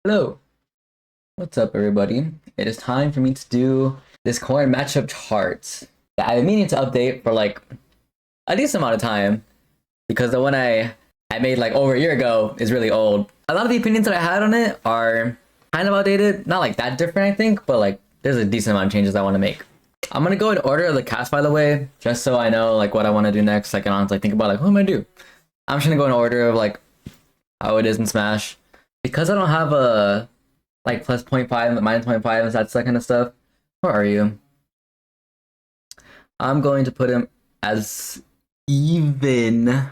Hello, what's up, everybody? It is time for me to do this Corrin matchup chart that I've been meaning to update for like a decent amount of time because the one I made like over a year ago is really old. A lot of the opinions that I had on it are kind of outdated, not like that different, I think, but like there's a decent amount of changes I want to make. I'm gonna go in order of the cast, by the way, just so I know like what I want to do next. Like, I don't have to like think about like what am I gonna do. I'm just gonna go in order of like how it is in Smash because I don't have a like plus 0.5, minus 0.5, and that kind of stuff. Where are you? I'm going to put him as even.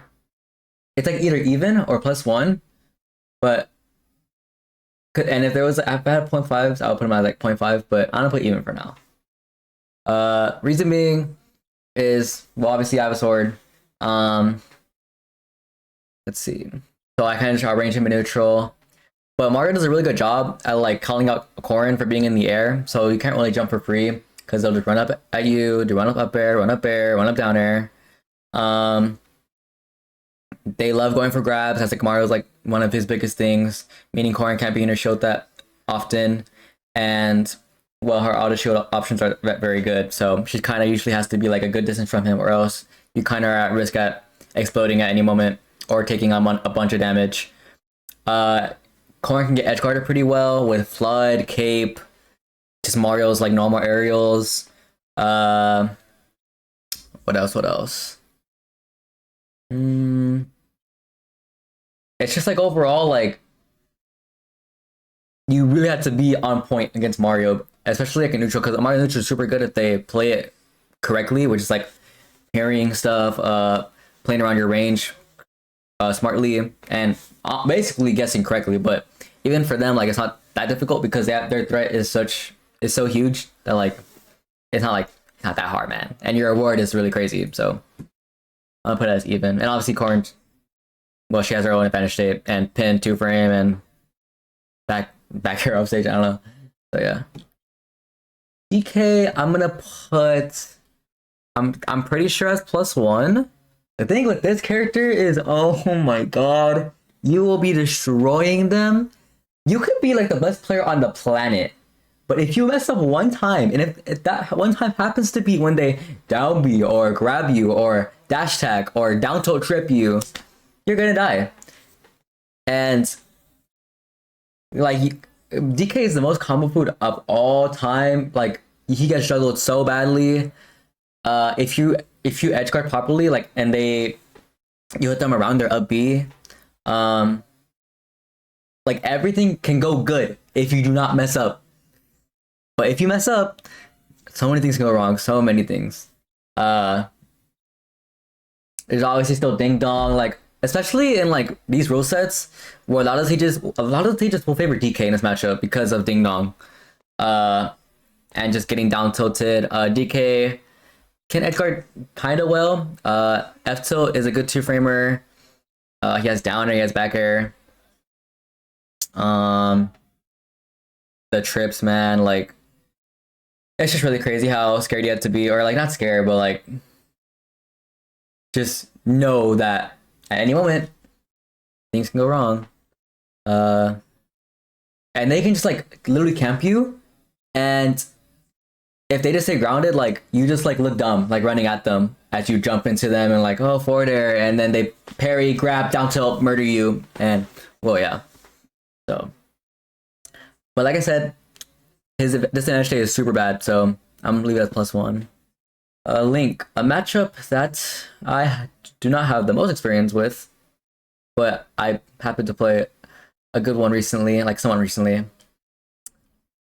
It's like either even or +1, but and if there was if I had 0.5s, I would put him as like 0.5, but I'm gonna put even for now. Reason being is, well, obviously I have a sword. Let's see. So I kind of try to range him in neutral. But Mario does a really good job at like calling out Corrin for being in the air, so you can't really jump for free because they'll just run up at you, do run up air, run up air, run up down air. They love going for grabs. That's like Mario's like one of his biggest things, meaning Corrin can't be in her shield that often, and well, her auto shield options are very good, so she kind of usually has to be like a good distance from him, or else you kind of are at risk at exploding at any moment or taking on a bunch of damage. Corrin can get edge guarded pretty well with Flood, Cape, just Mario's like normal aerials. What else? What else? It's just like overall, like you really have to be on point against Mario, especially like in neutral, because Mario neutral is super good if they play it correctly, which is like parrying stuff, playing around your range smartly, and basically guessing correctly. But even for them, like it's not that difficult because their threat is so huge that like it's not that hard, man. And your reward is really crazy. So I'm gonna put it as even. And obviously Corrin, well, she has her own advantage state and pin 2-frame and back hero stage. I don't know. So yeah. DK, I'm gonna put. I'm pretty sure as +1. The thing with this character is, oh my god, you will be destroying them. You could be like the best player on the planet, but if you mess up one time, and if that one time happens to be when they down B or grab you or dash tag or down tilt trip you, you're gonna die. And like DK is the most combo food of all time. Like he gets juggled so badly. If you edge guard properly, like and you hit them around their up B, like everything can go good if you do not mess up. But if you mess up, so many things can go wrong. So many things. There's obviously still ding dong, like especially in like these rule sets where a lot of stages will favor DK in this matchup because of ding dong, and just getting down tilted. DK can edgeguard kind of well. F tilt is a good 2-framer. He has down air, he has back air. The trips, man, like it's just really crazy how scared you have to be, or like not scared, but like just know that at any moment things can go wrong. And they can just like literally camp you, and if they just stay grounded, like you just like look dumb, like running at them as you jump into them and like, oh, forward air, and then they parry, grab, down tilt, murder you, and well, yeah. So, but like I said, this advantage state is super bad, so I'm gonna leave it as +1. Link, a matchup that I do not have the most experience with, but I happened to play a good one recently, like someone recently.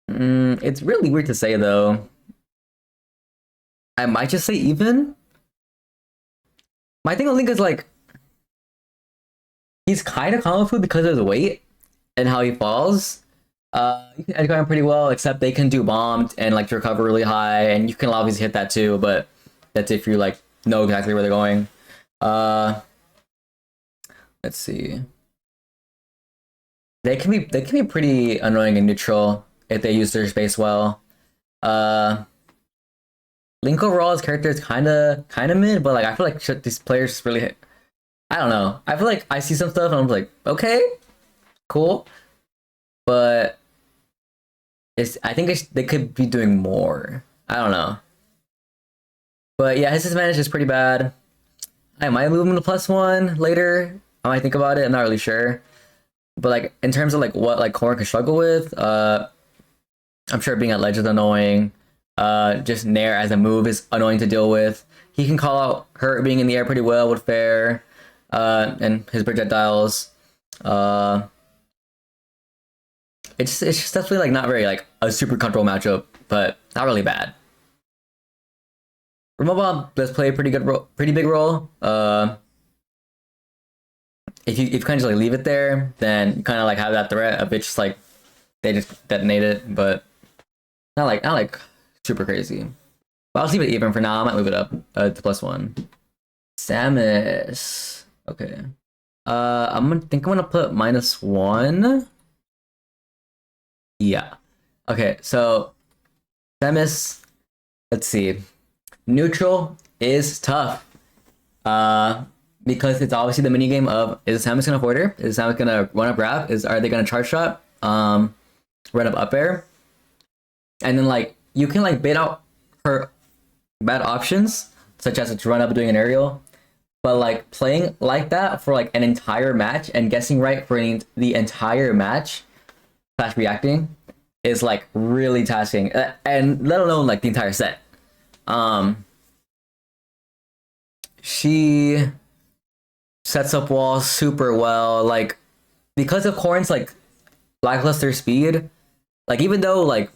It's really weird to say though. I might just say even. My thing with Link is like he's kind of common food because of his weight and how he falls. You can edge guard him pretty well, except they can do bombed and like recover really high, and you can obviously hit that too, but that's if you like know exactly where they're going. Let's see. They can be pretty annoying in neutral if they use their space well. Link overall, his character is kind of mid, but like I feel like these players really, I don't know. I feel like I see some stuff and I'm like, okay, cool, but I think they could be doing more. I don't know. But yeah, his disadvantage is pretty bad. I might move him to +1 later. I might think about it. I'm not really sure. But like in terms of like what like Corrin can struggle with, I'm sure being at ledge is annoying. Just Nair as a move is annoying to deal with. He can call out her being in the air pretty well with Fair, and his projectiles. It's just definitely like not very like a super comfortable matchup, but not really bad. Remote Bomb does play a pretty big role. If you kind of just like leave it there, then you kind of like have that threat of it just like they just detonate it, but not like super crazy. But I'll just leave it even for now. I might move it up to +1. Samus. Okay. I'm gonna put -1. Yeah. Okay, so Samus, let's see. Neutral is tough. Because it's obviously the minigame of, is Samus gonna afford her? Is Samus gonna run up grab? Are they gonna charge shot? Run up air? And then like you can like bait out her bad options, such as to run up doing an aerial. But like playing like that for like an entire match and guessing right for the entire match, fast reacting, is like really tasking, and let alone like the entire set. She sets up walls super well, like because of Corrin's like lackluster speed. Like even though like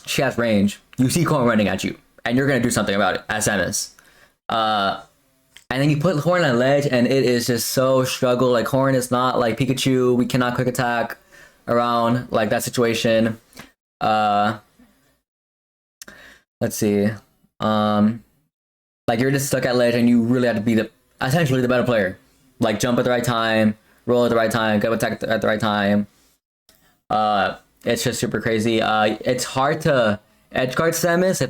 she has range, you see Corrin running at you, and you're gonna do something about it as Samus. And then you put Corrin on ledge, and it is just so struggle. Like Corrin is not like Pikachu. We cannot quick attack around like that situation. Let's see. Like you're just stuck at ledge, and you really have to be essentially the better player. Like jump at the right time, roll at the right time, go attack at the right time. It's just super crazy. It's hard to edgeguard Samus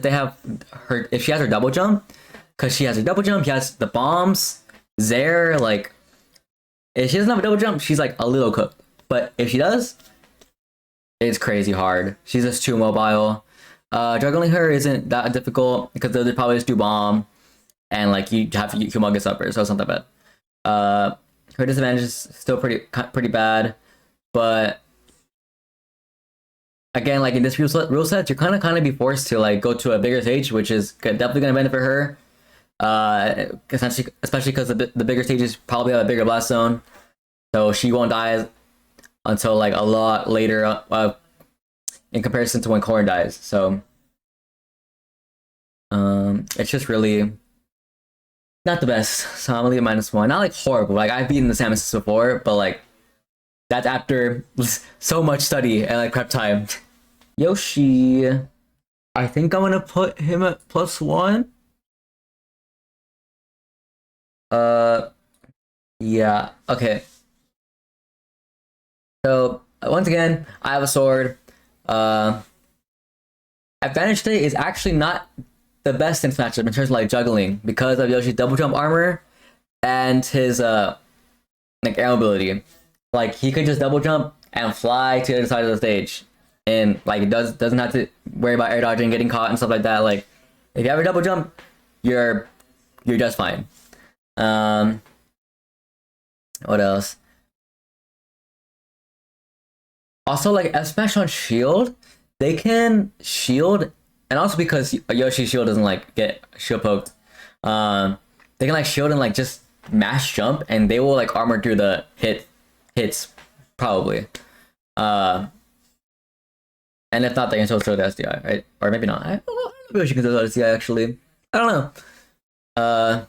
if she has her double jump, because she has her double jump. She has the bombs, Zaire. Like if she doesn't have a double jump, she's like a little cooked. But if she does, it's crazy hard. She's just too mobile. Juggling her isn't that difficult because they'll probably just do bomb, and like you have humongous uppers, so it's not that bad. Her disadvantage is still pretty bad, but again, like in this rule set, you're kind of be forced to like go to a bigger stage, which is definitely gonna benefit her. Essentially, especially because the bigger stages probably have a bigger blast zone, so she won't die until like a lot later in comparison to when Corrin dies. So it's just really not the best. So I'm gonna leave it -1. Not like horrible. Like I've beaten the Samus before, but like that's after so much study and like prep time. Yoshi, I think I'm gonna put him at +1. Yeah. Okay. So once again, I have a sword. Advantage state is actually not the best in this matchup in terms of like juggling because of Yoshi's double jump armor and his like air ability. Like he could just double jump and fly to the other side of the stage, and like it doesn't have to worry about air dodging, getting caught, and stuff like that. Like if you have a double jump, you're just fine. What else? Also, like F smash on shield, they can shield, and also because Yoshi's shield doesn't like get shield poked, they can like shield and like just mash jump, and they will like armor through the hits probably. And if not, they can still throw the SDI, right? Or maybe not. I don't know if Yoshi can throw the SDI actually. I don't know.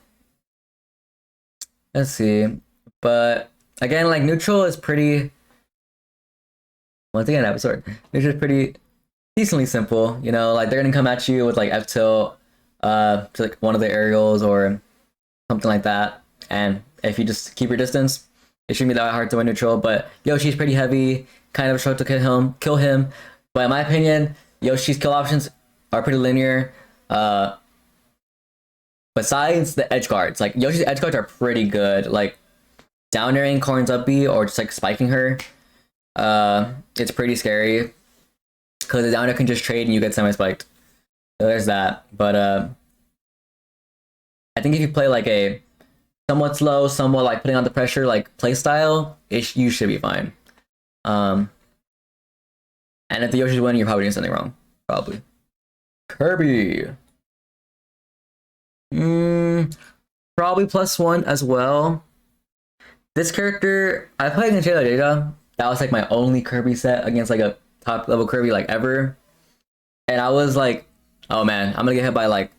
Let's see. But again, like neutral is pretty. Once again, I have a sword. Neutral is pretty decently simple. You know, like they're gonna come at you with like F tilt, to like one of the aerials or something like that. And if you just keep your distance, it shouldn't be that hard to win neutral. But Yoshi's pretty heavy, kind of struggle to kill him. But in my opinion, Yoshi's kill options are pretty linear. Besides the edge guards, like Yoshi's edge guards are pretty good. Like down airing Corrin's up B or just like spiking her. It's pretty scary. because the downer can just trade and you get semi-spiked. So there's that. But I think if you play like a somewhat slow, somewhat like putting on the pressure like play style, you should be fine. And if the Yoshi's winning, you're probably doing something wrong. Probably. Kirby. Probably +1 as well. This character, I played against Jada Data. That was like my only Kirby set against like a top level Kirby like ever. And I was like, oh man, I'm gonna get hit by like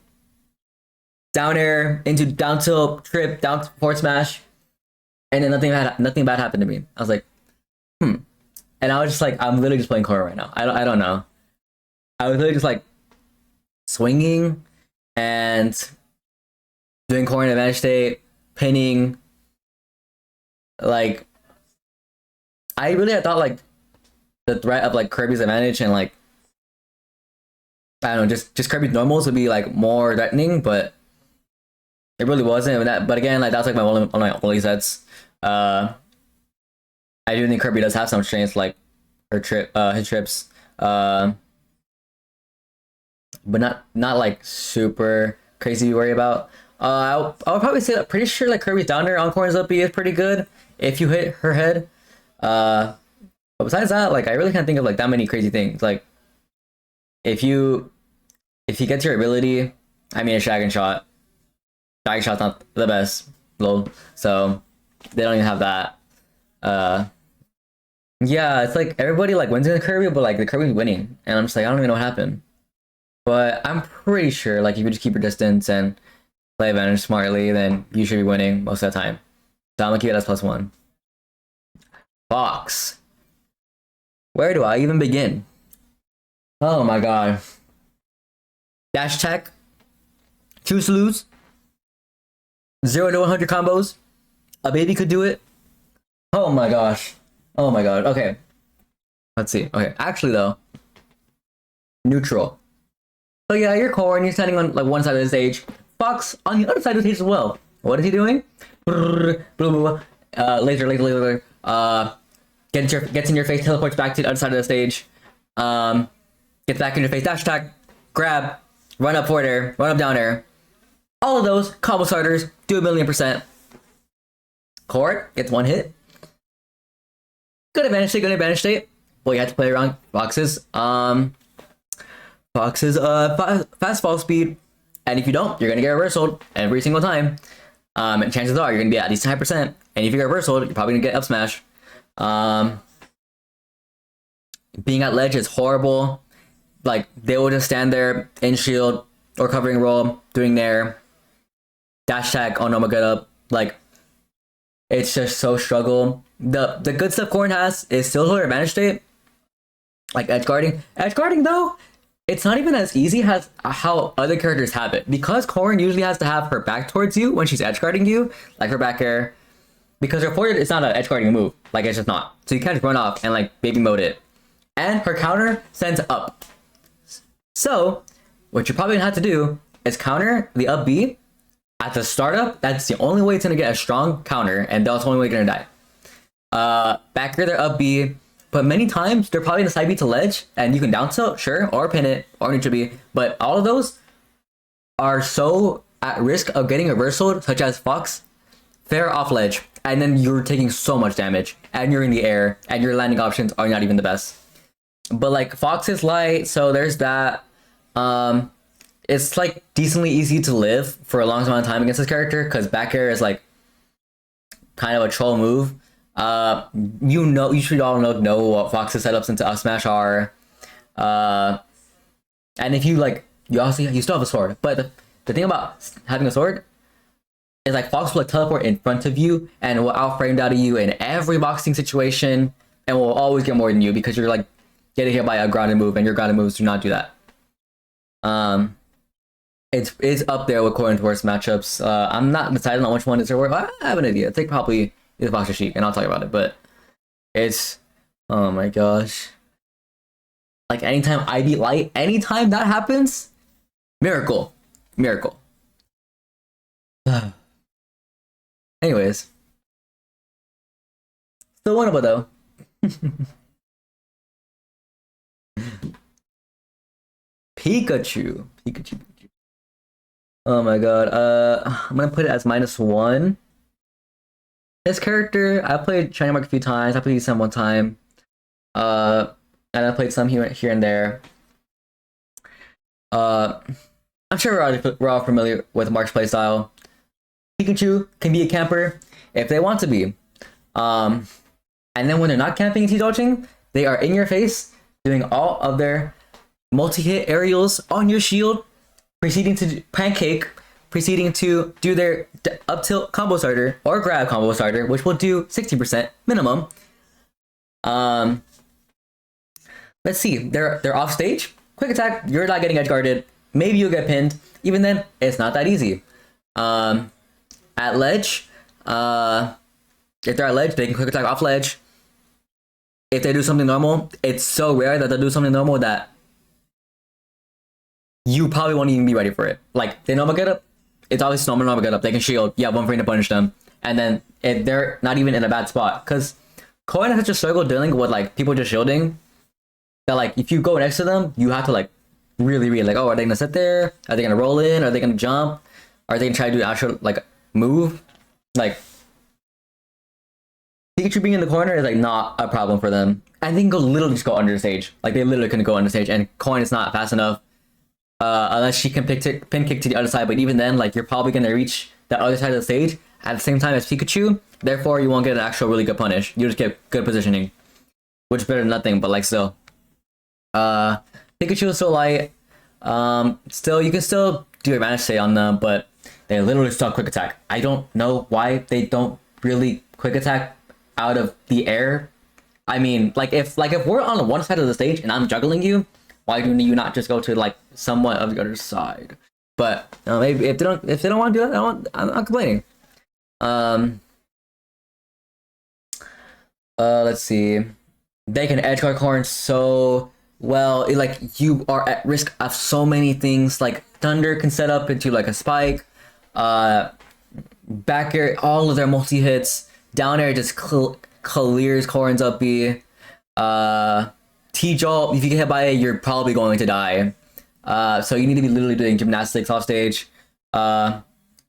down air into down tilt, trip, down forward smash. And then nothing bad happened to me. I was like, And I was just like, I'm literally just playing Corrin right now. I don't know. I was literally just like swinging and doing Corrin advantage state, pinning. Like, I thought like the threat of like Kirby's advantage and like I don't know, just Kirby's normals would be like more threatening, but it really wasn't. But again, like that's like one of my only sets. I do think Kirby does have some strengths, like his trips, but not like super crazy to worry about. I would probably say that pretty sure like Kirby's downer on Corrin's up B is pretty good if you hit her head. But besides that, like I really can't think of like that many crazy things. Like if he gets your ability, I mean a dragon shot. Dragon shot's not the best, lol. So they don't even have that. Yeah, it's like everybody like wins in the Kirby, but like the Kirby's winning, and I'm just like I don't even know what happened. But I'm pretty sure like if you just keep your distance and play advantage smartly, then you should be winning most of the time. So I'm gonna keep it as +1. Fox. Where do I even begin? Oh my god. Dash tech. Choose to lose. 0 to 100 combos. A baby could do it. Oh my gosh. Oh my god. Okay. Let's see. Okay. Actually though. Neutral. So yeah, you're Corrin, you're standing on like one side of the stage. Fox on the other side of the stage as well. What is he doing? Laser. Gets in your face, teleports back to the other side of the stage. Gets back in your face, dash attack, grab, run up forward air, run up down air. All of those combo starters do 1,000,000%. Corrin gets one hit. Good advantage state. Well, you have to play around Fox's fast fall speed. And if you don't, you're gonna get reversaled every single time. And chances are you're gonna be at least 10%. And if you get reversaled, you're probably gonna get up smash. Being at ledge is horrible. Like they will just stand there in shield or covering roll, doing their dash tag on Noma get up. Like it's just so struggle. The good stuff Corrin has is still her advantage state. Like edge guarding. Edge guarding though, it's not even as easy as how other characters have it. Because Corrin usually has to have her back towards you when she's edge guarding you, like her back air. Because her forward is not an edge guarding move. Like it's just not. So you can't just run off and like baby mode it. And her counter sends up. So what you're probably gonna have to do is counter the up B at the startup. That's the only way it's gonna get a strong counter, and that's the only way you're gonna die. Back here they're up B, but many times they're probably in the side B to ledge, and you can down tilt, sure, or pin it, or neutral B. But all of those are so at risk of getting reversaled, such as Fox, fair off ledge, and then you're taking so much damage, and you're in the air, and your landing options are not even the best. But like Fox is light, so there's that. It's like decently easy to live for a long amount of time against this character because back air is like kind of a troll move. You should all know what Fox's setups into up smash are. And if you like, you still have a sword. But the thing about having a sword is like Fox will like teleport in front of you and will outframe out of you in every boxing situation and will always get more than you because you're like getting hit by a grounded move and your grounded moves do not do that. It's up there with Corrin's worst matchups. I'm not deciding on which one is her worst. I have an idea. It's like probably either Fox or Sheik, and I'll tell you about it. But it's, oh my gosh. Like anytime I beat light, anytime that happens, miracle. Anyways, still winnable though. Pikachu. Oh my god. I'm gonna put it as -1. This character, I played Shiny Mark a few times. I played some one time. And I played some here and there. I'm sure we're all familiar with Mark's playstyle. Pikachu can be a camper if they want to be. And then when they're not camping and T-dodging, they are in your face doing all of their multi-hit aerials on your shield, proceeding to pancake, proceeding to do their up tilt combo starter or grab combo starter, which will do 60% minimum. Let's see, they're off stage. Quick attack, you're not getting edge guarded. Maybe you'll get pinned. Even then, it's not that easy. At ledge, if they're at ledge, they can quick attack off ledge. If they do something normal, it's so rare that they'll do something normal that you probably won't even be ready for it. Like, they normal get up, it's always normal get up. They can shield, you have one frame to punish them. And then if they're not even in a bad spot. Because Corrin has such a struggle dealing with like people just shielding that like if you go next to them, you have to like really like, oh, are they gonna sit there? Are they gonna roll in? Are they gonna jump? Are they gonna try to do actual like move? Like Pikachu being in the corner is like not a problem for them. And they can literally just go under the stage. Like they literally couldn't go under stage, and Corrin is not fast enough. Unless she can pin kick to the other side, but even then, like you're probably gonna reach the other side of the stage at the same time as Pikachu. Therefore, you won't get an actual really good punish. You just get good positioning, which is better than nothing. But like still, Pikachu is so light. Still, you can still do advantage stay on them, but they literally still quick attack. I don't know why they don't really quick attack out of the air. I mean, like if we're on one side of the stage and I'm juggling you, why do you not just go to like somewhat of the other side? But maybe if they don't want to do that, I'm not complaining. Let's see. They can edge guard Corrin so well. Like you are at risk of so many things. Like Thunder can set up into like a spike. Back air, all of their multi hits. Down air just clears Corrin's up B. T-Jolt, if you get hit by it, you're probably going to die. So you need to be literally doing gymnastics off stage,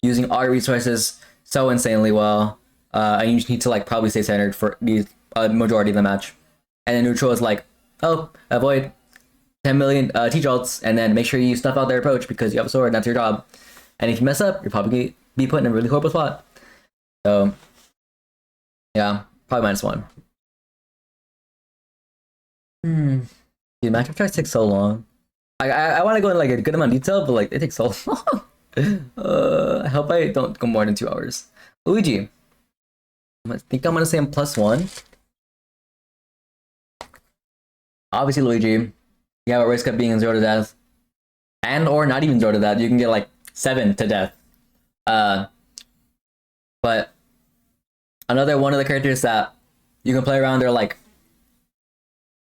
using all your resources so insanely well. And you just need to like probably stay centered for the majority of the match. And then neutral is like, oh, avoid 10 million T-Jolts, and then make sure you stuff out their approach because you have a sword, and that's your job. And if you mess up, you're probably be put in a really horrible spot. So yeah, probably -1. Dude, matchup tracks take so long. I want to go in like a good amount of detail, but like it takes so long. I hope I don't go more than 2 hours. Luigi, I think I'm gonna say I'm +1. Obviously, Luigi, you have a risk of being 0 to death, and or not even 0 to death. You can get like 7 to death. But another one of the characters that you can play around, they're like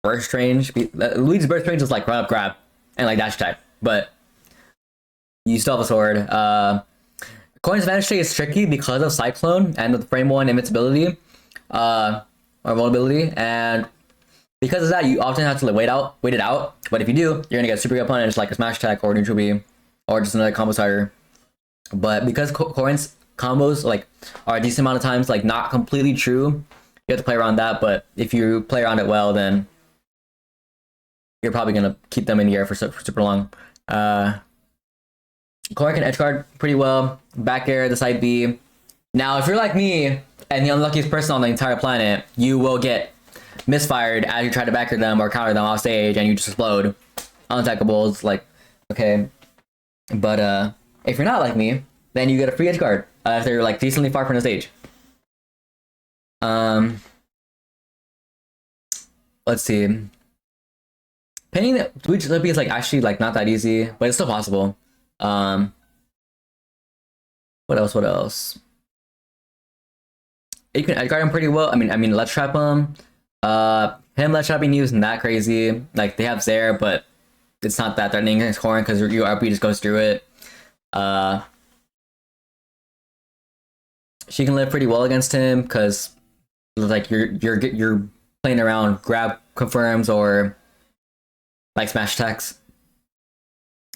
burst range. Luigi's burst range is like run up, grab, and like dash type, but you still have a sword. Corrin's advantage state is tricky because of Cyclone and the frame 1 invincibility, or vulnerability, and because of that, you often have to like wait it out. But if you do, you're gonna get super good punish like a smash attack or neutral B, or just another combo starter. But because Corrin's combos like are a decent amount of times like not completely true, you have to play around that. But if you play around it well, then you're probably gonna keep them in the air for super long. Corrin can edge guard pretty well. Back air, the side B. Now, if you're like me and the unluckiest person on the entire planet, you will get misfired as you try to back air them or counter them off stage, and you just explode. Unattackable. It's like okay, but if you're not like me, then you get a free edge guard if they're like decently far from the stage. Let's see. Pinning Luigi Lippy is like actually like not that easy, but it's still possible. What else? You can edge guard him pretty well. I mean, let's trap him. Him let's trapping you isn't that crazy. Like they have Zaire, but it's not that threatening against Corrin because your RP just goes through it. She can live pretty well against him because like you're playing around grab confirms or like smash attacks.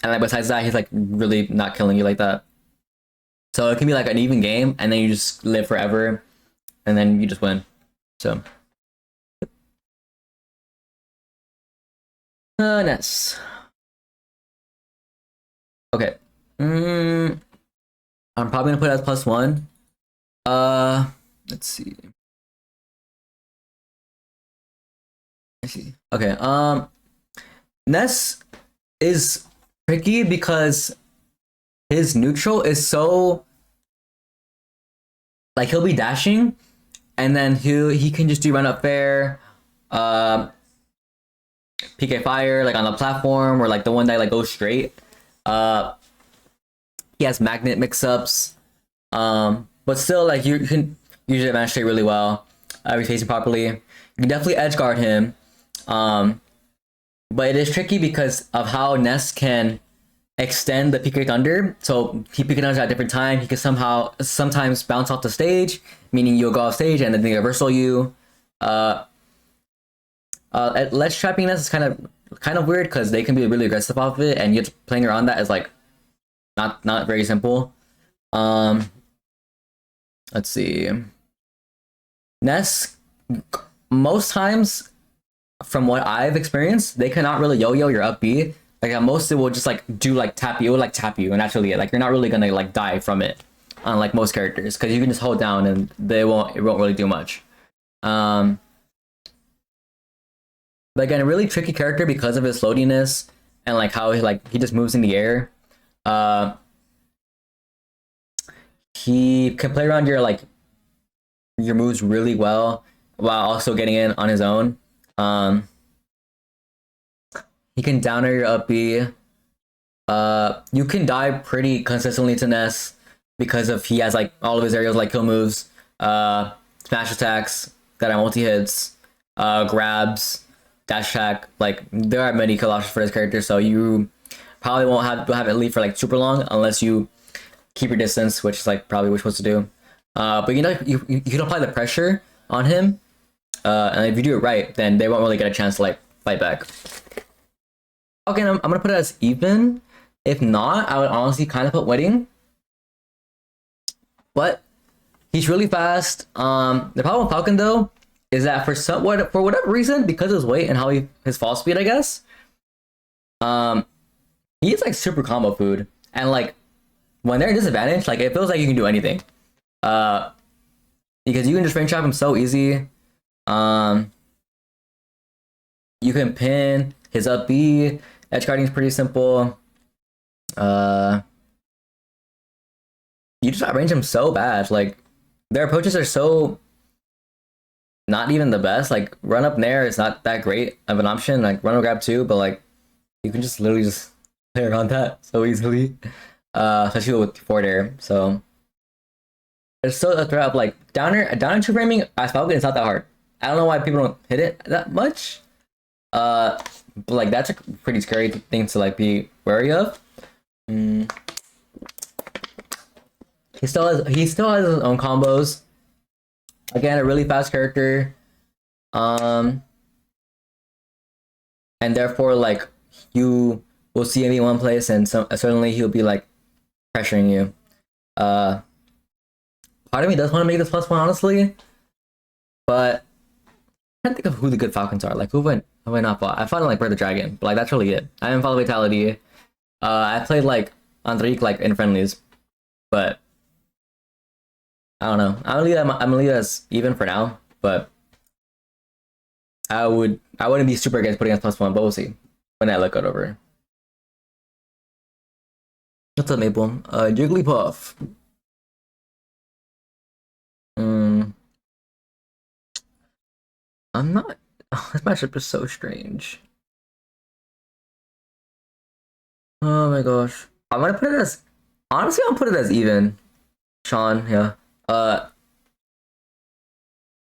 and like besides that, he's like really not killing you like that. So it can be like an even game, and then you just live forever, and then you just win. So Ness. Okay. I'm probably gonna put it as +1. Let's see. Okay. Ness is tricky because his neutral is so like he'll be dashing, and then he can just do run up fair, PK fire like on the platform, or like the one that like goes straight. He has magnet mix-ups, but still like you can usually manage straight really well. If you're facing properly, you can definitely edge guard him. But it is tricky because of how Ness can extend the PK Thunder. So he PK Thunders at a different time. He can sometimes bounce off the stage, meaning you'll go off stage and then they reversal you. Ledge trapping Ness is kind of weird because they can be really aggressive off of it, and you're playing around that is like not very simple. Let's see. Ness, most times, from what I've experienced, they cannot really yo-yo your up B. Like at most, it will just like do like tap you, and that's really it. Like you're not really gonna like die from it, unlike most characters, because you can just hold down and it won't really do much. But again, a really tricky character because of his floatiness and like how he just moves in the air. He can play around your moves really well while also getting in on his own. He can downer your up B. You can die pretty consistently to Ness because he has like all of his aerials like kill moves, smash attacks that are multi hits, grabs, dash attack. Like there are many kill options for this character, so you probably won't have it lead for like super long unless you keep your distance, which is like probably what you're supposed to do. But you know, you can apply the pressure on him, and if you do it right, then they won't really get a chance to like fight back. Okay, I'm gonna put it as even. If not, I would honestly kind of put wedding. But he's really fast. The problem with Falcon though is that for whatever reason, because of his weight and how his fall speed, I guess, he's like super combo food, and like when they're at disadvantage, like it feels like you can do anything. Because you can just frame trap him so easy. You can pin his up B. Edge guarding is pretty simple. You just outrange him so bad. Like their approaches are so not even the best. Like run up nair is not that great of an option. Like run up grab too, but like you can just literally just play around that so easily. Especially with forward air. So there's still a threat of like downer two framing as Falcon is not that hard. I don't know why people don't hit it that much. But like that's a pretty scary thing to like be wary of. He still has his own combos. Again, a really fast character. And therefore like you will see him in one place and certainly he'll be like pressuring you. Part of me does want to make this +1 honestly, but I can't think of who the good Falcons are. Like who have I not fought? I fought like Bird the Dragon, but like that's really it. I haven't followed Vitality. I played like Andrique like in friendlies, but I don't know. I'm gonna leave it as even for now, but I wouldn't be super against putting us +1, but we'll see when I look it over. What's up, Maple? Jigglypuff. I'm not. Oh, this matchup is so strange. Oh my gosh. I'm gonna put it as. Honestly, I'll put it as even. Sean, yeah.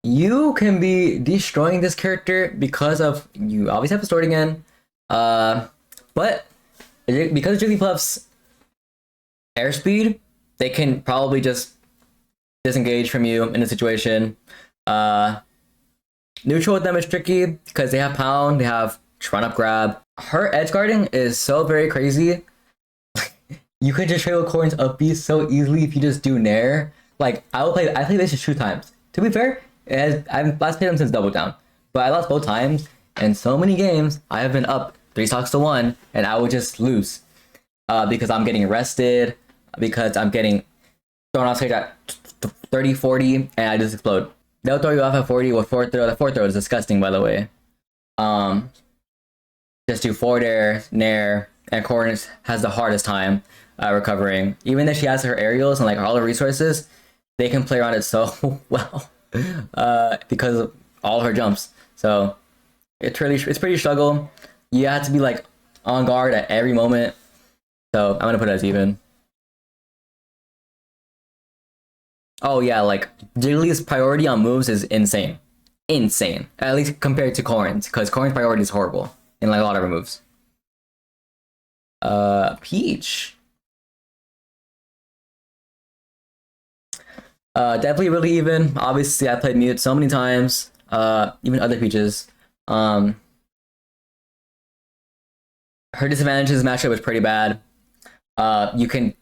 You can be destroying this character because of you obviously have to store it again. But because of Jigglypuff's airspeed, they can probably just disengage from you in a situation. Neutral with them is tricky because they have pound, they have run up grab. Her edge guarding is so very crazy You could just trade with Corrin's up B so easily if you just do Nair. Like I played this just 2 times. To be fair, I've last played him since Double Down, but I lost both times. And so many games I have been up 3 stocks to 1, and I would just lose because I'm getting arrested, because I'm getting thrown off stage at 30, 40, and I just explode. They'll throw you off at 40 with fourth throw. The fourth throw is disgusting, by the way. Just do forward air, nair, and Corrin has the hardest time recovering. Even if she has her aerials and like all her resources, they can play around it so well because of all her jumps. So it's pretty struggle. You have to be like on guard at every moment. So I'm gonna put it as even. Oh yeah, like Jiggly's priority on moves is insane. Insane. At least compared to Corrin's, because Corrin's priority is horrible in like a lot of her moves. Peach. Definitely really even. Obviously I played mute so many times. Even other Peaches. Her disadvantages matchup was pretty bad. You can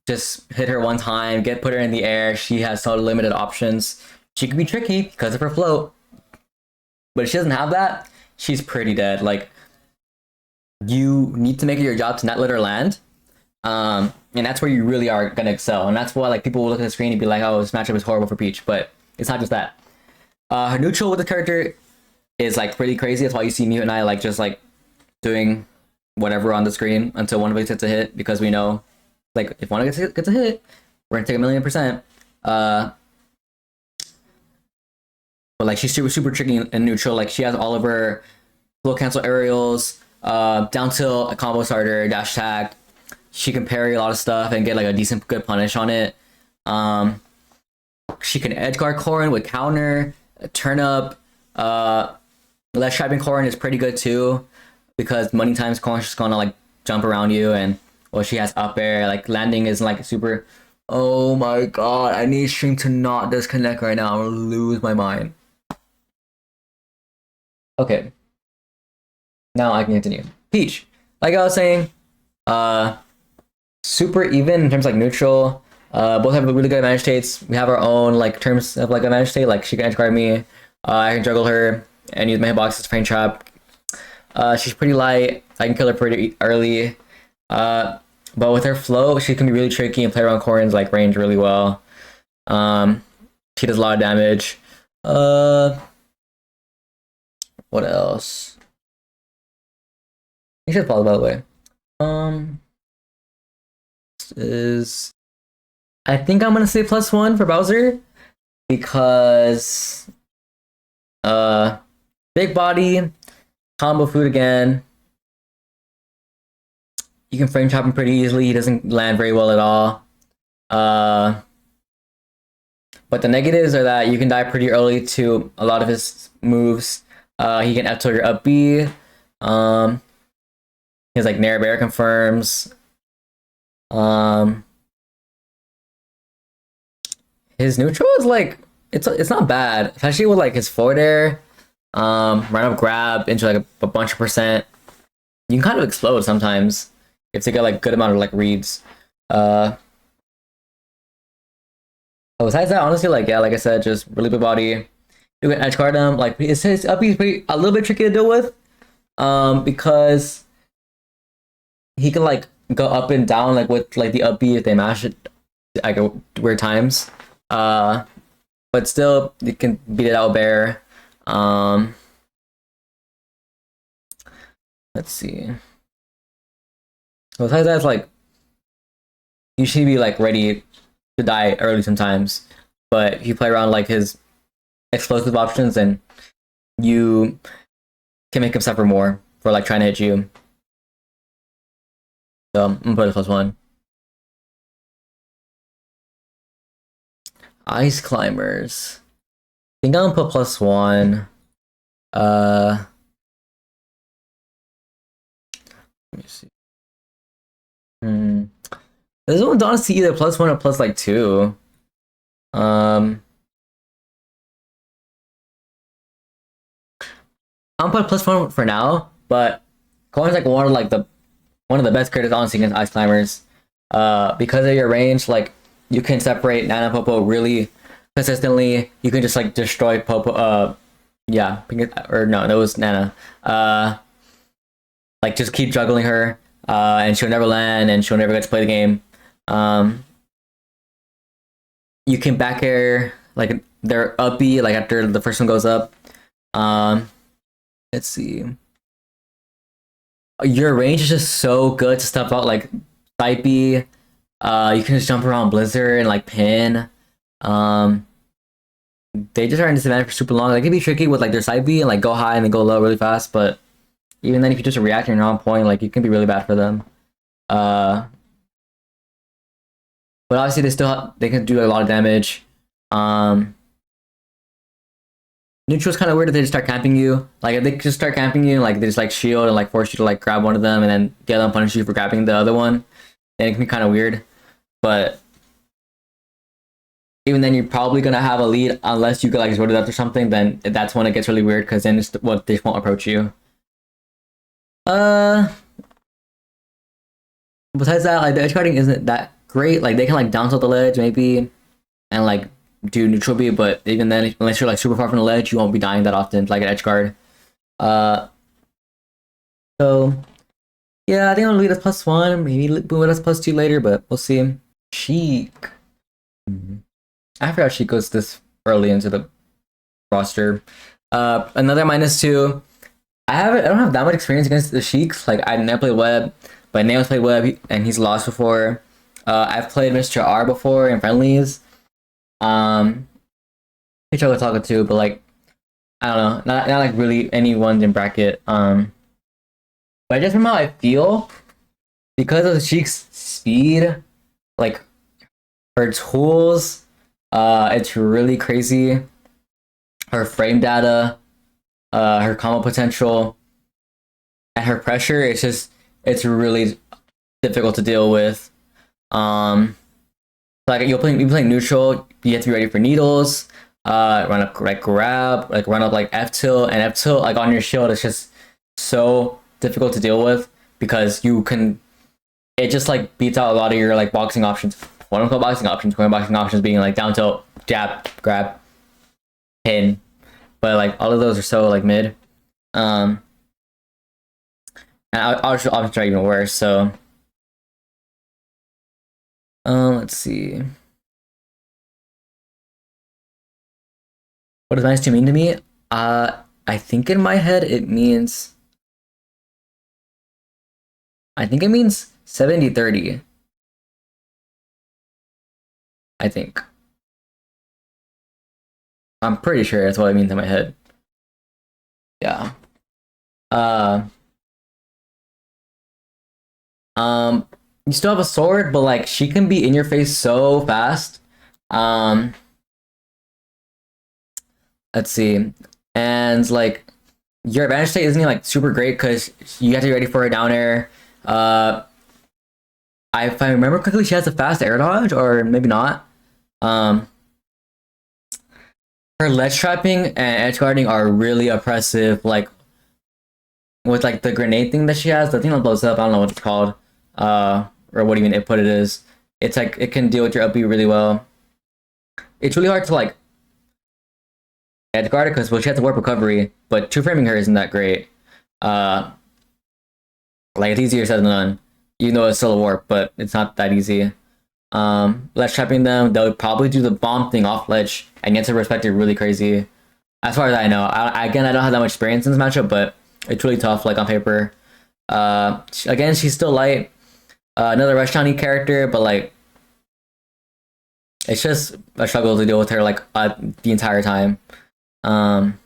just hit her one time, put her in the air. She has so limited options. She can be tricky because of her float. But if she doesn't have that, she's pretty dead. Like, you need to make it your job to not let her land. And that's where you really are gonna excel. And that's why like people will look at the screen and be like, oh, this matchup is horrible for Peach. But it's not just that. Her neutral with the character is like pretty crazy. That's why you see Mute and I like just like doing whatever on the screen until one of us gets a hit, because we know like if one of us gets a hit, we're gonna take 1,000,000%. But like she's super tricky in neutral. Like she has all of her flow cancel aerials, down tilt, a combo starter, dash tag. She can parry a lot of stuff and get like a decent good punish on it. She can edge guard Corrin with counter, turn up. Less trapping Corrin is pretty good too, because many times Corrin's just gonna like jump around you, and well, she has up air. Like landing is like super. Oh my god! I need stream to not disconnect right now. I'm gonna lose my mind. Okay. Now I can continue. Peach, like I was saying, super even in terms of like neutral. Both have really good advantage states. We have our own like terms of like advantage state. Like she can edge guard me. I can juggle her and use my hitbox as frame trap. She's pretty light. I can kill her pretty early. But with her flow, she can be really tricky and play around Corrin's like range really well. She does a lot of damage. What else? You should follow, by the way. Is I think I'm gonna say +1 for Bowser, because big body, combo food again. You can frame chop him pretty easily. He doesn't land very well at all. But the negatives are that you can die pretty early to a lot of his moves. He can F tilt your up B. His like Nair Bear confirms. His neutral is like it's not bad, especially with like his forward air, run up grab into like a bunch of percent. You can kind of explode sometimes if they get like good amount of like reads. Besides that, honestly, like yeah, like I said, just really big body. You can edge guard him. Like his up is a little bit tricky to deal with, because he can like go up and down like with like the up B if they mash it like at weird times. But still you can beat it out bear. Let's see. Besides that, it's like you should be like ready to die early sometimes. But if you play around like his explosive options, then you can make him suffer more for like trying to hit you. So I'm gonna put it +1. Ice climbers. I think I'm gonna put +1. Let me see. This one's honestly either +1 or +2. I'm gonna put +1 for now, but Corrin's like one of the best characters honestly against Ice Climbers. Because of your range, like you can separate Nana Popo really consistently. You can just like destroy Popo. Yeah, or no, that was Nana. Like just keep juggling her, and she'll never land, and she'll never get to play the game. You can back air like their up B like after the first one goes up. Let's see. Your range is just so good to stuff out like side B. You can just jump around Blizzard and like pin. They just are in disadvantage for super long. They can be tricky with like their side B and like go high and then go low really fast, but even then if you just react and you're on point, like it can be really bad for them. But obviously they can do a lot of damage. Neutral's kind of weird if they just start camping you. Like if they just start camping you, like they just like shield and like force you to like grab one of them and then get them punish you for grabbing the other one, then it can be kind of weird. But even then, you're probably gonna have a lead unless you get like zorded up or something. Then that's when it gets really weird because then it's what they won't approach you. Besides that, like the edge guarding isn't that great. Like they can like down tilt the ledge maybe, and like do neutral B, but even then, unless you're like super far from the ledge, you won't be dying that often, like an edge guard. So yeah, I think I'll lead us +1, maybe boom with us +2 later, but we'll see. Sheik. I forgot she goes this early into the roster. Another -2. I don't have that much experience against the Sheiks. Like I never played web, but Nails played web and he's lost before. I've played Mr. R before in friendlies. He tried to talk to, but like I don't know, not like really anyone's in bracket. But just from how I feel, because of the Sheik's speed, like her tools, it's really crazy. Her frame data, her combo potential, and her pressure, it's really difficult to deal with. Like you're playing neutral, you have to be ready for needles, run up like grab, like run up like F tilt, and F tilt like on your shield is just so difficult to deal with because it just like beats out a lot of your like boxing options. Quote unquote boxing options, being like down tilt, jab, grab, pin. But like all of those are so like mid. And options are even worse, so let's see. What does -2 mean to me? I think in my head it means 70-30. I think. I'm pretty sure that's what it means in my head. Yeah. You still have a sword, but like she can be in your face so fast. Let's see. And like your advantage state isn't like super great because you have to be ready for a down air. If I remember correctly, she has a fast air dodge, or maybe not. Her ledge trapping and edge guarding are really oppressive. Like with like the grenade thing that she has, the thing that blows up. I don't know what it's called, or what even input it is. It's like it can deal with your up B really well. It's really hard to like edge guard it because she has to warp recovery, but two framing her isn't that great. Like it's easier said than done, even though it's still a warp, but it's not that easy. Ledge trapping them, they'll probably do the bomb thing off ledge and get to respect it really crazy. As far as I know, again, I don't have that much experience in this matchup, but it's really tough, like on paper. Again, she's still light. Another rush county character, but like it's just a struggle to deal with her like the entire time. And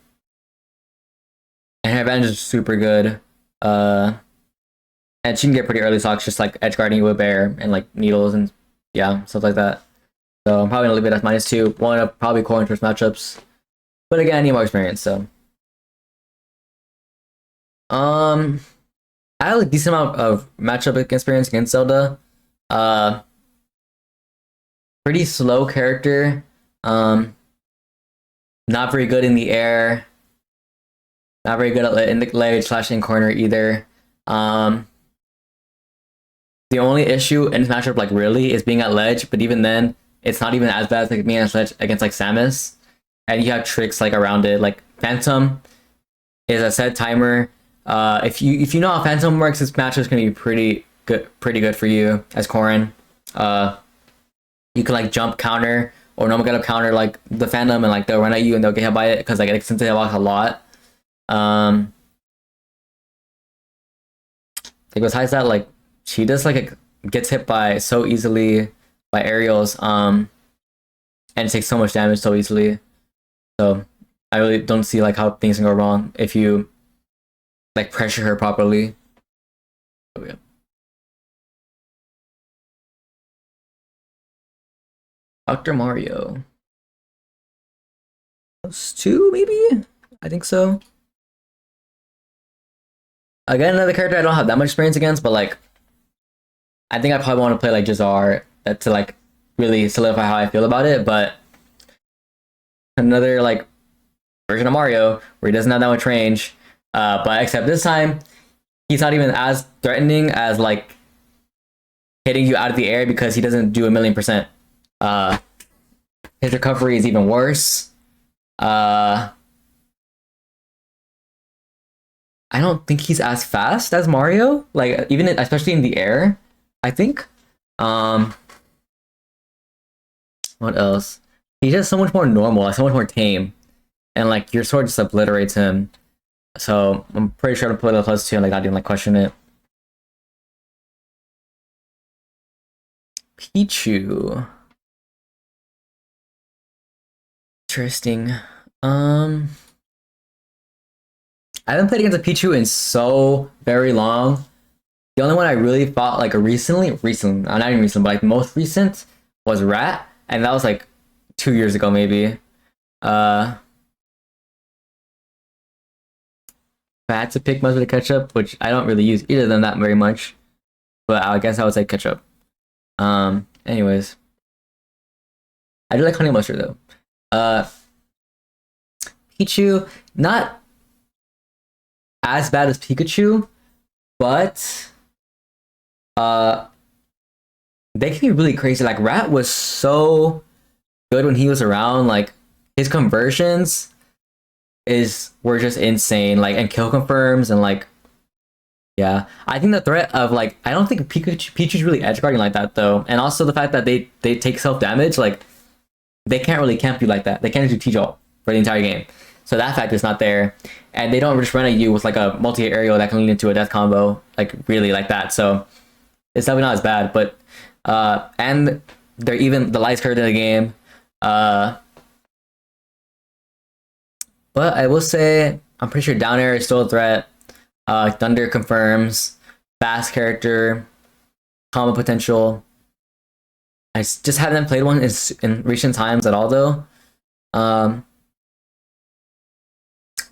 her advantage is super good. And she can get pretty early stocks, just like edge guarding you with bear and like needles and yeah, stuff like that. So I'm probably gonna leave it as -2. One of probably Corrin first matchups, but again, I need more experience. So I have a decent amount of matchup experience against Zelda. Pretty slow character. Not very good in the air. Not very good at in the ledge / in corner either. The only issue in this matchup, like really, is being at ledge. But even then, it's not even as bad as like being at ledge against like Samus. And you have tricks like around it. Like Phantom is a set timer. If you know how Phantom works, this matchup is gonna be pretty good for you as Corrin. You can like jump counter or normal get up counter like the Phantom and like they'll run at you and they'll get hit by it because like it extends the hitbox a lot. Like besides that, like she just like gets hit by so easily by aerials, and takes so much damage so easily. So I really don't see like how things can go wrong if you like pressure her properly. Oh, yeah. Dr. Mario. Those two, maybe? I think so. Again, another character I don't have that much experience against, but like I think I probably want to play like Jazar to like really solidify how I feel about it, but another like version of Mario where he doesn't have that much range. But except this time, he's not even as threatening as like hitting you out of the air because he doesn't do 1,000,000%. His recovery is even worse. I don't think he's as fast as Mario, like even especially in the air. I think. What else? He's just so much more normal, like so much more tame, and like your sword just obliterates him. So I'm pretty sure to put a +2 and like not even like question it. Pichu. Interesting. I haven't played against a Pichu in so very long. The only one I really fought like recently, not even recent, but like most recent was Rat, and that was like 2 years ago maybe. If I had to pick most of the ketchup, which I don't really use either of them that very much, but I guess I would say ketchup. Anyways, I do like honey mustard though. Pichu, not as bad as Pikachu, but they can be really crazy. Like Rat was so good when he was around. Like his conversions were just insane. Like and kill confirms and like yeah. I think the threat of like I don't think Pichu's really edge guarding like that though, and also the fact that they take self damage like they can't really camp you like that. They can't do T-Jolt for the entire game. So that fact is not there. And they don't just run at you with like a multi-hit aerial that can lead into a death combo, like really like that. So it's definitely not as bad. But and they're even the light's curved in the game. But I will say I'm pretty sure down air is still a threat. Thunder confirms, fast character, combo potential. I just haven't played one in recent times at all though. But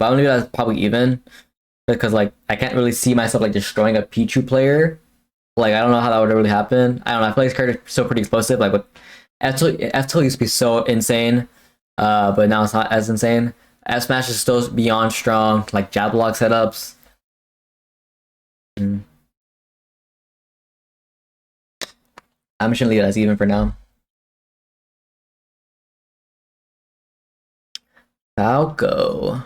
I'm gonna do that probably even because like I can't really see myself like destroying a Pichu player. Like I don't know how that would really happen. I don't know. I feel like this character is still pretty explosive. Like with F2 used to be so insane, but now it's not as insane. F Smash is still beyond strong. Like jab block setups. I'm just gonna leave it as even for now. Falco.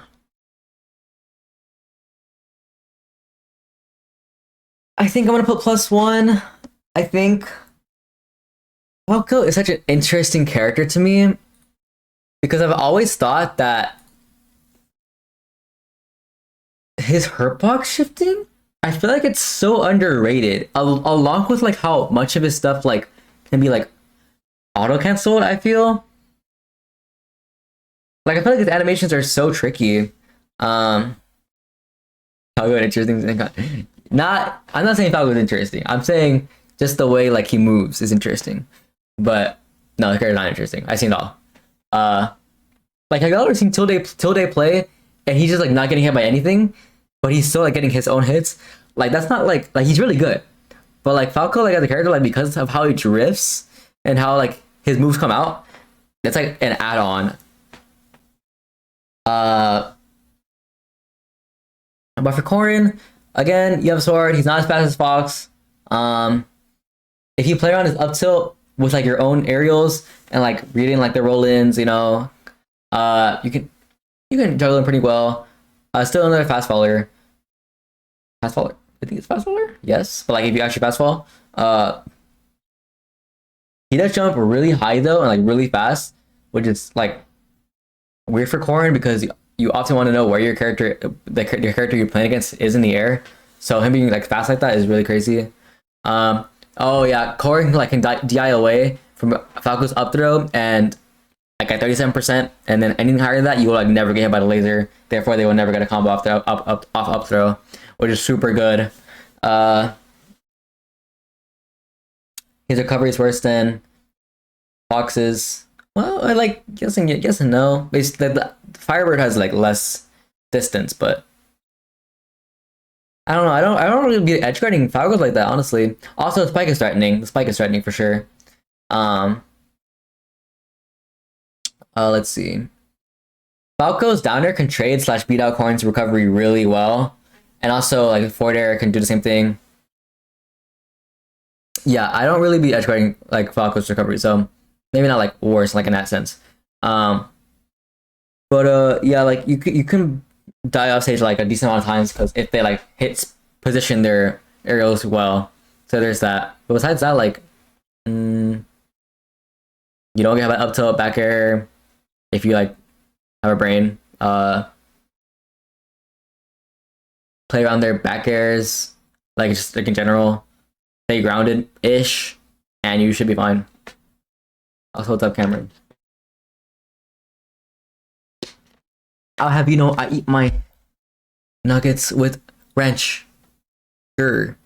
I think I'm gonna put +1. I think Falco is such an interesting character to me because I've always thought that his hurt box shifting, I feel like it's so underrated. Along with like how much of his stuff like can be like auto canceled. I feel like his animations are so tricky. Falco interesting. I'm not saying Falco is interesting. I'm saying just the way like he moves is interesting. But no, the character's not interesting. I've seen it all. Like have you ever seen Tilde play and he's just like not getting hit by anything, but he's still like getting his own hits? Like that's not like he's really good. But like Falco like as a character, like because of how he drifts and how like his moves come out, that's like an add-on. But for Corrin, again, you have a sword. He's not as fast as Fox. if you play around his up tilt with like your own aerials and like reading like the roll-ins, you know, you can juggle him pretty well. Still another fast faller. Fast faller. I think it's fast faller. Yes, but like if you actually fast fall, he does jump really high though and like really fast, which is like weird for Corrin because you often want to know where your character, your character you're playing against, is in the air. So him being like fast like that is really crazy. Oh yeah, Corrin like can DI away from Falco's up throw and like at 37%, and then anything higher than that, you will like never get hit by the laser. Therefore, they will never get a combo off up throw, which is super good. His recovery is worse than Fox's. Well, I like yes and no. Basically, the Firebird has like less distance, but I don't know. I don't really be edge guarding Falcos like that, honestly. Also, the spike is threatening. The spike is threatening for sure. Let's see. Falco's down air can trade / beat out Corrin's recovery really well, and also like forward air can do the same thing. Yeah, I don't really be edge guarding like Falco's recovery, so maybe not like worse like in that sense. But yeah, like you can die off stage like a decent amount of times because if they like position their aerials well, so there's that. But besides that, like you don't have an up tilt back air if you like have a brain. Play around their back airs, like just like in general. Stay grounded ish, and you should be fine. Also, what's up, Cameron? I'll have you know I eat my nuggets with wrench. Sure.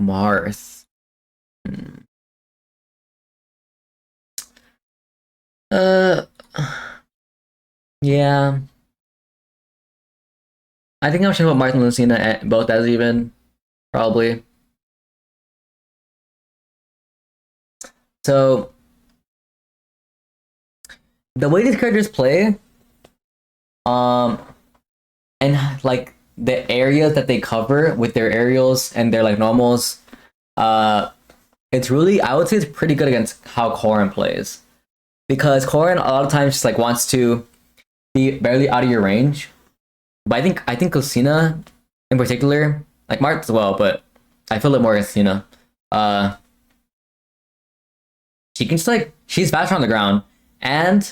Marth. Yeah. I think I'm sure about Martin and Lucina both as even, probably. So the way these characters play, and like the areas that they cover with their aerials and their like normals, it's really, I would say it's pretty good against how Corrin plays. Because Corrin a lot of times just like wants to be barely out of your range. But I think Lucina in particular, like Marth as well, but I feel it more against Lucina. She can just like, she's faster on the ground, and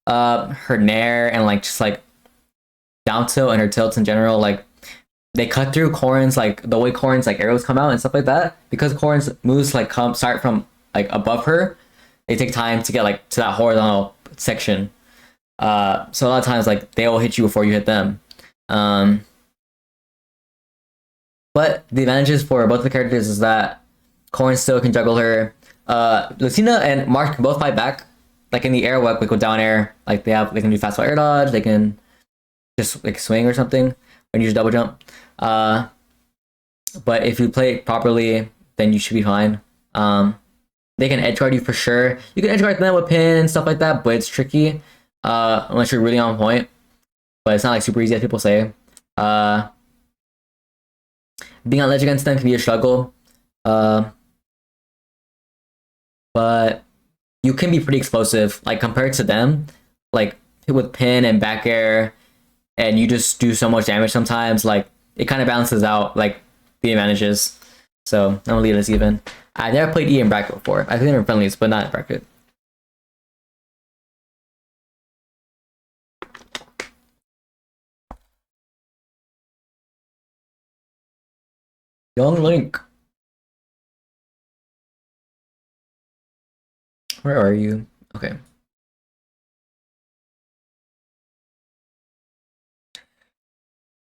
her nair and like just like down tilt and her tilts in general, like they cut through Corrin's, like the way Corrin's like arrows come out and stuff like that, because Corrin's moves like start from like above her. They take time to get like to that horizontal section. So a lot of times like they will hit you before you hit them. But the advantages for both the characters is that Corrin still can juggle her. Lucina and Marth can both fight back, like in the air, like with down air. Like they can do fast air dodge. They can just like swing or something and use double jump. But if you play it properly, then you should be fine. They can edge guard you for sure. You can edge guard them with pin and stuff like that, but it's tricky unless you're really on point. But it's not like super easy as people say. Being on ledge against them can be a struggle. But you can be pretty explosive, like compared to them, like with pin and back air, and you just do so much damage sometimes. Like it kind of balances out like the advantages. So I'm gonna leave this even. I never played E in bracket before. I think they're friendlies, but not in bracket. Young Link. Where are you? Okay.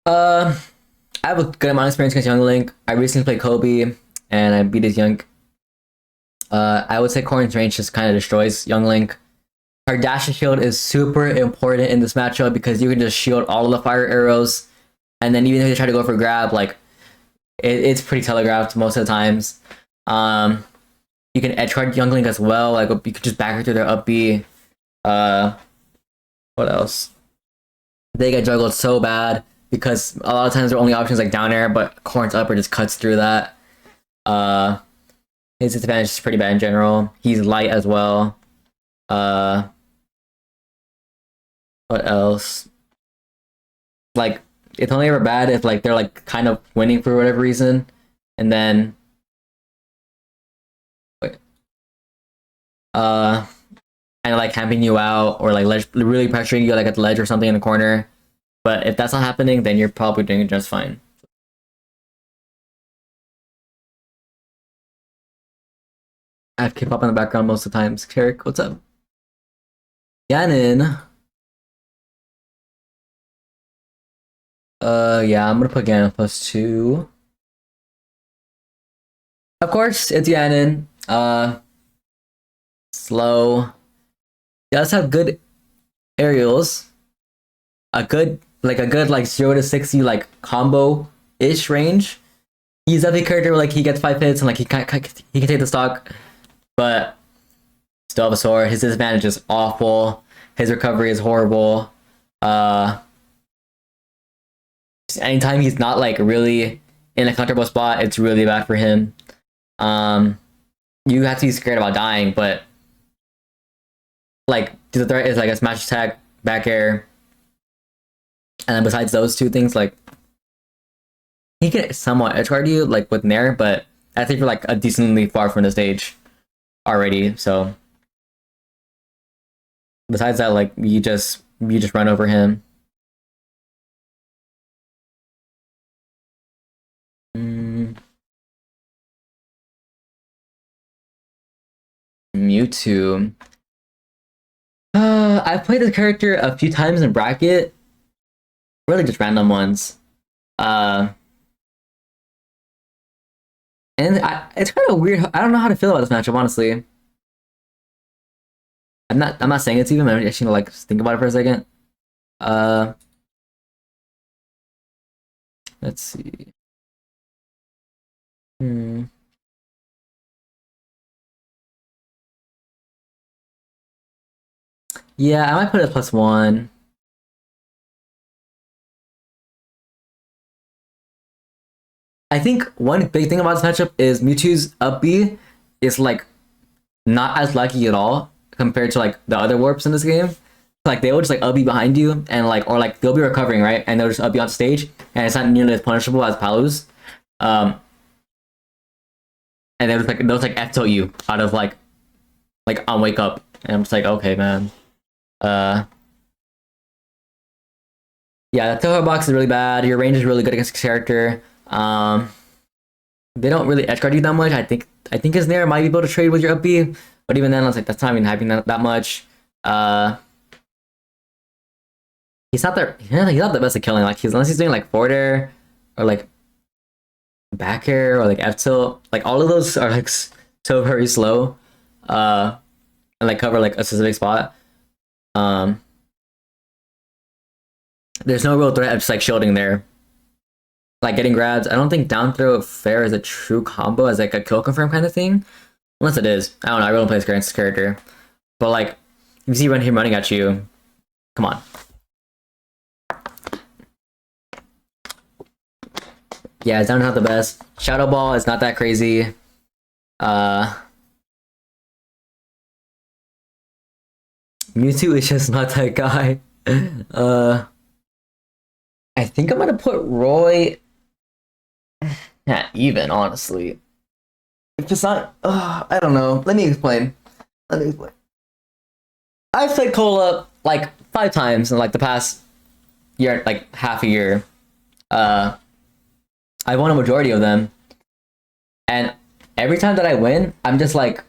I have a good amount of experience against Young Link. I recently played Kobe, and I beat his Young. I would say Corrin's range just kind of destroys Young Link. Her dash and shield is super important in this matchup because you can just shield all of the fire arrows, and then even if they try to go for a grab, like it's pretty telegraphed most of the times. You can edge guard Young Link as well. Like you could just back her through their up B. What else? They get juggled so bad because a lot of times their only options like down air, but Corrin's upper just cuts through that. His disadvantage is pretty bad in general. He's light as well. What else? Like, it's only ever bad if like they're like kind of winning for whatever reason, and then wait, kind of like camping you out or like really pressuring you like at the ledge or something in the corner. But if that's not happening, then you're probably doing it just fine. I have K-pop in the background most of the times. Carrick, what's up? Ganon. Yeah, I'm gonna put Ganon +2. Of course, it's Ganon. Slow. He does have good aerials. A good 0 to 60 like combo-ish range. He's a big character where like he gets 5 hits and like he can take the stock, but still have a sword. His disadvantage is awful. His recovery is horrible. Anytime he's not like really in a comfortable spot, it's really bad for him. You have to be scared about dying, but like the threat is like a smash attack, back air, and then besides those two things, like he can somewhat edgeguard you like with Nair, but I think we're like a decently far from the stage already. So besides that, like you just run over him. Mewtwo. I've played this character a few times in bracket. Really just random ones. And it's kind of weird. I don't know how to feel about this matchup, honestly. I'm not saying it's even. I'm just gonna like think about it for a second. Let's see. Yeah, I might put it +1. I think one big thing about this matchup is Mewtwo's up B is like not as lucky at all compared to like the other warps in this game. Like they will just like up B behind you and like or like they'll be recovering, right? And they'll just up B on stage and it's not nearly as punishable as Palu's. And they'll just like F tilt you out of like on wake up. And I'm just like, okay, man. Yeah, the Toho box is really bad. Your range is really good against this character. They don't really edgeguard you that much. I think his Nair might be able to trade with your up B, but even then, I was like, that's not even happening that much. He's not the best at killing. Like unless he's doing like forward air or like back air or like F tilt. Like all of those are like so very slow. And like cover like a specific spot. There's no real threat of just like shielding there. Like getting grabs. I don't think down throw fair is a true combo as like a kill confirm kind of thing. Unless it is. I don't know. I really don't play this character. But like, if you see him running at you, come on. Yeah, it's not the best. Shadow Ball is not that crazy. Mewtwo is just not that guy. I think I'm gonna put Roy at even, honestly. If it's not, I don't know. Let me explain. I've played Cola like 5 times in like the past year, like half a year. I won a majority of them, and every time that I win, I'm just like,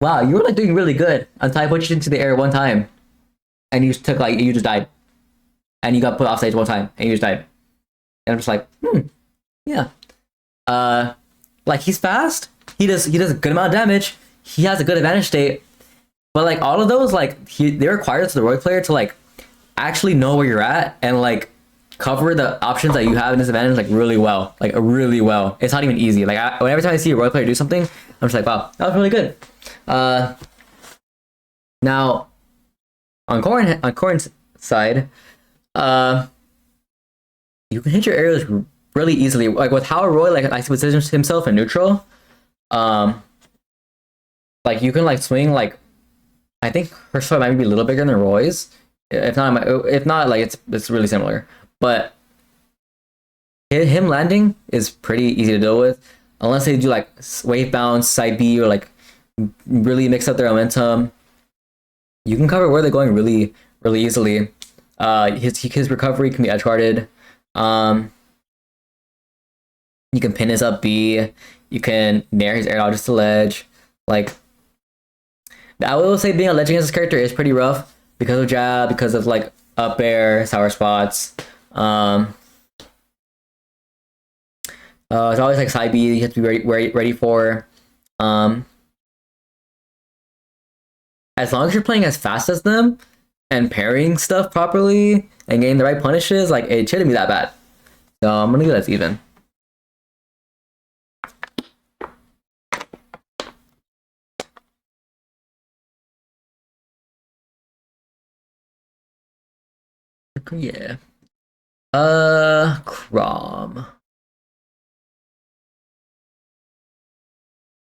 wow, you were like doing really good until I put you into the air one time, and you just died, and you got put off stage one time, and you just died, and I'm just like, yeah, like he's fast, he does a good amount of damage, he has a good advantage state, but like all of those like they require the Roy player to like actually know where you're at and like cover the options that you have in this advantage like really well, like really well. It's not even easy. Like every time I see a Roy player do something, I'm just like, wow, that was really good. Now on Corrin's side, you can hit your aerials really easily. Like with how Roy like I positions himself in neutral, Um, like you can like swing like I think her sword might be a little bigger than Roy's. If not, like it's really similar. But him landing is pretty easy to deal with, unless they do like wave bounce, side B, or like really mix up their momentum. You can cover where they're going really easily. His recovery can be edge guarded. You can pin his up B. You can nair his air dodges to ledge. Like I will say, being a ledge against this character is pretty rough because of jab, because of like up air, sour spots. It's always like side B you have to be ready for. As long as you're playing as fast as them and parrying stuff properly and getting the right punishes, like it shouldn't be that bad. So I'm gonna go that's even. Yeah. Crom.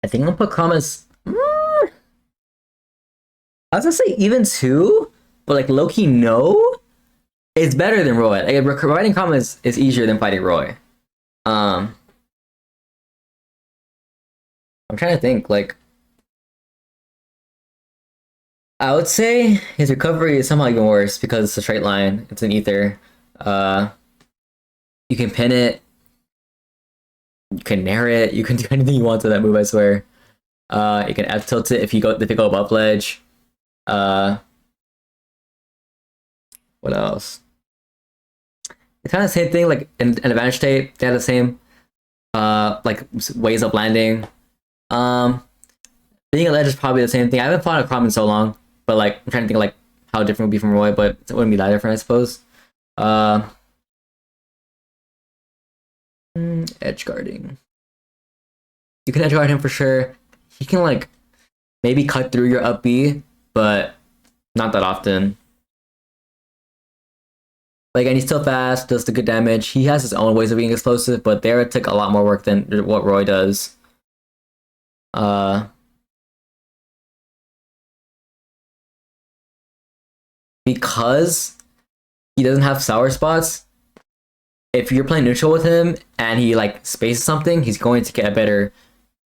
I think I'll put Crom as. I was gonna say even two, but like low-key no. It's better than Roy. Like fighting Crom is easier than fighting Roy. I'm trying to think. Like, I would say his recovery is somehow even worse because it's a straight line. It's an ether. You can pin it. You can nair it. You can do anything you want to that move. I swear. You can F tilt it if you go above ledge. What else? It's kind of the same thing. Like in advantage state, they have the same like ways of landing. Being a ledge is probably the same thing. I haven't fought a Crom in so long, but like I'm trying to think like how different it would be from Roy, but it wouldn't be that different, I suppose. Edge guarding. You can edge guard him for sure. He can like maybe cut through your up B, but not that often. Like, and he's still fast, does the good damage. He has his own ways of being explosive, but there it took a lot more work than what Roy does. Because he doesn't have sour spots, if you're playing neutral with him and he like spaces something, he's going to get a better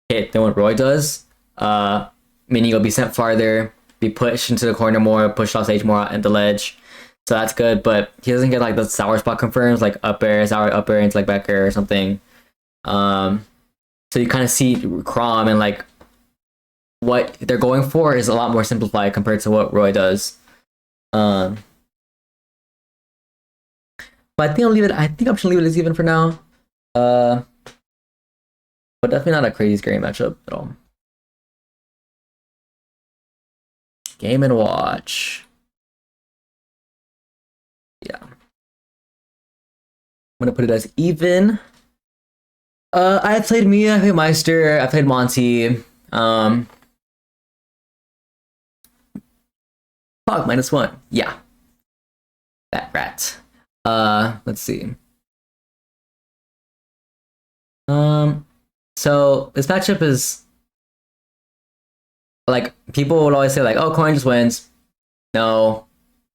hit than what Roy does. Meaning you'll be sent farther, be pushed into the corner more, pushed off stage more at the ledge. So that's good, but he doesn't get like the sour spot confirms, like up air, sour up air into like back air or something. So you kind of see Crom and like what they're going for is a lot more simplified compared to what Roy does. But I think I'll leave it. I think I'm just gonna leave it as even for now. But definitely not a crazy scary matchup at all. Game and watch. Yeah. I'm gonna put it as even. I played Mia, I played Meister, I played Monty. Fog -1. Yeah. That rat. Let's see. So this matchup is like people would always say like, oh, Corrin just wins. No,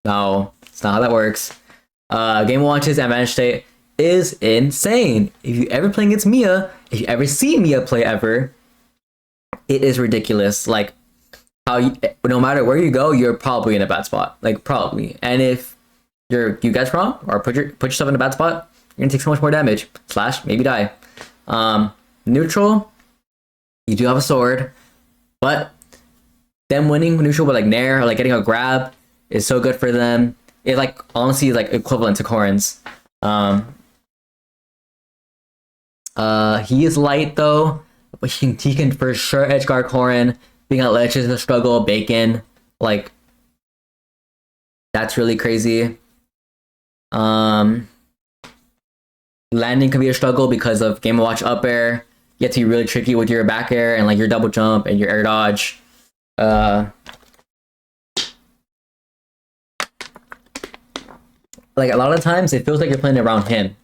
it's not how that works. Game watches and manage state is insane. If you ever play against Mia, if you ever see Mia play ever, it is ridiculous. Like how no matter where you go, you're probably in a bad spot. Like probably. And if you guys wrong or put yourself in a bad spot, you're gonna take so much more damage. / maybe die. Neutral, you do have a sword, but them winning neutral with like nair or like getting a grab is so good for them. It like honestly is like equivalent to Corrin's. He is light though, but he can for sure edge guard Corrin. Being at ledge is a struggle. Bacon, like that's really crazy. Landing can be a struggle because of Game & Watch up air. You have to be really tricky with your back air and like your double jump and your air dodge. Like a lot of times it feels like you're playing around him.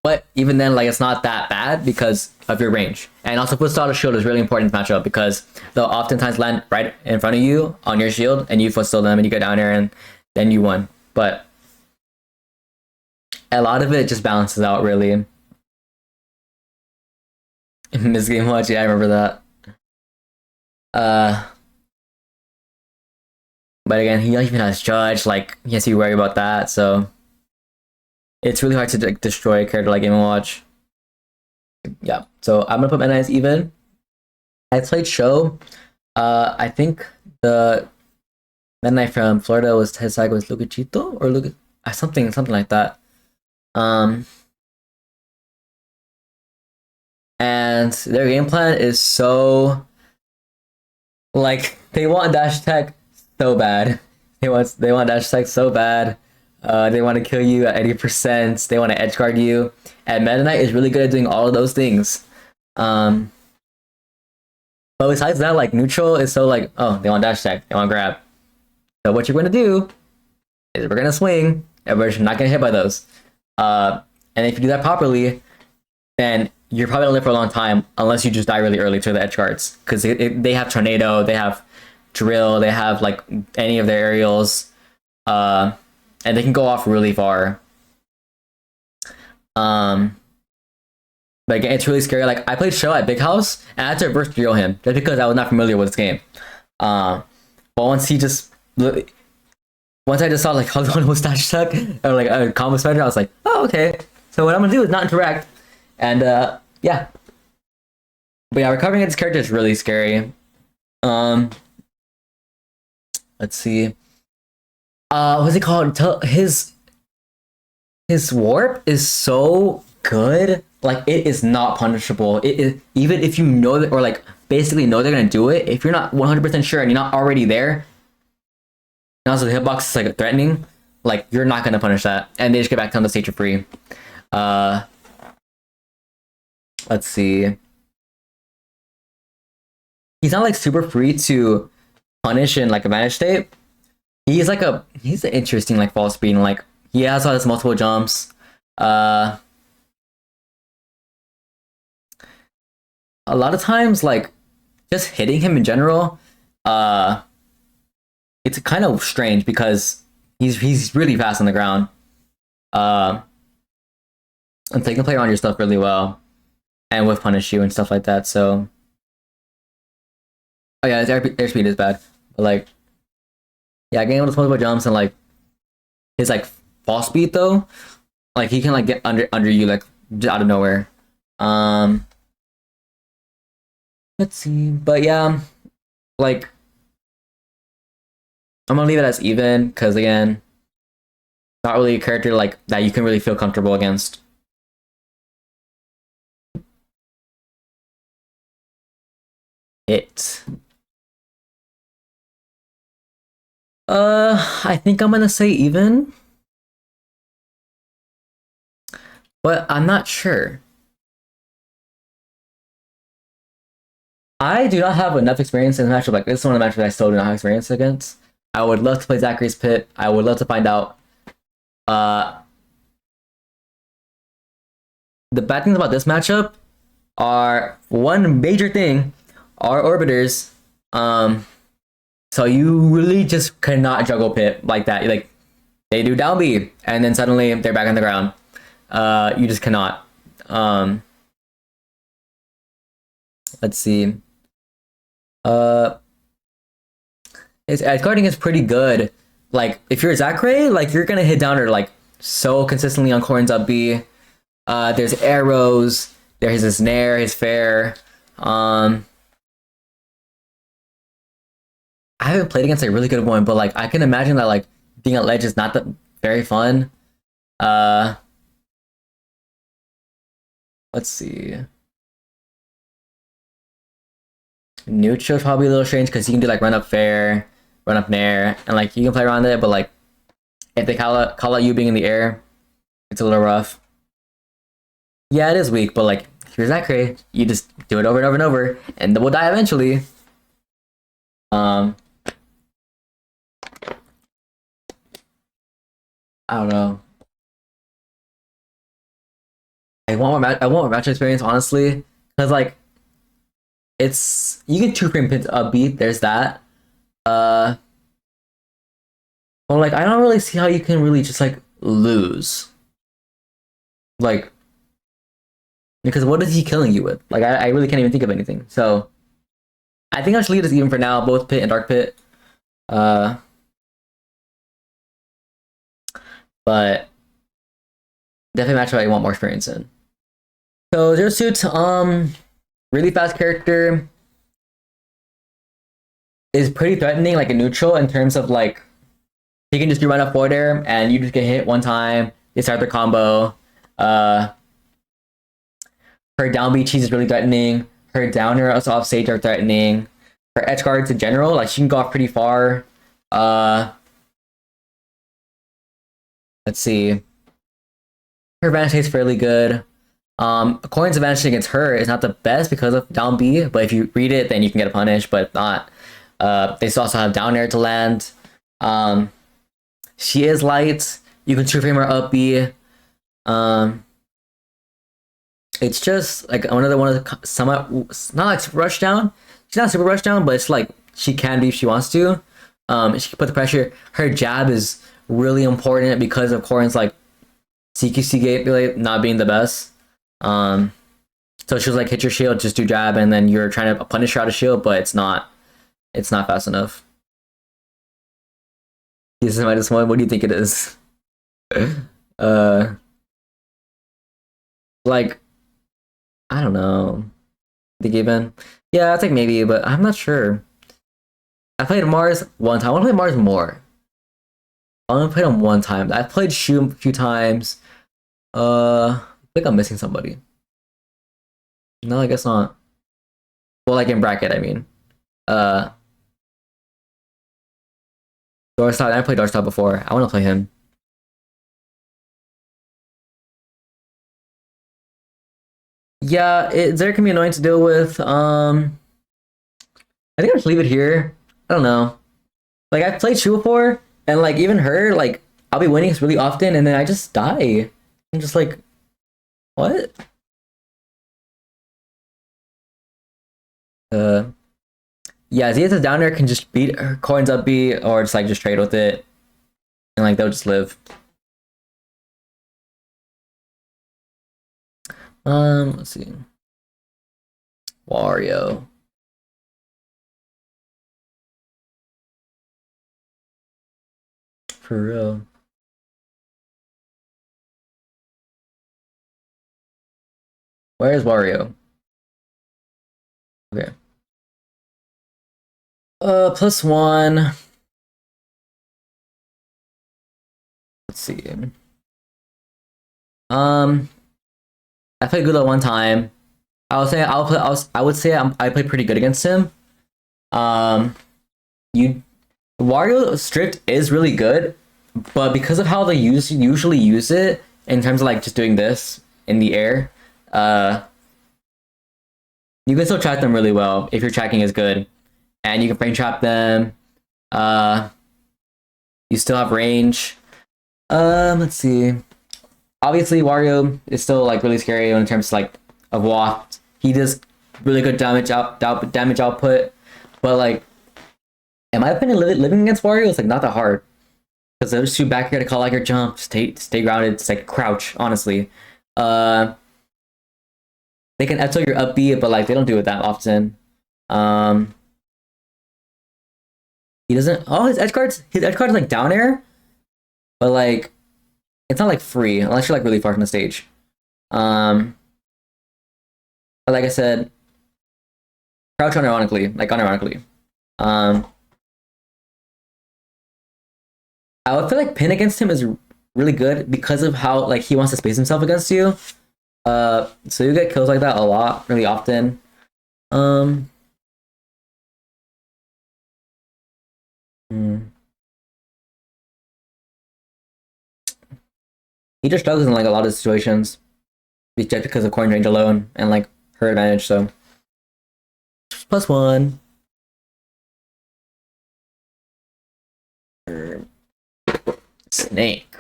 But even then, like it's not that bad because of your range. And also foot stall to shield is really important in this matchup because they'll oftentimes land right in front of you on your shield and you foot stall them and you go down there and then you won. But a lot of it just balances out really. Miss game watch, yeah, I remember that. But again, he even has judge, like he has to be worried about that, so it's really hard to like, destroy a character like Game & Watch. Yeah, so I'm gonna put Meta as even. I played Show. I think the Meta Knight from Florida was his side was Lucachito or Luca something like that. And their game plan is so like they want dash tech so bad. They want dash tech so bad. They want to kill you at 80%. They want to edge guard you. And Meta Knight is really good at doing all of those things. But besides that, like neutral is so like, oh, they want dash tech, they want grab. So what you're going to do is we're going to swing, and we're not going to hit by those. And if you do that properly, then you're probably gonna live for a long time unless you just die really early to the edge guards because they have tornado, they have drill, they have like any of their aerials, and they can go off really far. But again, it's really scary. Like I played Show at Big House and I had to reverse drill him just because I was not familiar with this game. But once I just saw like how the was dash attack or like a combo spider, I was like, oh okay. So what I'm gonna do is not interact. And yeah. But yeah, recovering this character is really scary. Let's see. What's it called? His warp is so good. Like it is not punishable. It is even if you know that or like basically know they're gonna do it, if you're not 100% sure and you're not already there, and also the hitbox is like threatening, like you're not gonna punish that. And they just get back down the stage for free. Let's see. He's not like super free to punish in like advantage state. He's an interesting like false speed and like he has all his multiple jumps. A lot of times like just hitting him in general, it's kind of strange because he's really fast on the ground. And so you can play around your stuff really well. And with punish you and stuff like that. So, oh yeah, his airspeed is bad, but like, yeah, getting able to multiple jumps and like his like fall speed though, like he can like get under you like just out of nowhere. Let's see, but yeah, like I'm gonna leave it as even because again, not really a character like that you can really feel comfortable against. I think I'm gonna say even, but I'm not sure. I do not have enough experience in a matchup like this. Is one of the matchups I still do not have experience against. I would love to play Zachary's Pit. I would love to find out. The bad things about this matchup are one major thing are orbiters. So you really just cannot juggle Pit like that. Like they do down B and then suddenly they're back on the ground. You just cannot. Let's see. His edge guarding is pretty good. Like if you're Zachary, like you're gonna hit down her like so consistently on Corrin's up B. There's arrows. There's his nair, his fair. I haven't played against a really good one, but like I can imagine that like being at ledge is not that very fun. Let's see. Neutral is probably a little strange because you can do like run up fair, run up nair, and like you can play around it, but like if they call out you being in the air, it's a little rough. Yeah, it is weak, but like here's that crate, you just do it over and over and over, and we'll die eventually. I don't know. I want more match experience, honestly, because like it's you can two frame pin a beat. There's that. Uh, but like I don't really see how you can really just like lose. Like because what is he killing you with? Like I really can't even think of anything. So I think I should leave this even for now, both Pit and Dark Pit. Uh, but definitely match what I want more experience in. So Zero Suit, really fast character, is pretty threatening, like a neutral in terms of like he can just do run up forward there and you just get hit one time, they start their combo. Her down B cheese is really threatening. Her downer also off stage are threatening. Her edge guards in general, like she can go off pretty far. Let's see. Her advantage is fairly good. Corrin's advantage against her is not the best because of down B, but if you read it, then you can get a punish, but if not. They still also have down air to land. She is light. You can two frame her up B. It's just like one of the somewhat not like super rush down. She's not super rush down, but it's like she can be if she wants to. She can put the pressure. Her jab is really important because of Corrin's like CQC gate not being the best. So she was like hit your shield, just do jab, and then you're trying to punish her out of shield, but it's not fast enough. This is -1. What do you think it is? Like I don't know. The given, yeah, it's like maybe, but I'm not sure. I played Mars one time. I want to play Mars more. I only played him one time. I played Shu a few times. I think I'm missing somebody. No, I guess not. Well, like in bracket, I mean. Dorstar. I played Dorstar before. I want to play him. Yeah, Zerg can be annoying to deal with. I think I'll just leave it here. I don't know. Like I've played Shu before, and like even her, like I'll be winning really often, and then I just die. I'm just like, what? Yeah, Zia's down there can just beat her coins up B, or just like just trade with it, and like they'll just live. Let's see. Wario. For real. Where is Wario? Okay. +1. Let's see. I played Gula one time. I would say I played pretty good against him. You Wario strict is really good, but because of how they usually use it in terms of like just doing this in the air, you can still track them really well if your tracking is good, and you can frame trap them. You still have range. Let's see. Obviously, Wario is still like really scary in terms of, like of waft. He does really good damage output, but like, in my opinion, living against Wario is like not that hard because they'll just shoot back here to call like your jump, stay grounded, it's like crouch. Honestly, they can eto your up B, but like they don't do it that often. He doesn't. Oh, his edge guards like down air, but like it's not like free unless you're like really far from the stage. But like I said, crouch unironically. I would feel like pin against him is really good because of how like he wants to space himself against you. So you get kills like that a lot, really often. He just struggles in like a lot of situations just because of coin range alone and like her advantage. So +1. Snake.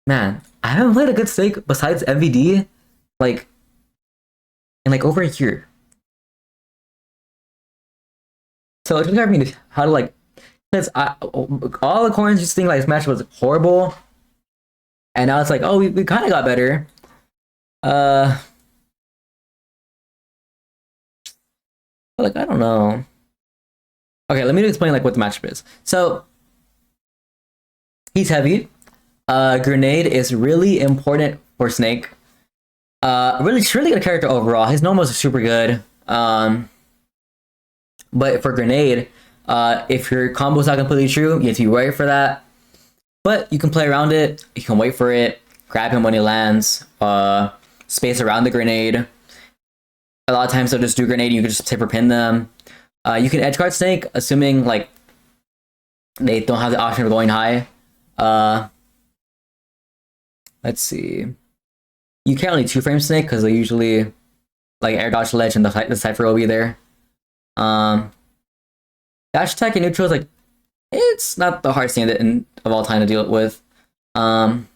Man, I haven't played a good Snake besides MVD like in like over a year. So it's hard for me to how to like because all the Corrins just think like this match was horrible, and now it's like oh we kind of got better. Uh, but like I don't know. Okay, let me explain like what the matchup is. So he's heavy. Grenade is really important for Snake. Really good character overall. His normals are super good. But for Grenade, if your combo's not completely true, you have to be ready for that. But you can play around it. You can wait for it. Grab him when he lands. Space around the grenade. A lot of times they'll just do grenade. You can just tip or pin them. You can edge guard Snake, assuming like they don't have the option of going high. Let's see. You can't only 2-frame Snake because they usually like air dodge the ledge and the Cypher will be there. Dash attack and neutral is like it's not the hardest thing of all time to deal with. You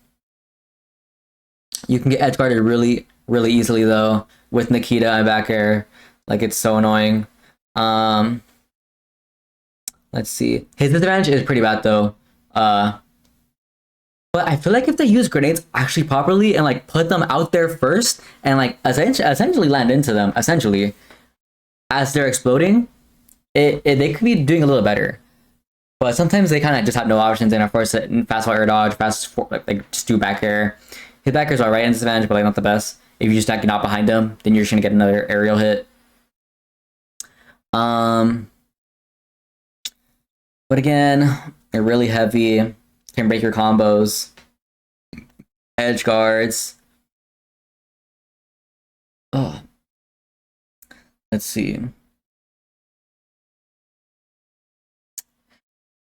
can get edge guarded really easily though with Nikita and back air. Like it's so annoying. Let's see. His disadvantage is pretty bad though. But I feel like if they use grenades actually properly and like put them out there first and like essentially land into them essentially as they're exploding, they could be doing a little better. But sometimes they kind of just have no options and of course fast air dodge, like just do back air. His back air is alright in disadvantage, but like not the best. If you just get out behind him, then you're just gonna get another aerial hit. But again, they're really heavy. Can break your combos. Edge guards. Oh. Let's see.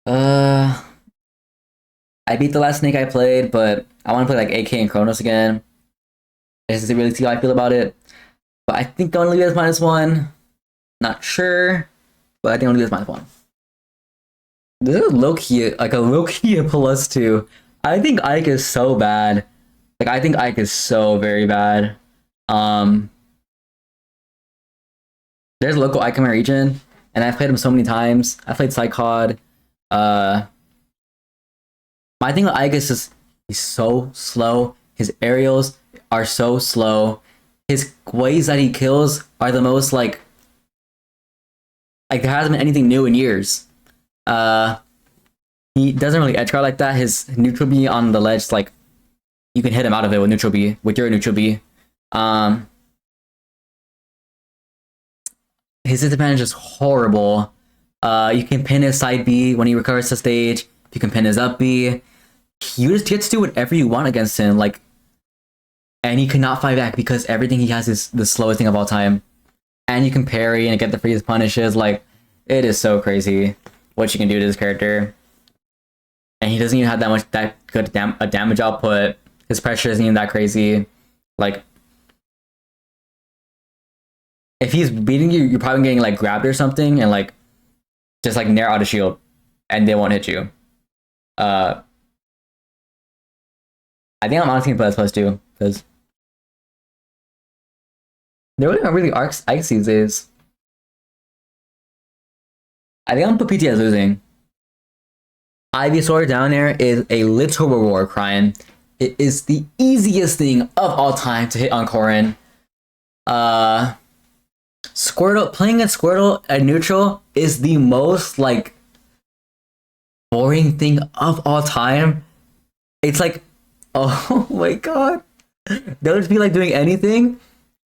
I beat the last Snake I played, but I want to play like AK and Kronos again. I just didn't really see how I feel about it. But I think I'm gonna leave it as -1. Not sure, but I think I'm gonna leave it as -1. This is low-key, like a low-key +2. I think Ike is so bad. Like, I think Ike is so very bad. There's a local Ike in my region, and I've played him so many times. I played Psychod. My thing with Ike is just, he's so slow. His aerials are so slow. His ways that he kills are the most, like there hasn't been anything new in years. He doesn't really edge guard like that. His neutral B on the ledge, like you can hit him out of it with neutral B, with your neutral B. His disadvantage is horrible. You can pin his side B when he recovers the stage. You can pin his up B. You just get to do whatever you want against him, like, and he cannot fight back because everything he has is the slowest thing of all time. And you can parry and get the freeze punishes. Like, it is so crazy what you can do to this character. And he doesn't even have that good a damage output. His pressure isn't even that crazy. Like, if he's beating you, you're probably getting like grabbed or something and like just like nair out of shield and they won't hit you. I think I'm honestly gonna play +2 because there really aren't really Ikes these days. I think I'm gonna put PT as losing. Ivysaur down there is a literal war crime. It is the easiest thing of all time to hit on Corrin. Squirtle, playing a Squirtle at neutral is the most like boring thing of all time. It's like, oh my god, they'll just be like doing anything,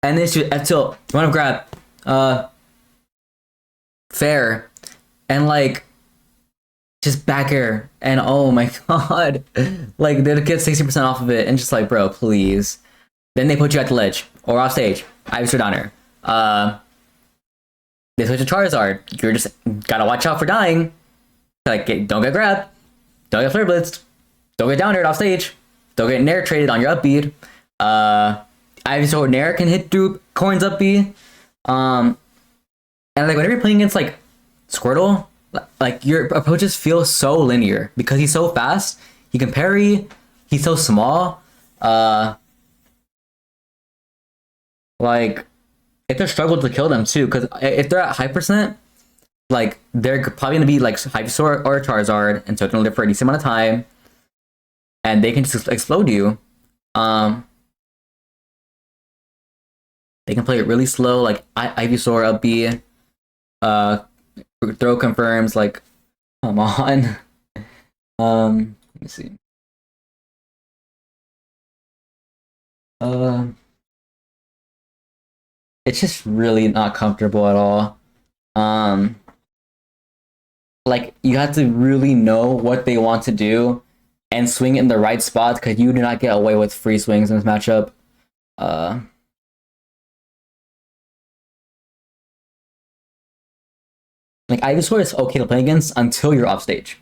and then shoot at tilt. You want to grab, fair, and like just back air, and oh my god, like they'll get 60% off of it, and just like, bro, please. Then they put you at the ledge or off stage. Ivysaur down there. They switch to Charizard. You're just gotta watch out for dying. Like, don't get grabbed. Don't get flare blitzed. Don't get down aired off stage. Don't get nair traded on your up B. Ivysaur nair can hit through Corrin's up B. And like whenever you're playing against like Squirtle, like your approaches feel so linear because he's so fast. He can parry. he's so small. Like it's a struggle to kill them too, because if they're at high percent, like they're probably gonna be like Hypesaur or Charizard, and so it's gonna live for a decent amount of time, and they can just explode you. They can play it really slow, like Ivysaur up B. Throw confirms, like, come on. Let me see. It's just really not comfortable at all. Like you have to really know what they want to do and swing it in the right spots, because you do not get away with free swings in this matchup. Like Ivysaur is okay to play against until you're off stage.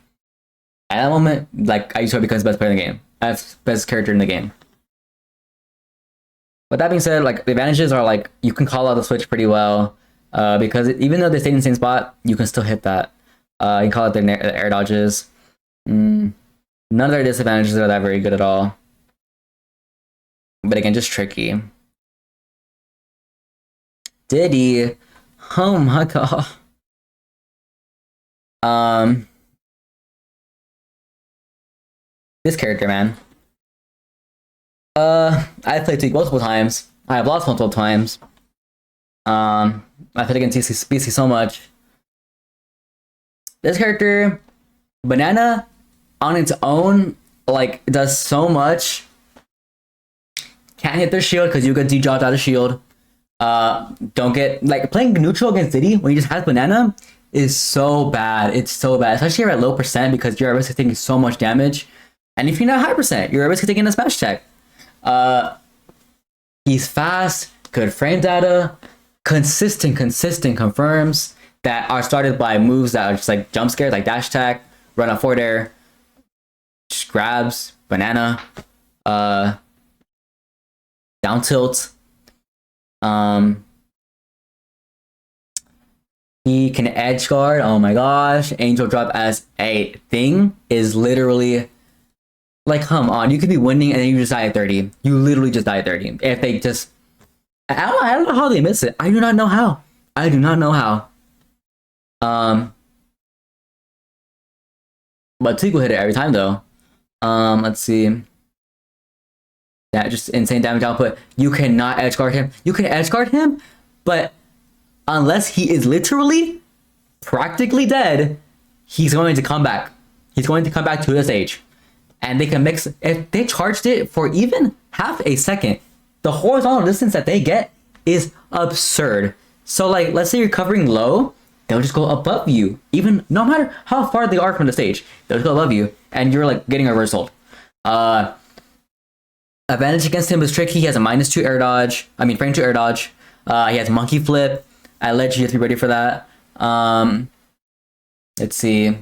At that moment, like Ivysaur becomes the best player in the game. Best character in the game. But that being said, like the advantages are like you can call out the switch pretty well, because even though they stay in the same spot, you can still hit that. You can call it their air dodges. None of their disadvantages are that very good at all. But again, just tricky. Diddy, oh my god. This character, man. I played Tweak multiple times. I have lost multiple times. I played against BC so much. This character, Banana, on its own, like does so much. Can't hit their shield because you get de-dropped out of shield. Don't get like playing neutral against Diddy when you just have Banana is so bad. It's so bad, especially if you're at low percent, because you're at risk of taking so much damage. And if you're not high percent, you're at risk of taking a smash check. He's fast, good frame data, consistent confirms that are started by moves that are just like jump scares, like dash attack, run up forward air, just grabs, banana, down tilt. He can edge guard. Oh my gosh, angel drop as a thing is literally like, come on, you could be winning and then you just die at 30. You literally just die at 30. If they just, I don't know how they miss it. I do not know how. I do not know how. But Tweak will hit it every time though. Let's see. Yeah, just insane damage output. You cannot edge guard him. You can edge guard him, but unless he is literally practically dead, he's going to come back. He's going to come back to the stage. And they can mix, if they charged it for even half a second, the horizontal distance that they get is absurd. So like, let's say you're covering low, they'll just go above you. Even no matter how far they are from the stage, they'll just go above you and you're like getting reversal. Advantage against him is tricky. He has a -2 air dodge. I mean, frame 2 air dodge. He has monkey flip. I let you have to be ready for that. Let's see.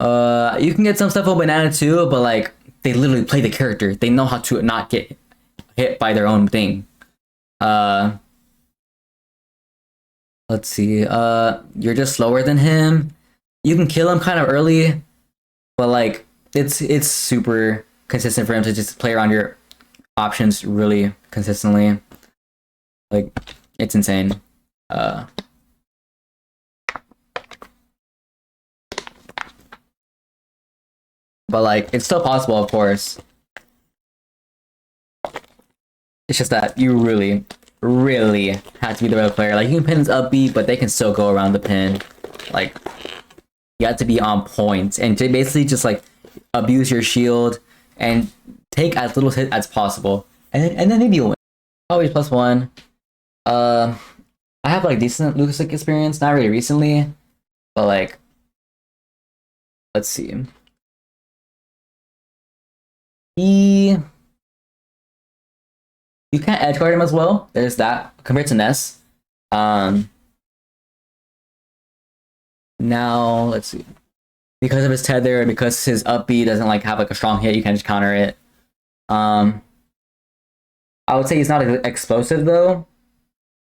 You can get some stuff with banana too, but like they literally play the character. They know how to not get hit by their own thing. Let's see. You're just slower than him. You can kill him kind of early, but like it's super consistent for him to just play around your options really consistently. Like it's insane. But like it's still possible, of course. It's just that you really have to be the right player. Like you can pin his up B, but they can still go around the pin. Like you have to be on point and to basically just like abuse your shield and take as little hit as possible, and then maybe you'll win. Always +1. I have like decent Lucas experience, not really recently, but like let's see. You can't edge guard him as well. There's that compared to Ness. Now let's see. Because of his tether, because his up B doesn't like have like a strong hit, you can just counter it. I would say he's not explosive though.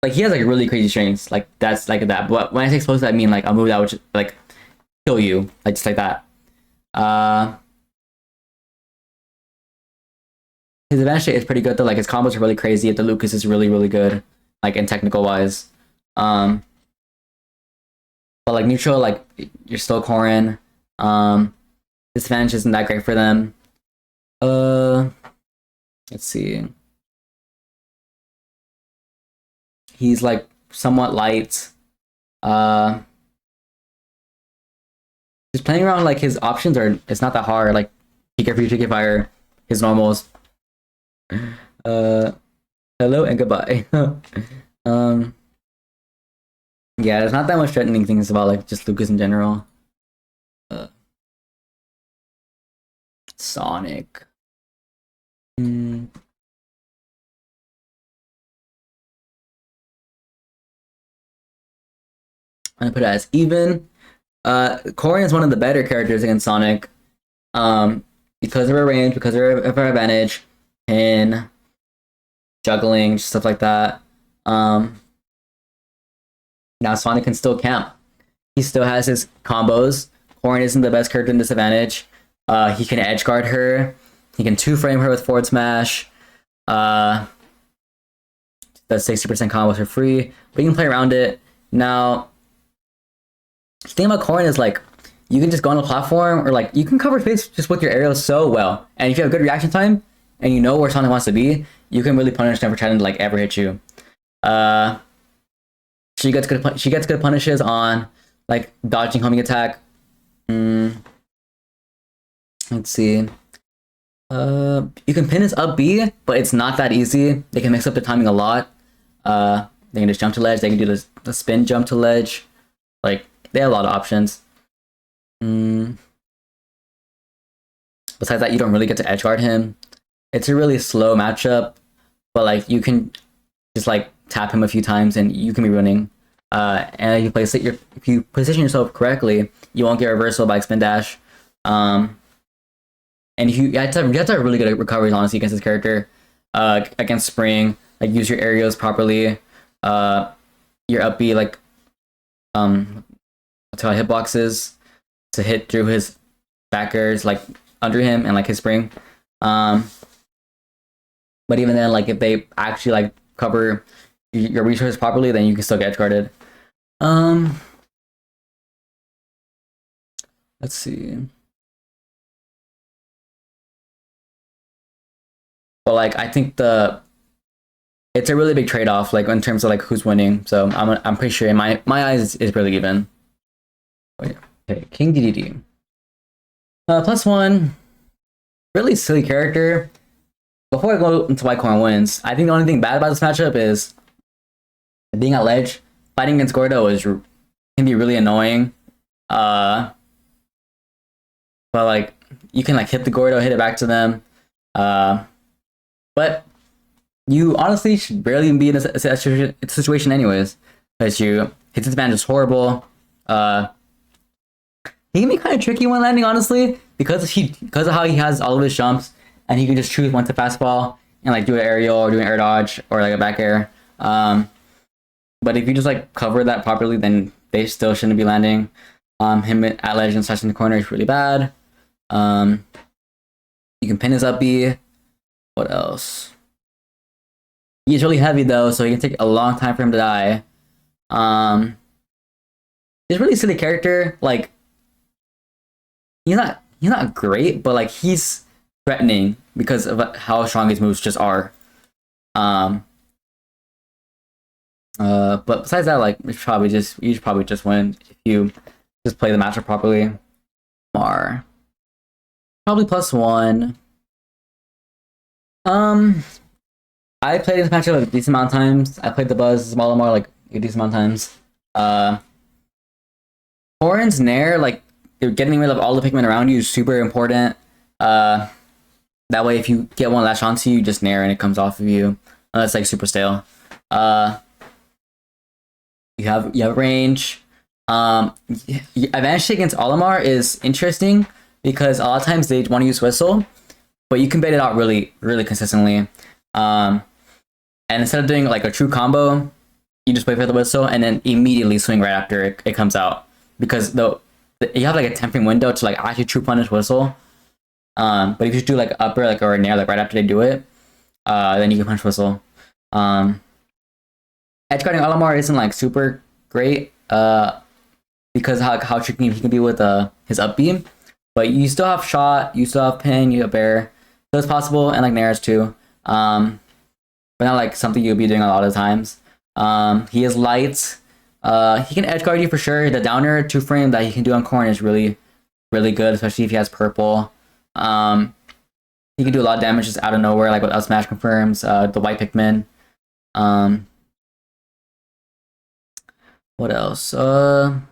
Like he has like really crazy strings, like that's like that. But when I say explosive, I mean like a move that would just, like kill you, like just like that. His advantage is pretty good though. Like his combos are really crazy. The Lucas is really really good, like in technical wise. But like neutral, like you're still Corrin. Disadvantage isn't that great for them. Let's see. He's like somewhat light. Just playing around like his options are, it's not that hard. Like PK free, PK fire, his normals. Hello and goodbye. Yeah, there's not that much threatening things about like just Lucas in general. Sonic. I'm gonna put it as even. Corrin is one of the better characters against Sonic. Because of her range, because of her advantage in juggling, stuff like that. Now Sonic can still camp. He still has his combos. Corrin isn't the best character in disadvantage. He can edge guard her. He can 2-frame her with forward smash. Does 60% combos for free, but you can play around it. Now, the thing about Corrin is like you can just go on a platform or like you can cover space just with your aerials so well. And if you have good reaction time and you know where Sonic wants to be, you can really punish them for trying to like ever hit you. She gets good punishes on like dodging homing attack. Let's see. You can pin his up B, but it's not that easy. They can mix up the timing a lot. They can just jump to ledge. They can do the spin jump to ledge. Like they have a lot of options. Besides that, you don't really get to edge guard him. It's a really slow matchup, but like you can just like tap him a few times and you can be winning. And if you position yourself correctly, you won't get reversal by spin dash. And you have to have really good recoveries honestly against this character. Against Spring, like use your aerials properly. Your up B like hitboxes to hit through his backers like under him and like his Spring. But even then, like if they actually like cover your resources properly, then you can still get edge guarded. Let's see. But like I think it's a really big trade-off like in terms of like who's winning. So I'm pretty sure in my eyes it's really even. Wait, okay, King DDD. +1. Really silly character. Before I go into why Corrin wins, I think the only thing bad about this matchup is being at ledge. Fighting against Gordo can be really annoying. But like you can like hit the Gordo, hit it back to them. But you honestly should barely be in a situation anyways, because his disadvantage is horrible. He can be kind of tricky when landing, honestly, because of how he has all of his jumps, and he can just choose when to fastball and like do an aerial or do an air dodge or like a back air. But if you just like cover that properly, then they still shouldn't be landing. Him at ledge and slash in the corner is really bad. You can pin his up B. What else? He's really heavy though, so he can take a long time for him to die. He's a really silly character. Like he's not great, but like he's threatening because of how strong his moves just are. But besides that, like you should probably just win if you just play the matchup properly. Mar. Probably +1. I played this matchup a decent amount of times. I played the Buzz Malamar like a decent amount of times. Corrin's Nair, like you're getting rid of all the Pikmin around you is super important. That way if you get one latch onto you, just Nair and it comes off of you. That's like super stale. You have range. Advantage against Olimar is interesting because a lot of times they want to use Whistle, but you can bait it out really, really consistently. And instead of doing like a true combo, you just wait for the Whistle and then immediately swing right after it comes out, because you have like a 10-frame window to like actually true punish Whistle. But if you do like upper like or Nair like right after they do it, then you can punch whistle. Edge guarding Olimar isn't like super great, because how tricky he can be with his up beam. But you still have shot, you still have pin, you have bear, so it's possible, and like Nair's too. But not like something you'll be doing a lot of times. He is light. He can edge guard you for sure. The downer 2-frame that he can do on Corrin is really, really good, especially if he has purple. He can do a lot of damage just out of nowhere, like without smash confirms. The white Pikmin. What else? But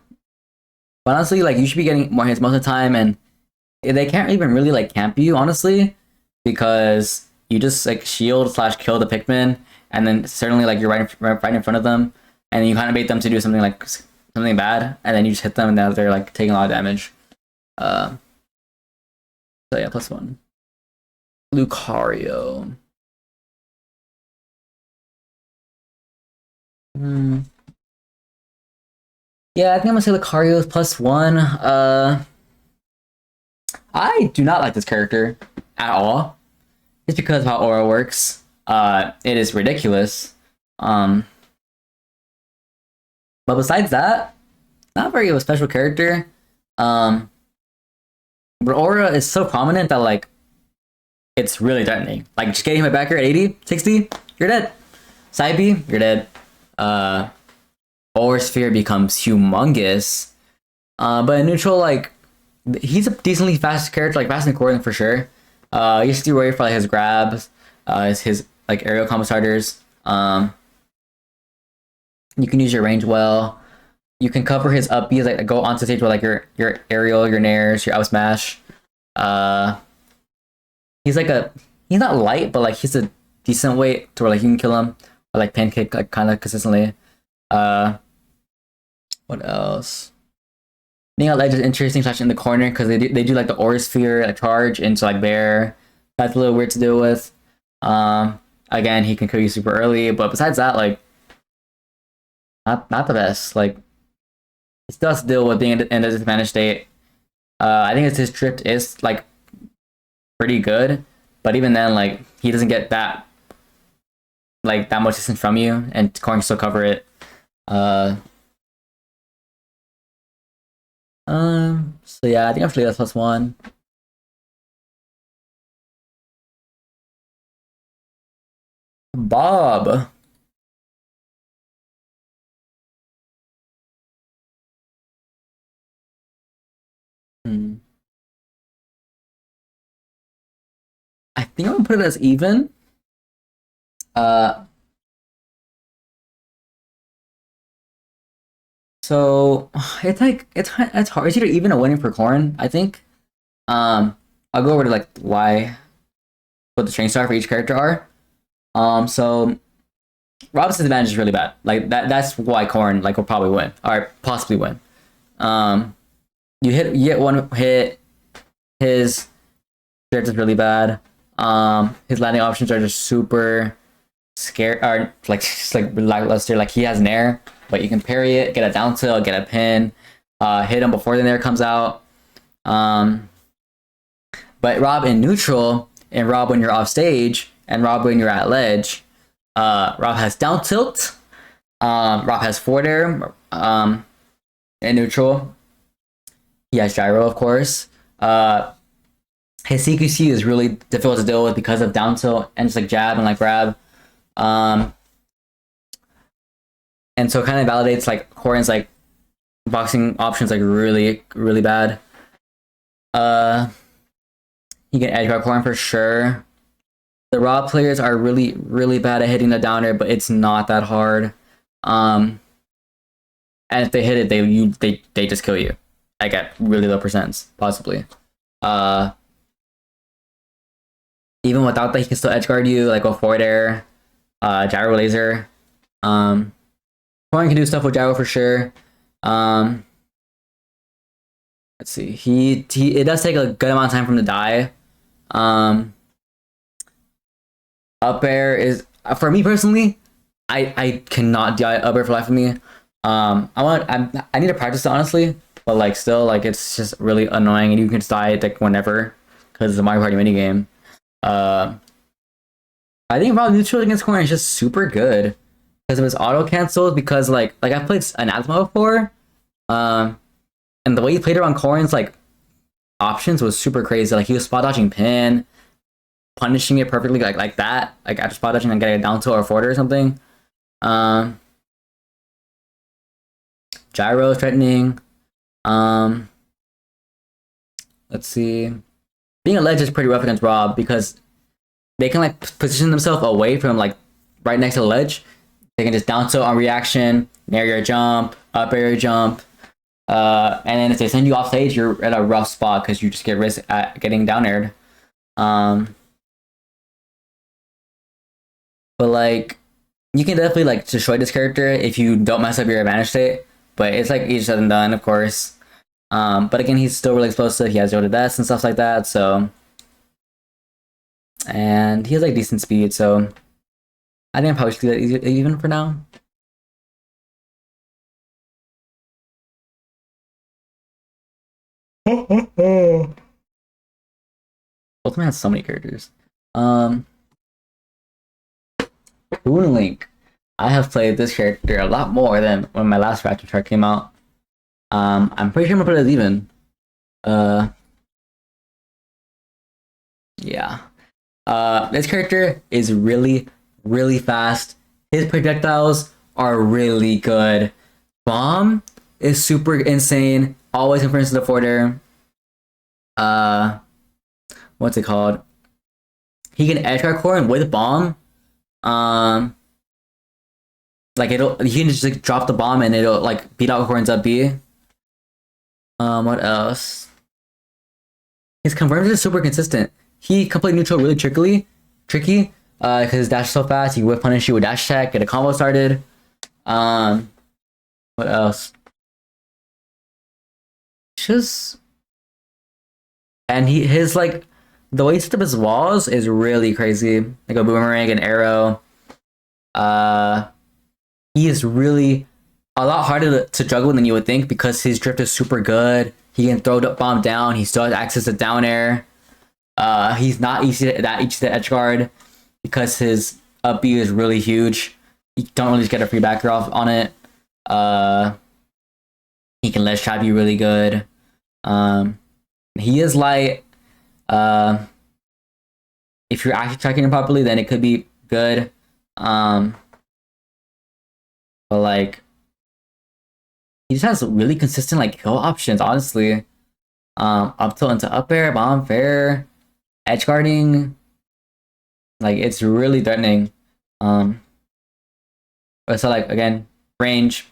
honestly, like you should be getting more hits most of the time, and they can't even really like camp you, honestly, because you just like shield / kill the Pikmin, and then certainly like you're right in front of them, and you kind of bait them to do something like something bad, and then you just hit them, and now they're like taking a lot of damage. So yeah, +1. Lucario. Yeah, I think I'm gonna say Lucario is +1. I do not like this character at all. It's because of how Aura works. It is ridiculous. But besides that, not very of a special character. But Aura is so prominent that like it's really threatening. Like just getting him back here at 80, 60, you're dead. Side B, you're dead. Aura Sphere becomes humongous. But in neutral, like he's a decently fast character, like faster than Corrin for sure. You just do worry for like his grabs, his like aerial combo starters. You can use your range well. You can cover his up Bs, like go onto stage with like your aerial, your nairs, your out smash. He's not light, but like he's a decent weight to where like you can kill him or like pancake like kind of consistently. What else? Being out ledge is interesting, especially in the corner, because they do like the Aura Sphere like charge into like bear. That's a little weird to deal with. Again, he can kill you super early, but besides that, like not the best. Like he still has to deal with being in a disadvantaged state. I think his drift is like pretty good, but even then, like he doesn't get that much distance from you, and Corrin can still cover it. So yeah, I think I'm actually that's +1. Bob. I think I'm gonna put it as even. So it's like it's hard. It's either even or winning for Corrin, I think. I'll go over to like why what the train star for each character are. So Rob's advantage is really bad. Like that's why Corrin like will probably win or possibly win. You get one hit, his drift is really bad. His landing options are just super scared, or like just like lackluster. Like he has an air, but you can parry it, get a down tilt, get a pin, hit him before the nair comes out. But Rob in neutral, and Rob when you're off stage, and Rob when you're at ledge, Rob has down tilt. Rob has forward air. In neutral, he has gyro, of course. His CQC is really difficult to deal with because of down tilt and just like jab and like grab. And so it kind of validates like Corrin's like boxing options like really, really bad. You can edge guard Corrin for sure. The raw players are really, really bad at hitting the downer, but it's not that hard. And if they hit it, they just kill you. Like at really low percents, possibly. Even without that, he can still edge guard you, like go forward air, gyro laser. Corrin can do stuff with gyro for sure. Let's see. It does take a good amount of time for him to die. Up air is for me personally. I cannot die up air for life of me. I need to practice it honestly, but like still like it's just really annoying, and you can just die like whenever because it's a Mario Party minigame. I think Brawl neutral against Corrin is just super good because of his auto cancels. Because like I've played Anathema before, and the way he played around Corrin's like options was super crazy. Like he was spot dodging pin, punishing it perfectly like that, like after spot dodging and getting it down to or forward or something. Gyro threatening. Let's see. Being a ledge is pretty rough against Rob because they can like position themselves away from like right next to the ledge. They can just down tilt on reaction, nair your jump, up air your jump. And then if they send you off stage, you're at a rough spot because you just get risk at getting down aired. But like you can definitely like destroy this character if you don't mess up your advantage state. But it's like easier said than done, of course. But again, he's still really explosive. He has 0 to deaths and stuff like that. So, and he has like decent speed. So, I think I probably should do that even for now. Ultimate has so many characters. Boon Link. I have played this character a lot more than when my last Ratchet chart came out. I'm pretty sure I'm gonna put it as even. Yeah. This character is really, really fast. His projectiles are really good. Bomb is super insane. Always in front of the forwarder. What's it called? He can edge guard Corrin with bomb. Like he can just like drop the bomb and it'll like beat out Corrin's up B. What else? His conversion is super consistent. He can play neutral really tricky. Because his dash is so fast. He whip punish you with dash attack, get a combo started. What else? Just and his like the way he sets up his walls is really crazy. Like a boomerang, an arrow. He is really a lot harder to juggle than you would think because his drift is super good. He can throw the bomb down. He still has access to down air. He's not easy to edge guard because his up B is really huge. You don't really just get a free backer off on it. He can ledge trap you really good. He is light. If you're actually tracking him properly, then it could be good. But like he just has really consistent like kill options, honestly. Up tilt into up air, bomb, fair, edge guarding. Like it's really threatening. But so like again, range.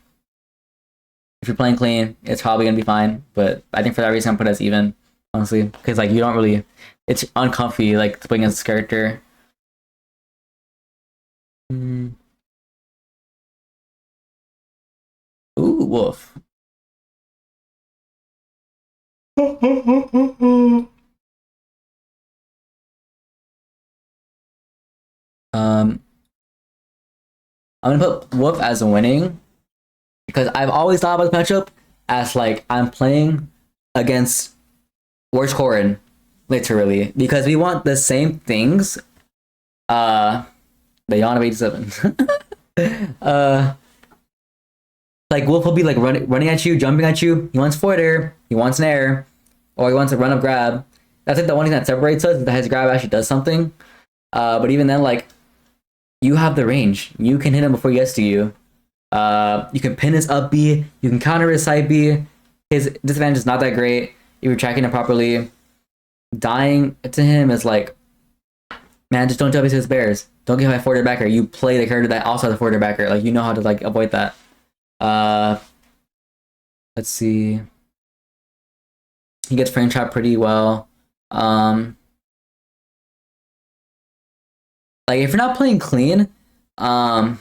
If you're playing clean, it's probably gonna be fine. But I think for that reason, I'm put it as even, honestly, because like you don't really, it's uncomfy like to play against this character. Ooh, wolf. I'm gonna put wolf as a winning because I've always thought about the matchup as like I'm playing against worst Corrin, literally, because we want the same things. The yawn of 87. Like Wolf will be like running at you, jumping at you. He wants forward air, he wants an air, or he wants a run up grab. That's like the one thing that separates us, is that his grab actually does something. But even then, like you have the range. You can hit him before he gets to you. You can pin his up B, you can counter his side B. His disadvantage is not that great if you're tracking it properly. Dying to him is like, man, just don't jump into his bears. Don't get my forward backer. You play the character that also has a forward backer. Like you know how to like avoid that. Let's see. He gets frame trap pretty well. Like if you're not playing clean, going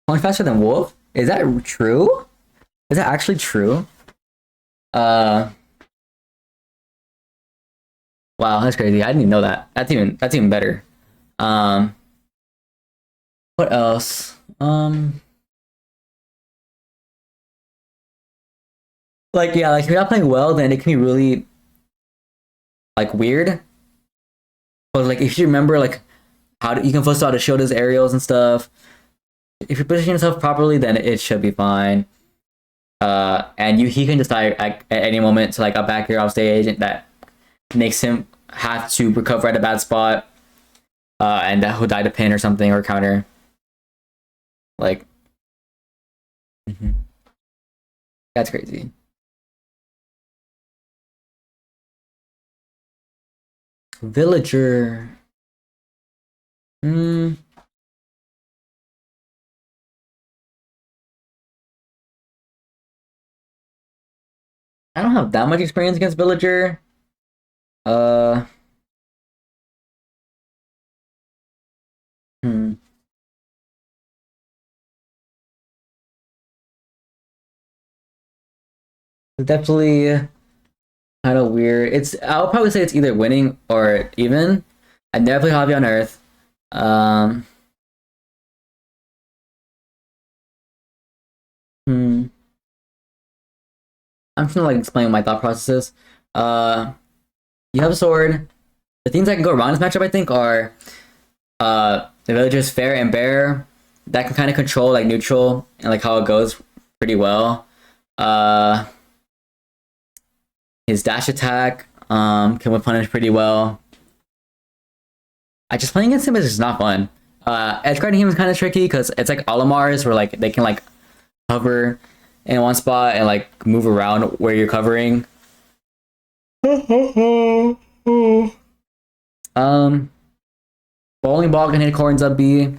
faster than Wolf. Is that true? Is that actually true? Wow, that's crazy. I didn't even know that. That's even better. What else? Like yeah, like if you're not playing well, then it can be really like weird. But like if you remember like you can force how to shield his aerials and stuff. If you position yourself properly, then it should be fine. And he can decide at any moment to like a back air off stage that makes him have to recover at a bad spot. And that he'll die to pin or something or counter. Like, that's crazy. Villager. I don't have that much experience against Villager. Definitely kind of weird. I'll probably say it's either winning or even. I never play Hobby on Earth. I'm trying to like explain my thought processes. You have a sword. The things that can go wrong in this matchup, I think, are the villagers fair and bear that can kind of control like neutral and like how it goes pretty well. His dash attack can whip punish pretty well. I just playing against him is just not fun. Edge guarding him is kind of tricky because it's like Olimars where like they can like hover in one spot and like move around where you're covering. Bowling ball can hit Corrin's up B.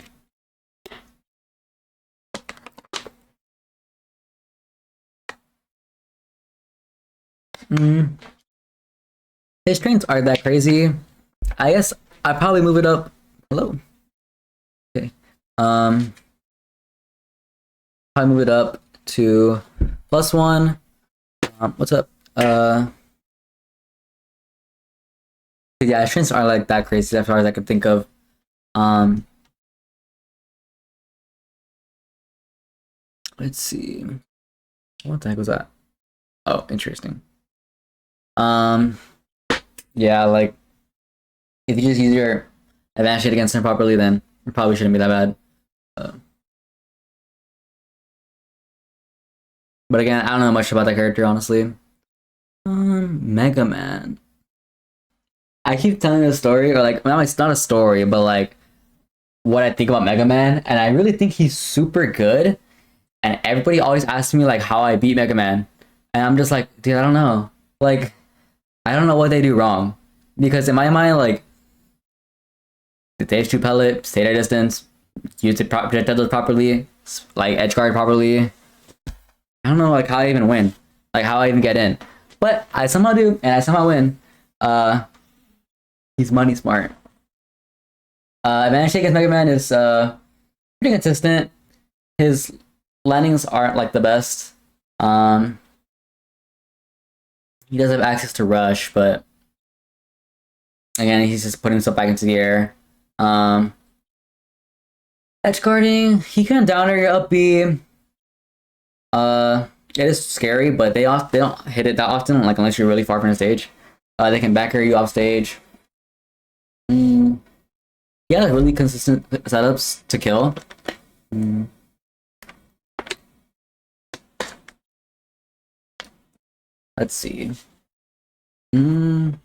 His strengths aren't that crazy. I guess I probably move it up. Hello. Okay. Probably move it up to +1. What's up? Yeah, strengths aren't like that crazy as far as I could think of. Let's see. What the heck was that? Oh, interesting. Yeah, like if you just use your advantage shit against him properly, then it probably shouldn't be that bad. But again, I don't know much about that character, honestly. Mega Man. I keep telling a story, or like, no, it's not a story, but like what I think about Mega Man, and I really think he's super good. And everybody always asks me like how I beat Mega Man, and I'm just like, dude, I don't know. Like, I don't know what they do wrong, because in my mind, like, the stage 2 pellet, stay at a distance, use the projectiles properly, like edge guard properly. I don't know like how I even win, like how I even get in, but I somehow do, and I somehow win. He's money smart. Advantage against Mega Man is pretty consistent. His landings aren't like the best. He does have access to rush, but again, he's just putting himself back into the air. Edge guarding, he can down air your up B. It is scary, but they don't hit it that often, like unless you're really far from the stage. They can back air you off stage. Yeah, like really consistent setups to kill. Let's see. In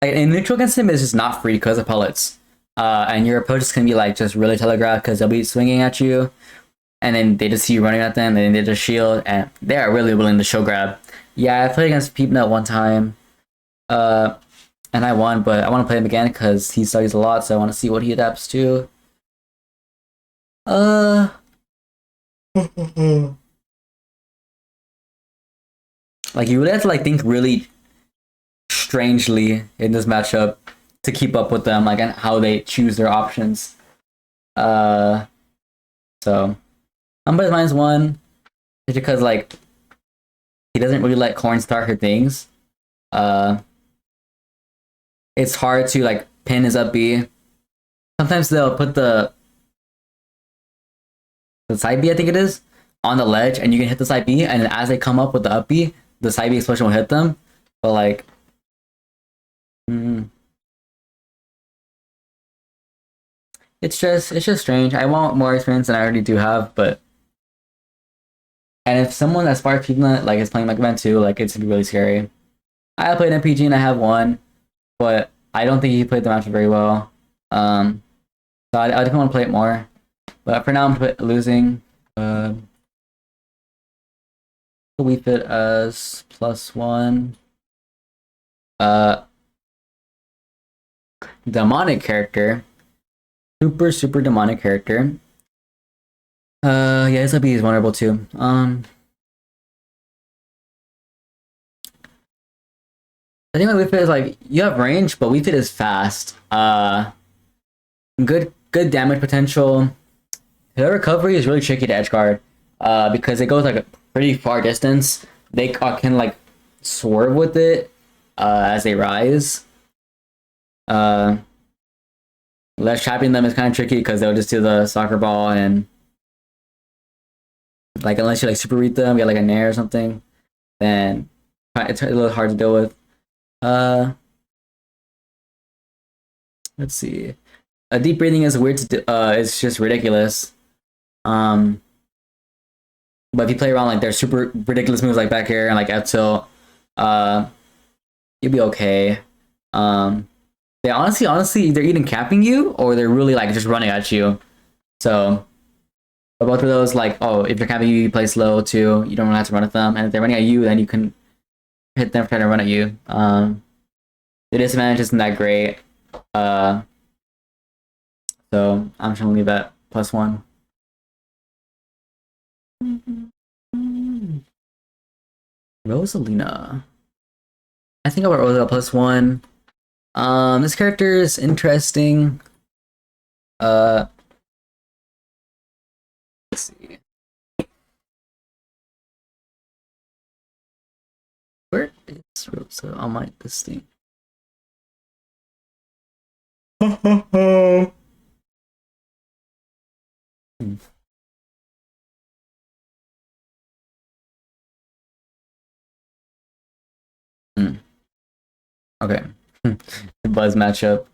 neutral against him is just not free because of pellets. And your approach is gonna be like just really telegraphed because they'll be swinging at you, and then they just see you running at them, and then they just shield, and they are really willing to show grab. Yeah, I played against Peepnut one time, and I won, but I want to play him again because he studies a lot, so I want to see what he adapts to. Like you really have to like think really strangely in this matchup to keep up with them, like and how they choose their options. So Unbiased Minds won just because like he doesn't really let Corrin start her things. It's hard to like pin his up B. Sometimes they'll put the side B, I think it is, on the ledge, and you can hit the side B, and then as they come up with the up B, the side B explosion will hit them. But like, it's just strange. I want more experience than I already do have, but and if someone that Spark Pigna like is playing Mega Man 2, like it's gonna be really scary. I played MPG and I have one, but I don't think he played the match very well. So I definitely want to play it more. But for now, I'm losing. We fit as +1. Demonic character. Super demonic character. Yeah, SLB is vulnerable too. I think my Wii Fit is like you have range, but Wii Fit is fast. Good damage potential. The recovery is really tricky to edge guard. Because it goes like a pretty far distance. They can like swerve with it as they rise. Less trapping them is kind of tricky because they'll just do the soccer ball and like unless you like super read them, get like a nair or something, then it's a little hard to deal with. Let's see. A deep breathing is weird to do, it's just ridiculous. But if you play around like their super ridiculous moves like back here and like F tilt, you'll be okay. They honestly, they're either capping you or they're really like just running at you. So, but both of those, like, oh, if they're capping you, you play slow too. You don't really have to run at them, and if they're running at you, then you can hit them trying to run at you. The disadvantage isn't that great. So I'm just gonna leave that +1. Rosalina. I think about Rosalina +1. This character is interesting. Let's see. Where is Rosa on my this thing? Okay. The Buzz matchup.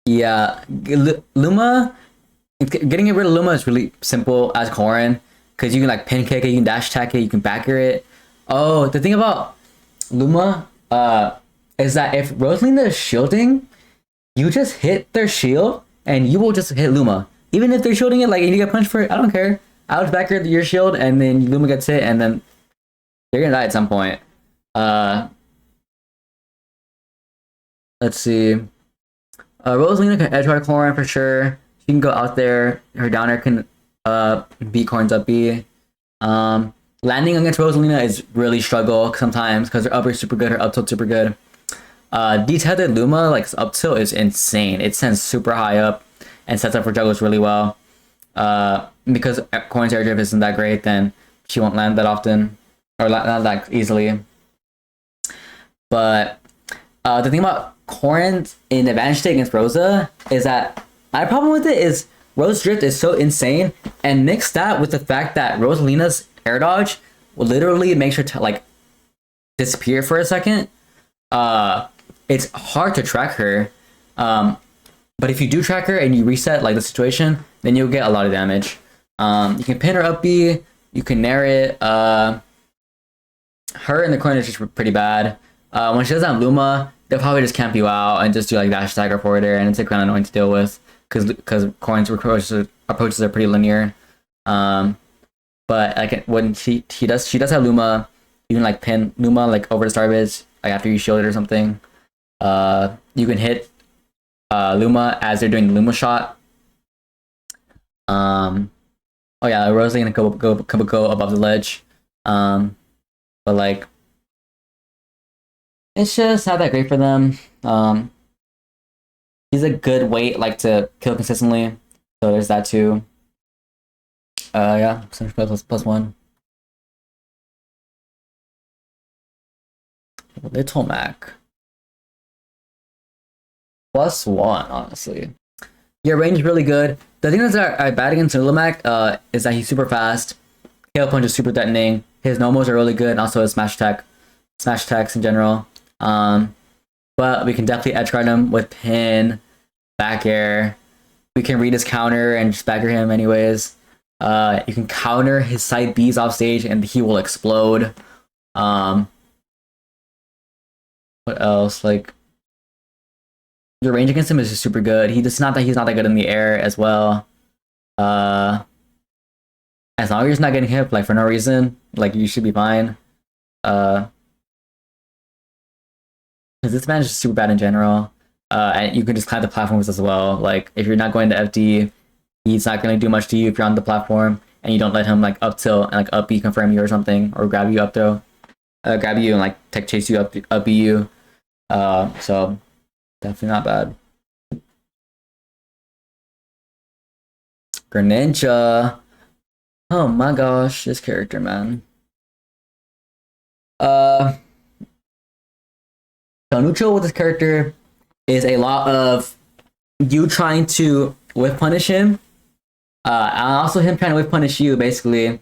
Yeah, Luma. Getting rid of Luma is really simple as Corrin because you can like pin kick it, you can dash attack it, you can backer it. Oh, the thing about Luma, is that if Rosalina is shielding, you just hit their shield and you will just hit Luma. Even if they're shielding it, like and you get punched for it, I don't care. I'll just backer your shield and then Luma gets hit and then you're gonna die at some point. Let's see. Rosalina can edge guard Corrin for sure. She can go out there. Her downer can beat Corrin's up B. Landing against Rosalina is really struggle sometimes because her up is super good, her up tilt super good. Detethered Luma, like up tilt is insane. It sends super high up and sets up for juggles really well. Because Corrin's air drift isn't that great, then she won't land that often or not that easily. But the thing about Corrin in advantage state against Rosa is that my problem with it is Rose drift is so insane, and mix that with the fact that Rosalina's air dodge will literally make her like disappear for a second. It's hard to track her. But if you do track her and you reset like the situation, then you'll get a lot of damage. You can pin her up B, you can nair it. Her in the corner is just pretty bad. When she doesn't have Luma, they'll probably just camp you out and just do like dash attack or forward air, and it's like kind of annoying to deal with because Corrin's approaches are pretty linear. But like when she does have Luma, you can like pin Luma like over the starbase like after you shield it or something. You can hit Luma as they're doing the Luma shot. Oh yeah, Rosalina gonna go above the ledge. But like it's just not that great for them. He's a good weight like to kill consistently, so there's that too. Yeah, +1. Little Mac +1, honestly. Your range is really good. The thing that's bad against Little Mac is that he's super fast. KO punch is super threatening. His normals are really good, and also his smash attacks in general. But we can definitely edge guard him with pin. back air. We can read his counter and just back air him anyways. You can counter his side Bs off stage and he will explode. What else? Like, your range against him is just super good. He's not that good in the air as well. As long as he's not getting hit like for no reason, like you should be fine. Because this man is just super bad in general. And you can just climb the platforms as well. Like if you're not going to FD, he's not going to do much to you if you're on the platform and you don't let him like up tilt and like up B confirm you or something, or grab you up throw, grab you and like tech chase you up B you. So definitely not bad. Greninja. Oh my gosh, this character, man. So neutral with this character is a lot of you trying to whiff punish him, and also him trying to whiff punish you. Basically,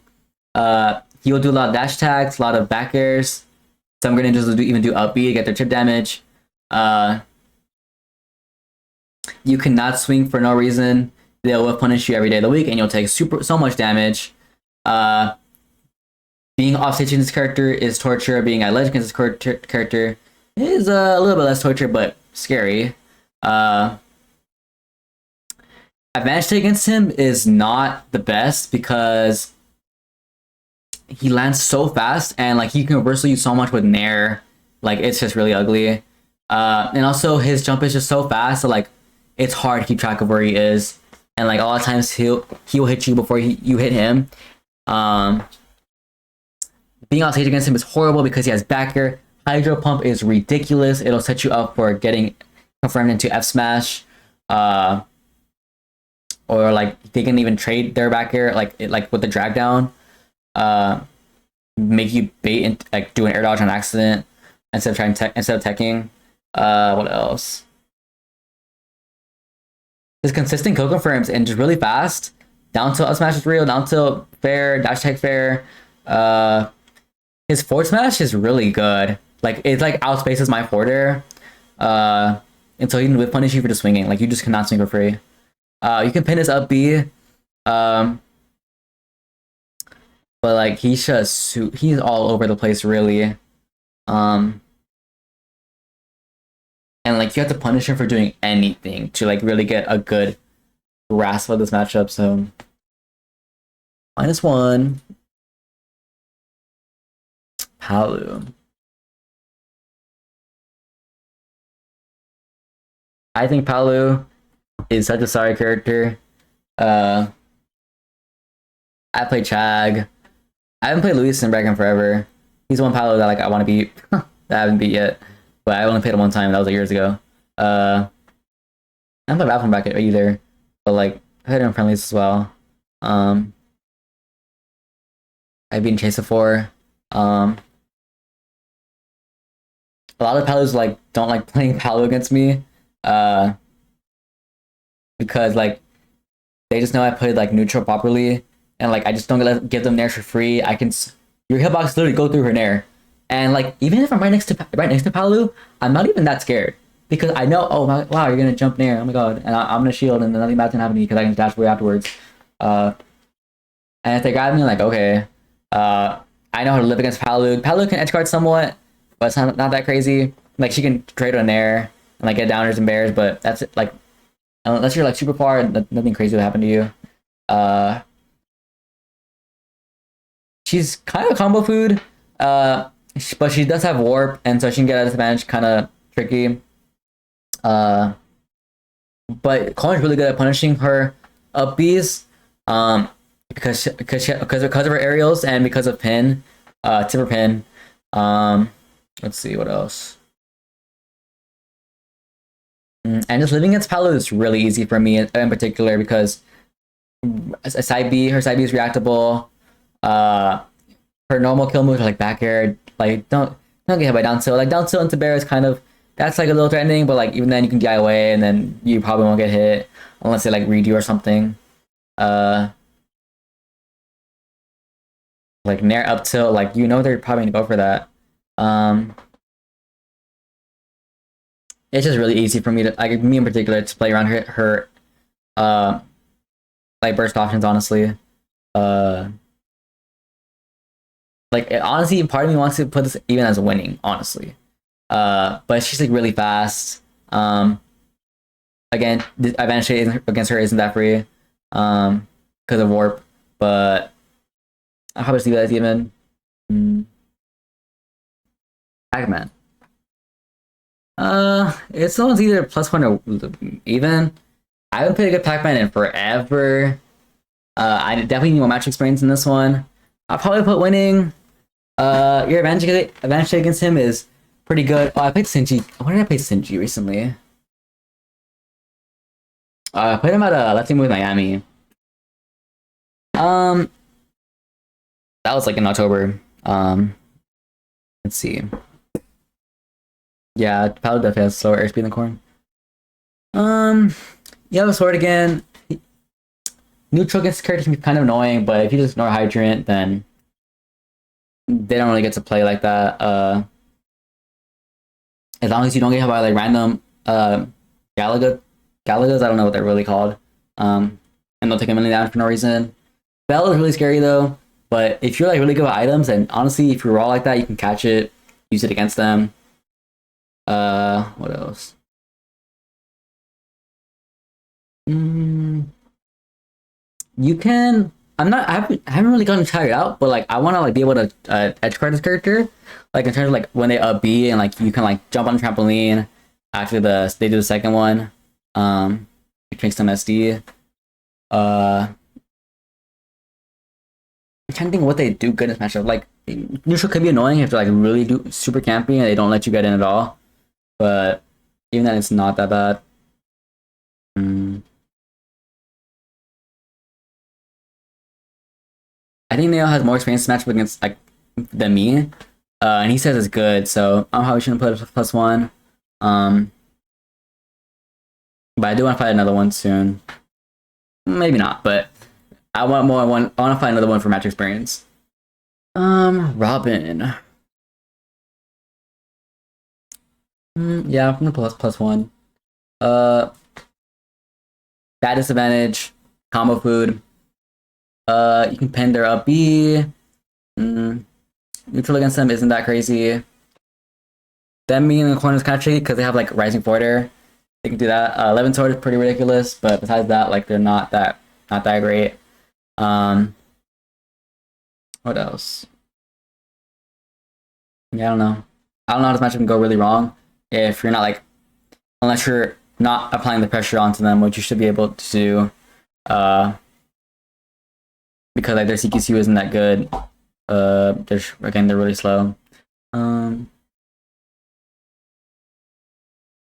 he'll do a lot of dash attacks, a lot of back airs. Some Greninjas will even do up B to get their chip damage. You cannot swing for no reason. They'll whiff punish you every day of the week, and you'll take so much damage. Being off stage in this character is torture. Being at ledge against this character is a little bit less torture, but scary. Advantage against him is not the best because he lands so fast and like he can reversal you so much with Nair. Like it's just really ugly. And also his jump is just so fast, so like it's hard to keep track of where he is. And like a lot of times he will hit you before you hit him. Being on stage against him is horrible because he has back air. Hydro Pump is ridiculous. It'll set you up for getting confirmed into F Smash. Or like they can even trade their back air like with the drag down. Make you bait and like do an air dodge on accident instead of teching. What else? His consistent kill confirms and just really fast. Down tilt up smash is real. Down tilt fair. Dash tech fair. His forward smash is really good. Like it like outspaces my forward air. Until he can whip punish you for just swinging. Like you just cannot swing for free. You can pin his up B. But like he's all over the place really. And like you have to punish him for doing anything to like really get a good grasp of this matchup. So -1. Palu. I think Palu is such a sorry character. I played Chag. I haven't played Luis and Brecken forever. He's one Palu that like I want to beat that I haven't beat yet. But I only played him one time. That was like years ago. I haven't played Raffle Bracket either. But like I played him in friendlies as well. I've been Chase before. A lot of Palus like don't like playing Palu against me. Because like they just know I played like neutral properly, and like I just don't give them Nair for free. Your hitbox literally go through her Nair, and like even if I'm right next to Palu, I'm not even that scared because I know, oh wow, you're gonna jump Nair, oh my god, and I'm gonna shield and nothing bad's gonna happen to me because I can dash away afterwards. And if they grab me, I'm like okay, I know how to live against Palu. Palu can edge guard somewhat, but it's not that crazy. Like she can trade on Nair and like get downers and bears, but that's it. Like unless you're like super far, nothing crazy will happen to you. She's kind of combo food, but she does have warp, and so she can get at disadvantage, kind of tricky. But Corrin's really good at punishing her up Bs, because of her aerials and because of pin, tipper pin. Let's see what else. And just living against Palu is really easy for me in particular because her side B is reactable. Her normal kill moves are like back air. Like don't get hit by down tilt. Like down tilt into bear is kind of, that's like a little threatening, but like even then you can DI away and then you probably won't get hit unless they like read you or something. Like Nair up tilt, like you know they're probably gonna go for that. it's just really easy for me to, like me in particular, to play around her like burst options. Honestly, uh, like honestly, part of me wants to put this even as winning. Honestly, but she's like really fast. Again, the advantage against her isn't that free, because of warp. But I'll probably see that as even. Pac-Man. It's almost either +1 or even. I haven't played a good Pac-Man in forever. I definitely need more match experience in this one. I'll probably put winning. Your advantage against him is pretty good. Oh, I played Sinji. When did I play Sinji recently? I played him at Let's Team with Miami. That was like in October. Let's see. Yeah, Paladin definitely has slower airspeed than Corrin. You have a sword again. Neutral against characters can be kind of annoying, but if you just ignore Hydrant, then they don't really get to play like that. As long as you don't get hit by like random Galagas, I don't know what they're really called. And they'll take a million damage for no reason. Bell is really scary though, but if you're like really good with items, and honestly, if you're raw like that, you can catch it, use it against them. What else? You can. I haven't really gotten to try it out, but like I want to like be able to edge guard this character, like in terms of like when they up B and like you can like jump on the trampoline after they do the second one, which makes them SD. I'm trying to think what they do good in this matchup. Like neutral could be annoying if they're like really do super campy and they don't let you get in at all, but even then it's not that bad. I think Nail has more experience matchup against like than me, and he says it's good, so I'm probably shouldn't put it +1. But I do want to fight another one soon. Maybe not, but I want more one. I want to find another one for match experience. Robin. Yeah, I'm gonna +1. Bad disadvantage, combo food. You can pen their up B. Neutral against them isn't that crazy. Them being in the corner is kind of tricky because they have like rising forward air. They can do that. 11 sword is pretty ridiculous, but besides that, like they're not that great. What else? Yeah, I don't know. I don't know how this matchup can go really wrong if you're not like, unless you're not applying the pressure onto them, which you should be able to do. Because like their CQC isn't that good. They're really slow.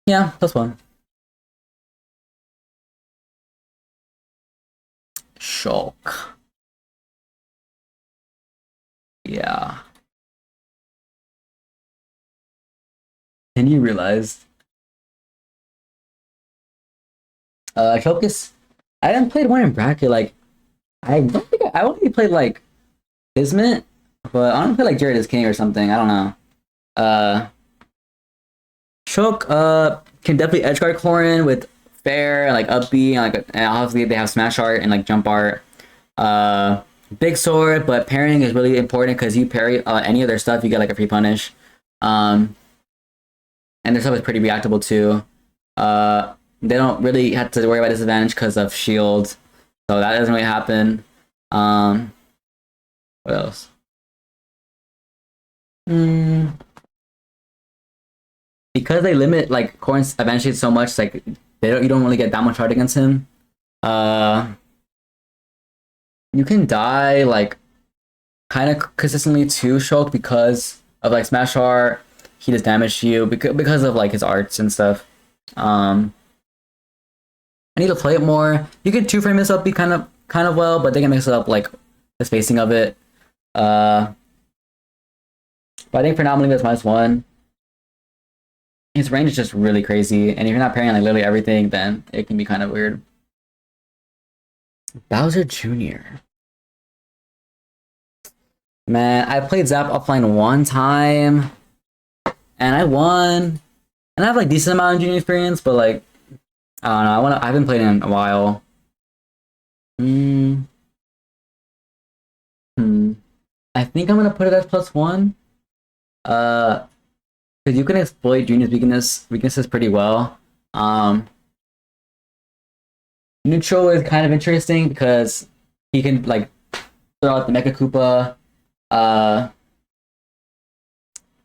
Yeah, +1. Shulk. Yeah. And you realized Shulk is. I haven't played one in bracket. Like I don't think I only played like Kismet, but I don't play like Jared is King or something. I don't know. Shulk can definitely edgeguard Corrin with fair and like up B and like and obviously they have smash art and like jump art. Big sword, but parrying is really important because you parry any of their stuff, you get like a free punish. And their stuff is pretty reactable too. They don't really have to worry about disadvantage because of shield, so that doesn't really happen. What else? Because they limit like Corrin's advantage so much, like you don't really get that much hard against him. You can die like kind of consistently to Shulk because of like smash art. He does damage to you because of like his arts and stuff. I need to play it more. You can 2-frame this up be kind of well, but they can mix it up like the spacing of it. But I think for now I'm leaving this -1. His range is just really crazy, and if you're not parrying like literally everything, then it can be kind of weird. Bowser Jr. Man, I played Zap offline one time, and I won, and And I have like decent amount of junior experience, but like I don't know. I haven't played in a while. Hmm. Hmm. I think I'm gonna put it as +1. Uh, because you can exploit Junior's weaknesses pretty well. Neutral is kind of interesting because he can like throw out the Mecha Koopa, uh,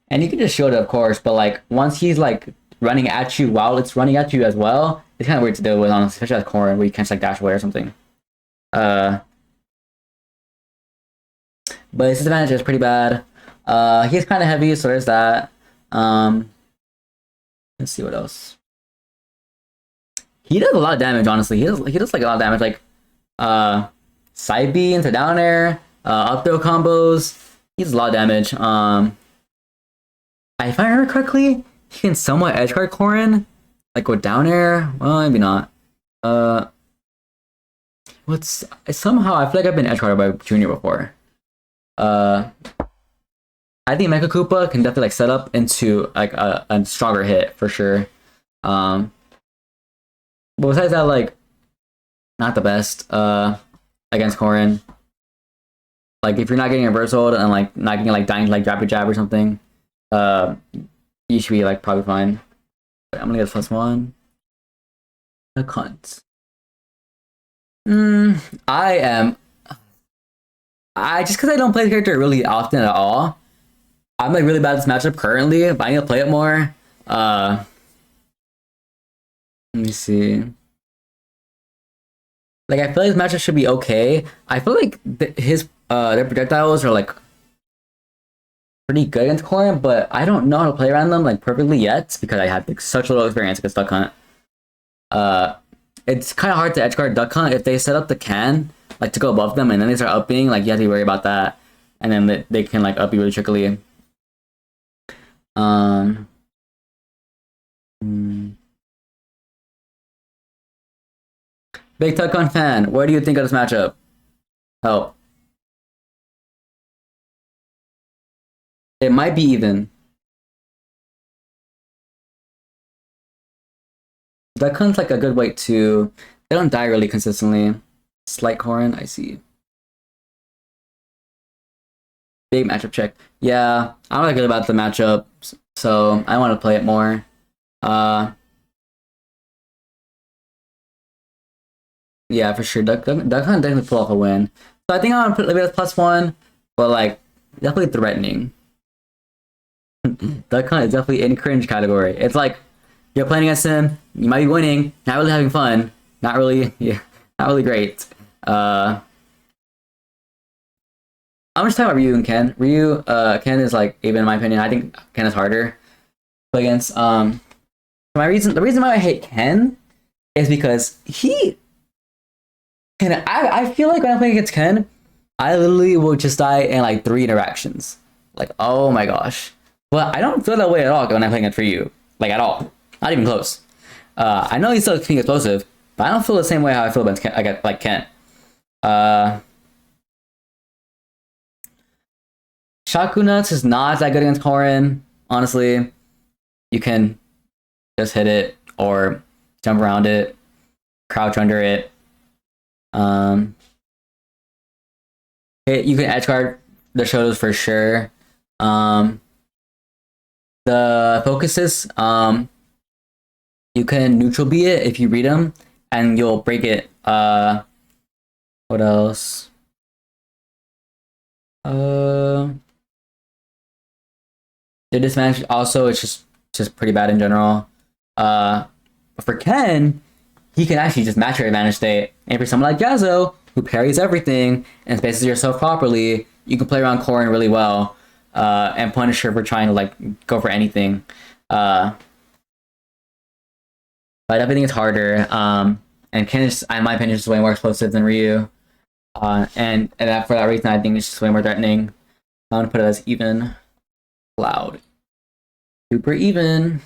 and you can just shield it, of course. But like once he's like running at you while it's running at you as well, it's kind of weird to deal with, honestly, especially as Corrin, where you can't just like dash away or something. Uh, but his disadvantage is pretty bad. He's kind of heavy, so there's that. Um, let's see what else. He does a lot of damage, honestly. He does like a lot of damage, like side B into down air, up throw combos. He does a lot of damage. If I remember correctly, he can somewhat edge guard Corrin, like with down air. Well, maybe not. What's somehow I feel like I've been edge guarded by Junior before. I think Mecha Koopa can definitely like set up into like a stronger hit for sure. But besides that, like not the best against Corrin. Like if you're not getting reversal and like not getting like dying to like drop your jab or something, you should be like probably fine. But I'm gonna get +1. A cunt. I just because I don't play the character really often at all. I'm like really bad at this matchup currently, but I need to play it more. Let me see. Like I feel like this matchup should be okay. I feel like his their projectiles are like pretty good against Corrin, but I don't know how to play around them like perfectly yet because I had like such little experience against Duck Hunt. It's kind of hard to edgeguard Duck Hunt if they set up the can like to go above them and then they start upping. Like you have to worry about that, and then they can like up you really trickily. Big Duck Hunt fan, what do you think of this matchup? Help. It might be even. Duck Hunt's like a good weight too. They don't die really consistently. Slight Corrin, I see. Big matchup check. Yeah, I'm not good about the matchup, so I want to play it more. Yeah, for sure. Duck Hunt definitely pull off a win. So I think I want to put it as +1, but like definitely threatening. Duck Hunt is definitely in cringe category. It's like you're playing against him, you might be winning, not really having fun, not really, yeah, not really great. I'm just talking about Ryu and Ken. Ken is like even in my opinion. I think Ken is harder against. The reason why I hate Ken is because I feel like when I'm playing against Ken, I literally will just die in like 3 interactions. Like oh my gosh, but I don't feel that way at all when I'm playing against Ryu. Like at all, not even close. I know he's still being explosive, but I don't feel the same way how I feel about Ken. I get like Ken. Shakunuts is not that good against Corrin. Honestly, you can just hit it or jump around it, crouch under it. You can edge guard the Shotos for sure. The focuses, you can neutral B it if you read them, and you'll break it. What else? The disadvantage also is just pretty bad in general. But for Ken, he can actually just match your advantage state. And for someone like Jazzo, who parries everything and spaces yourself properly, you can play around Corrin really well and punish her for trying to like go for anything. But everything is harder. And Ken is, in my opinion, is way more explosive than Ryu. And for that reason, I think it's just way more threatening. I'm gonna put it as even. Cloud. Super even.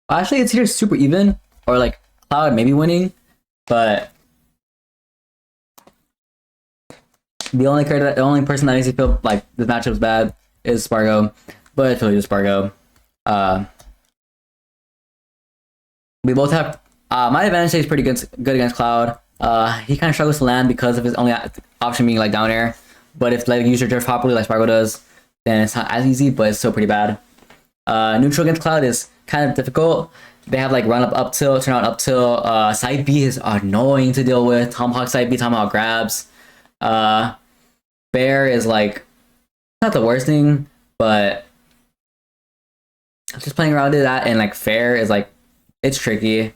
Actually, it's either super even or like Cloud maybe winning, but the only person that makes me feel like this matchup's bad is Spargo, but it's really just Spargo. We both have my advantage is pretty good against Cloud. He kind of struggles to land because of his only option being like down air. But if like use your drift properly like Spargo does, then it's not as easy, but it's still pretty bad. Neutral against Cloud is kind of difficult. They have like run up tilt, turn out up tilt. Side B is annoying to deal with. Tomahawk side B, Tomahawk grabs. Bear is like not the worst thing, but just playing around it. That and like Fair is like it's tricky.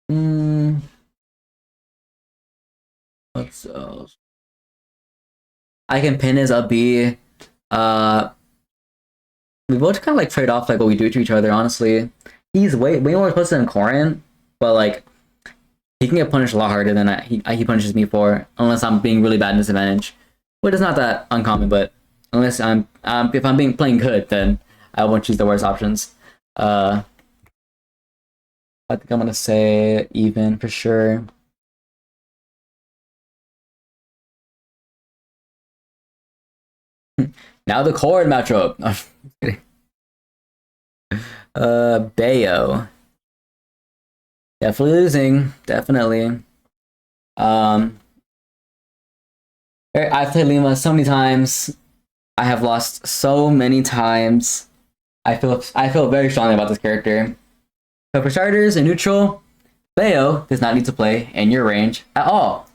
Mm, what's else? I can pin his up B. We both kind of like trade off like what we do to each other. Honestly, he's way more explosive than Corrin, but like he can get punished a lot harder than he punishes me for, unless I'm being really bad in disadvantage, which is not that uncommon. But unless if I'm being playing good, then I won't choose the worst options. I think I'm gonna say even for sure. Now the Corrin matchup. No, I'm just kidding. Bayo. Definitely losing. Definitely. I've played Lima so many times. I have lost so many times. I feel very strongly about this character. So for starters, in neutral, Bayo does not need to play in your range at all.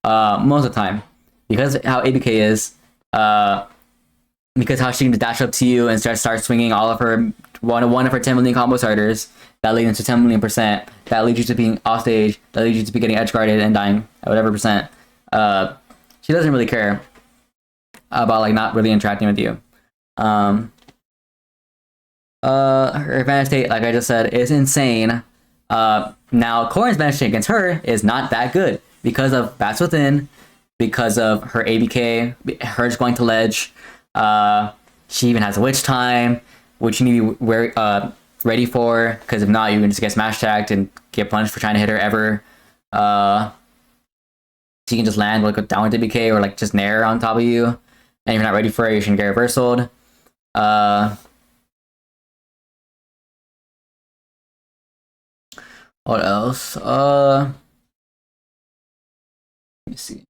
Most of the time, because how ABK is. Because how she can dash up to you and start swinging all of her one of her 10 million combo starters that lead into 10 million %. That leads you to being off stage. That leads you to be getting edge guarded and dying at whatever %. She doesn't really care about like not really interacting with you. Her advantage state, like I just said, is insane. Now Corrin's advantage state against her is not that good because of Bats Within, because of her ABK, her just going to ledge. She even has a witch time, which you need to be ready for, because if not, you can just get smash tagged and get punished for trying to hit her ever. She can just land like a downward ABK or like just nair on top of you, and if you're not ready for it, you shouldn't get reversaled. What else? Let me see.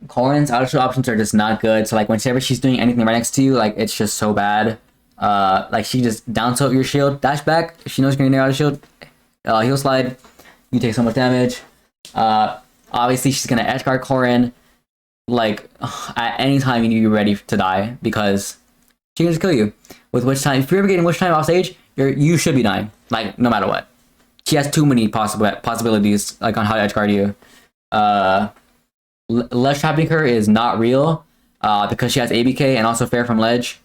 Corrin's outer options are just not good. So like whenever she's doing anything right next to you, like it's just so bad. Like she just down tilt your shield, dash back. If she knows you're gonna nair out of shield, heel slide. You take so much damage. Obviously she's gonna edge guard Corrin. Like at any time you need to be ready to die because she can just kill you with witch time. If you're ever getting witch time off stage, you should be dying. Like no matter what. She has too many possibilities like on how to edge guard you. Ledge trapping her is not real because she has ABK and also fair from ledge.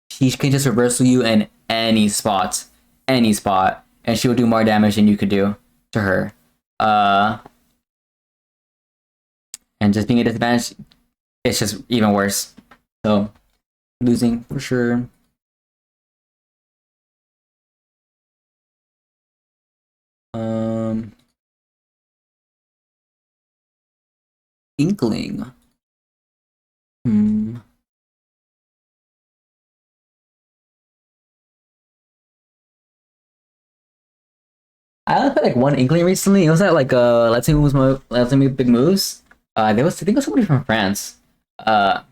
She can just reversal you in any spot, and she will do more damage than you could do to her. And just being at disadvantage, it's just even worse. So losing for sure. Inkling. I only played like one Inkling recently. It was at like Let's Me Big Moves. There was I think it was somebody from France. I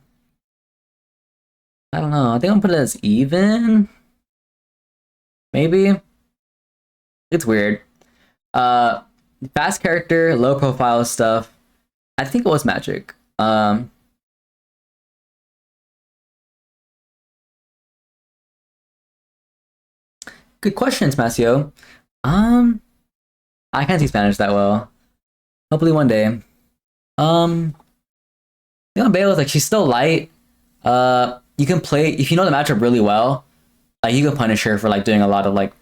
don't know. I think I'm gonna put it as even. Maybe. It's weird. Fast character, low profile stuff. I think it was Magic. Good questions, Masio. I can't speak Spanish that well. Hopefully one day. Bale is like she's still light. You can play if you know the matchup really well. Like you can punish her for like doing a lot of like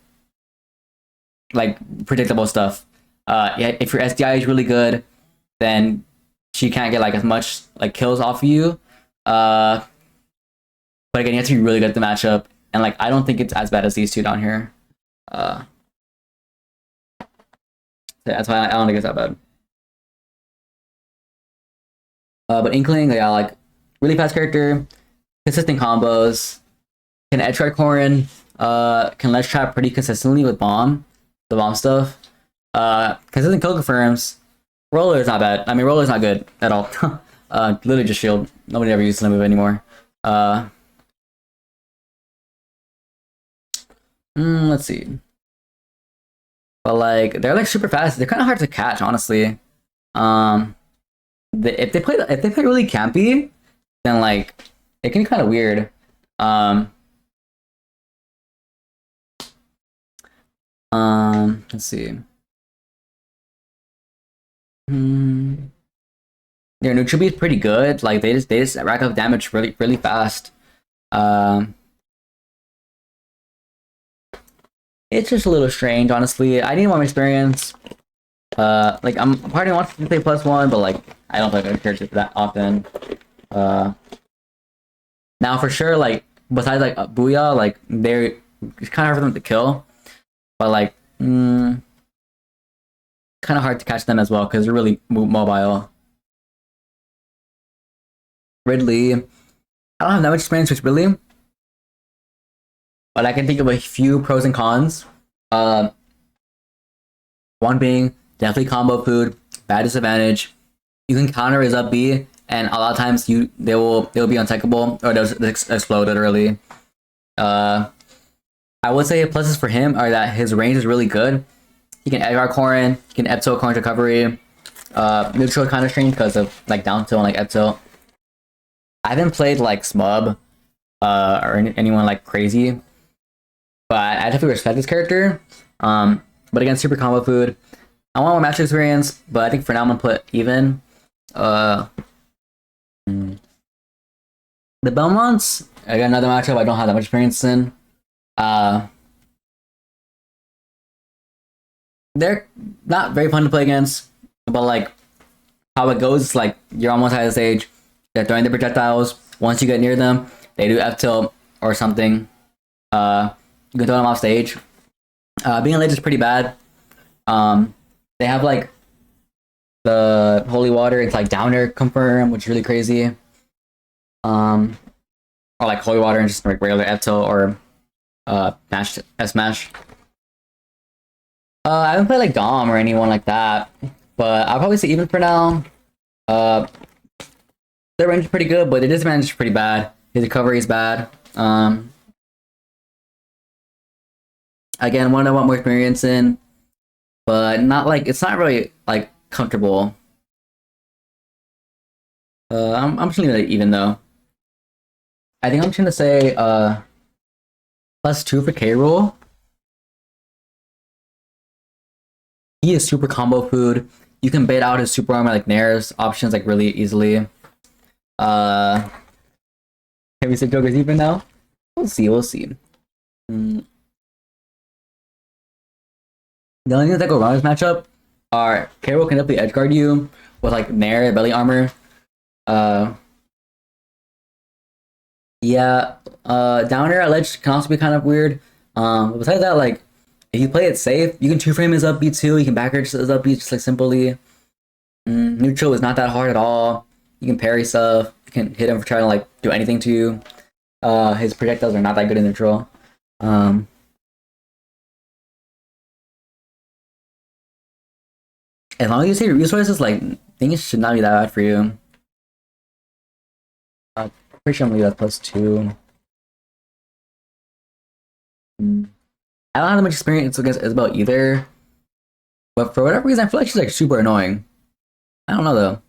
predictable stuff. Yeah, if your SDI is really good, then she can't get like as much like kills off of you. Uh, but again, you have to be really good at the matchup, and like I don't think it's as bad as these two down here. That's why I don't think it's that bad. But Inkling, yeah, like really fast character, consistent combos, can edge guard Corrin, can ledge trap pretty consistently with the bomb stuff. Consistent kill confirms. Roller is not bad. I mean, Roller is not good at all. Literally just shield. Nobody ever uses the move anymore. Let's see. But like, they're like super fast. They're kind of hard to catch, honestly. If they play really campy, then like it can be kind of weird. Let's see. Their neutral beat is pretty good. Like they just rack up damage really fast. It's just a little strange, honestly. I need more experience. Like I'm part of me wants to play +1, but like I don't play characters that often. Now for sure, like besides like Booyah, like they're it's kind of hard for them to kill, but like kind of hard to catch them as well because they're really mobile. Ridley, I don't have that much experience with Ridley, but I can think of a few pros and cons. One being definitely combo food, bad disadvantage. You can counter his up B, and a lot of times they'll be untakeable or they'll explode literally. I would say pluses for him are that his range is really good. He can edge guard Corrin, he can up tilt Corrin recovery. Neutral kind of strange because of like down tilt and like up tilt. I haven't played like Smub or anyone like crazy, but I definitely respect this character. But again, super combo food. I want more match experience, but I think for now I'm gonna put even. The Belmonts, I got another matchup I don't have that much experience in. They're not very fun to play against, but like how it goes, like you're almost at the stage. They're throwing the projectiles. Once you get near them, they do F tilt or something. You can throw them off stage. Being ledge is pretty bad. They have like the holy water. It's like downer confirm, which is really crazy. Or like holy water and just like regular F tilt or mash F smash. I haven't played like Dom or anyone like that, but I'll probably say even for now. Their range is pretty good, but the disadvantage is pretty bad. His recovery is bad. Again, one I want more experience in, but not like it's not really like comfortable. I'm just gonna leave it even though. I think I'm just gonna say +2 for K Rool. He is super combo food. You can bait out his super armor like Nair's options like really easily. Can we say Joker's even now? We'll see. The only things that go wrong in this matchup are K Rool can definitely edge guard you with like Nair belly armor. Yeah. Down air at ledge can also be kind of weird. But besides that, like if you play it safe, you can 2-frame his up B too. You can back his up B just like simply. Neutral is not that hard at all. You can parry stuff. You can hit him for trying to like do anything to you. His projectiles are not that good in neutral. As long as you save resources, like things should not be that bad for you. Pretty sure I'm gonna leave that +2. I don't have that much experience against Isabel either, but for whatever reason, I feel like she's like super annoying. I don't know though.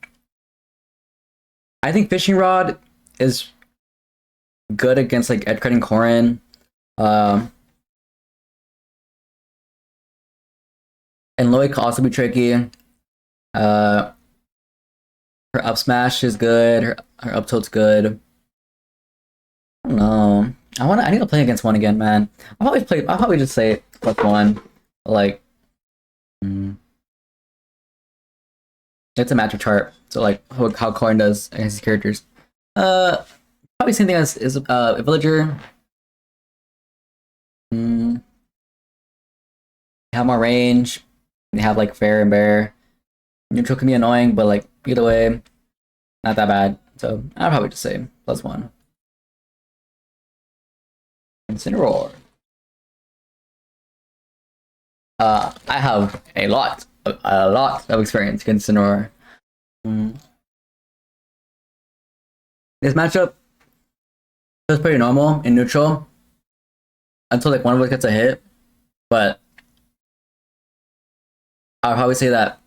I think Fishing Rod is good against like edge cutting Corrin. And Lloyd can also be tricky. Her up smash is good. Her up tilt's good. I don't know. I need to play against one again, man. I'll probably just say +1. Like It's a matchup chart. So like how Corrin does against his characters. Probably same thing as is a villager. They have more range. They have like fair and bear. Neutral can be annoying, but like either way, not that bad. So I'd probably just say +1. Incineroar. I have a lot of experience against Incineroar. This matchup was pretty normal in neutral until like one of us gets a hit, but I'll probably say that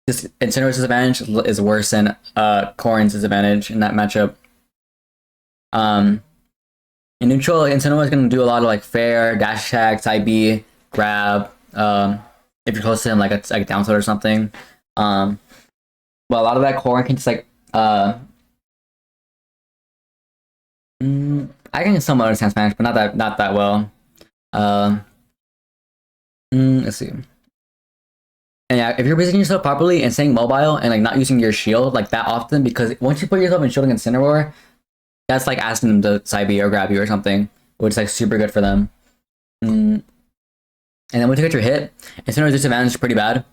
this Incineroar's disadvantage is worse than Corrin's disadvantage in that matchup. In neutral, Incineroar is going to do a lot of like fair, dash attack, side B, grab. If you're close to him, like a down tilt or something. But a lot of that Corrin can just like I can somewhat understand Spanish, but not that well. Let's see. And yeah, if you're positioning yourself properly and staying mobile and like not using your shield like that often, because once you put yourself in shield against Incineroar, that's like asking them to side B or grab you or something, which is like super good for them. And then once you get your hit, Incineroar's disadvantage is pretty bad.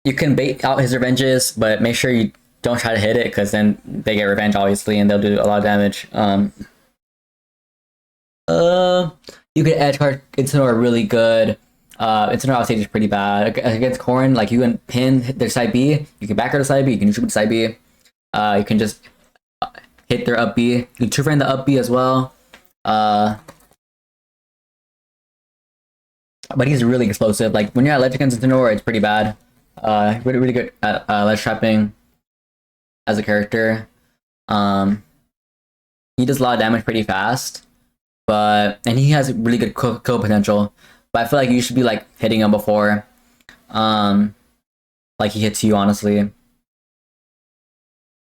You can bait out his revenges, but make sure you don't try to hit it, because then they get revenge obviously and they'll do a lot of damage. You can edge guard Incineroar really good. Incineroar off stage is pretty bad. Against Corrin, like you can pin their side B, you can back her to side B, you can shoot with side B. You can just hit their up B. You can two-frame the up B as well. But he's really explosive. Like when you're at ledge against Incineroar, it's pretty bad. Really good at ledge trapping as a character. He does a lot of damage pretty fast, and he has really good kill potential. But I feel like you should be like hitting him before, like he hits you. Honestly,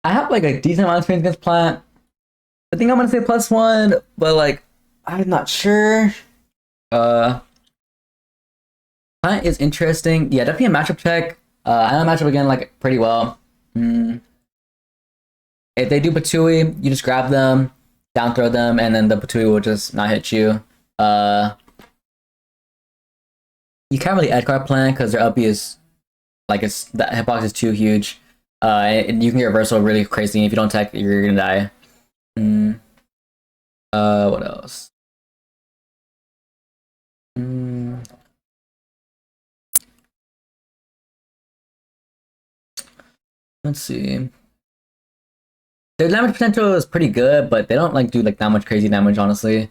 I have like a decent amount of experience against Plant. I think I'm gonna say +1, but like I'm not sure. Plant is interesting. Yeah, definitely a matchup check. I know matchup again like pretty well. If they do Patui, you just grab them, down throw them, and then the Patui will just not hit you. You can't really edge guard Plant because their up B is like that hitbox is too huge. And you can get reversal really crazy. If you don't tech, you're gonna die. What else? Let's see. Their damage potential is pretty good, but they don't like do like that much crazy damage. Honestly,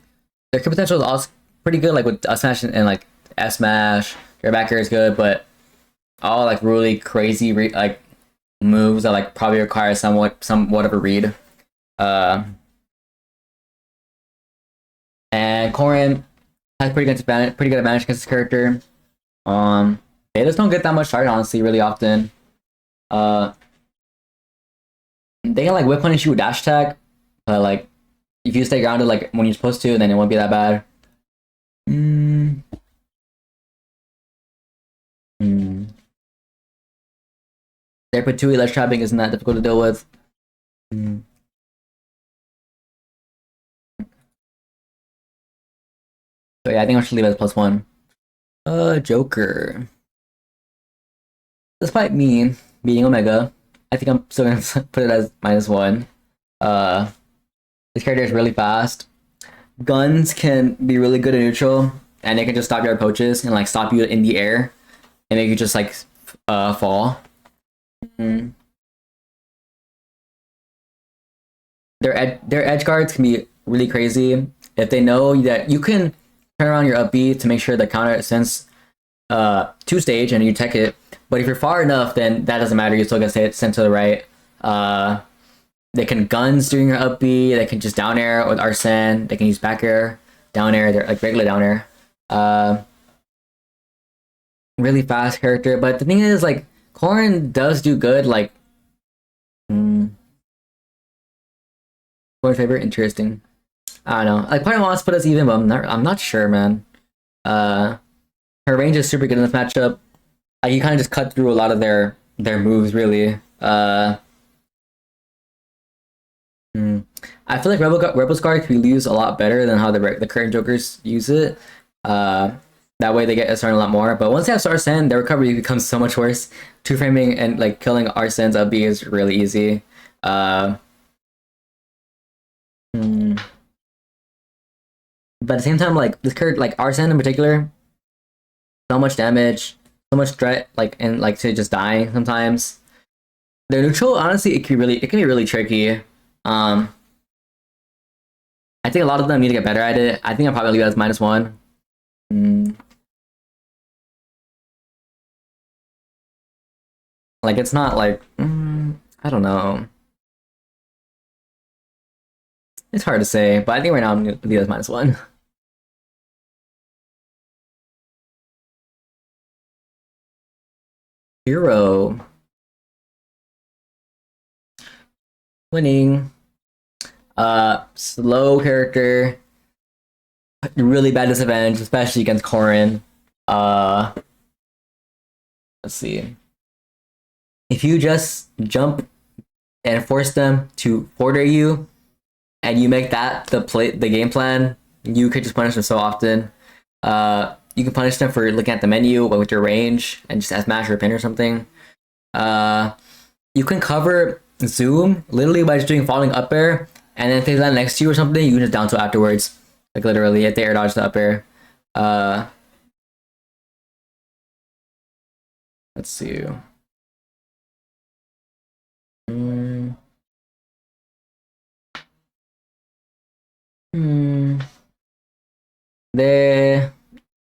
their kill potential is also pretty good. Like with Smash and like F Smash, their back air is good, but all like really crazy like moves that like probably require somewhat of a read. And Corrin has pretty good advantage against his character. They just don't get that much target honestly really often. They can like whip punish you with dash attack, but like if you stay grounded like when you're supposed to, then it won't be that bad. Their Patui ledge trapping isn't that difficult to deal with. So yeah, I think I should leave it as +1. Joker. Despite me being Omega, I think I'm still gonna put it as -1. This character is really fast. Guns can be really good in neutral, and they can just stop your approaches and like stop you in the air and make you just like fall. Their edge guards can be really crazy if they know that you can turn around your up B to make sure the counter sends to stage and you tech it. But if you're far enough, then that doesn't matter. You still get sent to the right. They can guns during your up B. They can just down air with Arsene. They can use back air, down air. They're like regular down air. Really fast character. But the thing is, like Corrin does do good. Like, Corrin favorite, interesting. I don't know. Like, part of me wants to put us even, but I'm not sure, man. Her range is super good in this matchup. you kind of just cut through a lot of their moves really. I feel like Rebel Scar could be used a lot better than how the current Jokers use it. That way they get Arsene a lot more. But once they have Arsene, their recovery becomes so much worse. Two framing and like killing Arsene's up B is really easy. But at the same time, like this card, like Arsene in particular, so much damage, so much threat, like and like to just dying sometimes. Their neutral, honestly, it can be really tricky. I think a lot of them need to get better at it. I think I'll probably leave it as -1. Like it's not like I don't know. It's hard to say, but I think right now I'm gonna leave it as -1. Hero. Winning. Slow character. Really bad disadvantage, especially against Corrin. Let's see. If you just jump and force them to order you, and you make that the game plan, you could just punish them so often. You can punish them for looking at the menu with your range and just as mash or pin or something. You can cover zoom literally by just doing falling up air, and then if they land next to you or something, you can just down tilt afterwards. Like literally, if they air dodge the up air. Let's see.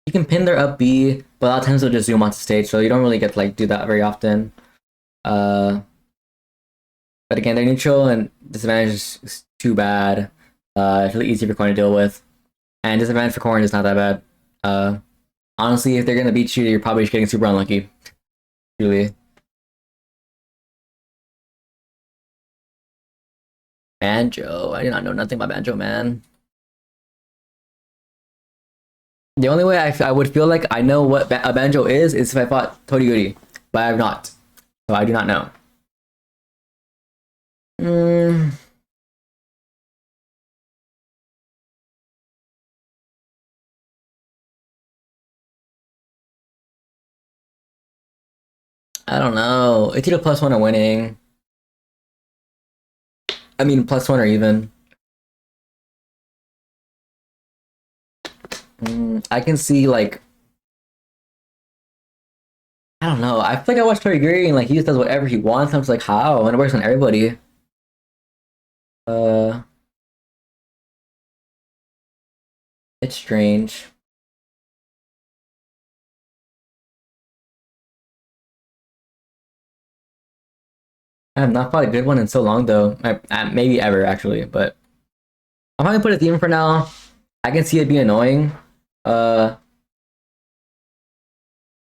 You can pin their up B, but a lot of times they'll just zoom onto stage, so you don't really get to like do that very often. But again, they're neutral and disadvantage is too bad. It's really easy for Corrin to deal with, and disadvantage for Corrin is not that bad. Honestly, if they're gonna beat you, you're probably just getting super unlucky. Really. Banjo. I do not know nothing about Banjo, man. The only way I would feel like I know what a Banjo is if I fought Toriyuri, but I have not. So I do not know. I don't know. It's either +1 or winning. I mean, +1 or even. I can see like I don't know. I feel like I watch Toriyuri and like he just does whatever he wants. I'm just like, how? And it works on everybody. It's strange. I have not fought a good one in so long though. Maybe ever actually, but I'll probably put a theme for now. I can see it being annoying.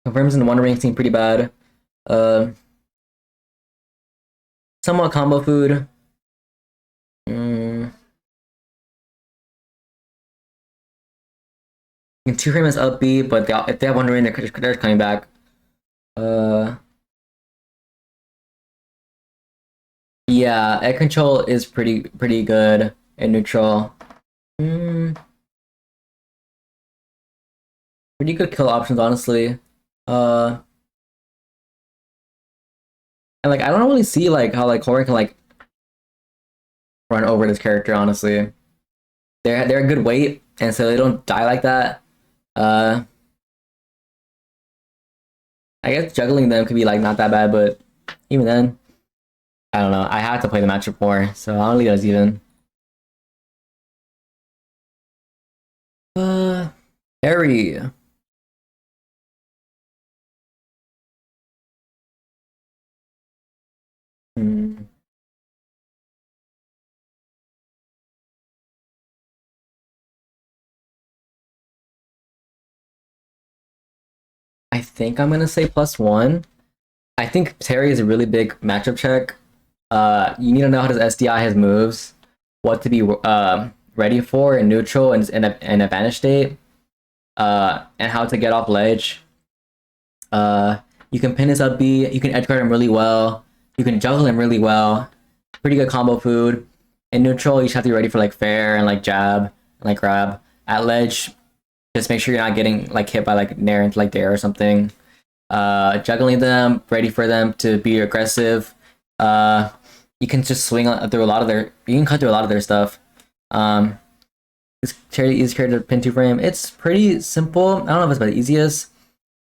Confirms in the One Ring seem pretty bad. Somewhat combo food. You can 2-frame as up B, but if they have One Ring, they're coming back. Yeah, egg control is pretty good in neutral. Pretty good kill options, honestly. And like I don't really see like how like Corrin can like run over this character, honestly. They're a good weight, and so they don't die like that. I guess juggling them could be like not that bad, but even then, I don't know. I have to play the matchup more, so I'll leave it as even. Harry. I think I'm gonna say +1. I think Terry is a really big matchup check. You need to know how to SDI his moves, what to be ready for in neutral and in a vanish state, and how to get off ledge. You can pin his up B. You can edge guard him really well. You can juggle him really well. Pretty good combo food. In neutral, you just have to be ready for like fair and like jab and like grab. At ledge, just make sure you're not getting like hit by like nair into like there or something. Juggling them, ready for them to be aggressive. You can just swing through a lot of their. You can cut through a lot of their stuff. This character is character pin 2-frame. It's pretty simple. I don't know if it's the easiest.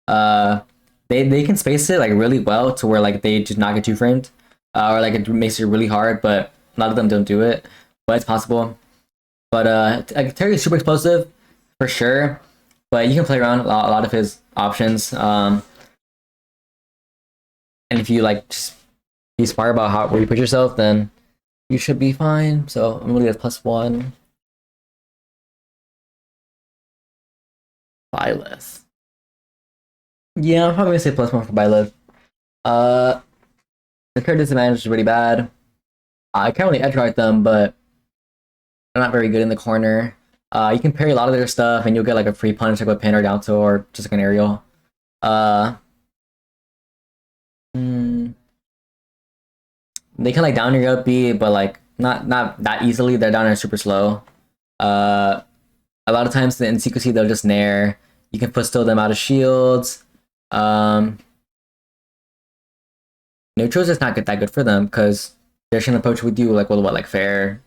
They can space it like really well to where like they just not get 2-framed, or like it makes it really hard. But a lot of them don't do it, but it's possible. But Terry is super explosive for sure. But you can play around a lot of his options. And if you like just be smart about where you put yourself, then you should be fine. So I'm gonna leave it +1. Byleth. Yeah, I'm probably gonna say +1 for Byleth. The card disadvantage is really bad. I can't really edge guard them, but they're not very good in the corner. You can parry a lot of their stuff, and you'll get like a free punch, like a pin or down to, or just like an aerial. They can like down your up B, but like not that easily. They're down there super slow. A lot of times in secrecy they'll just nair. You can put still them out of shields. Neutral's just not that good for them because they're just gonna approach with you like with what, like fair,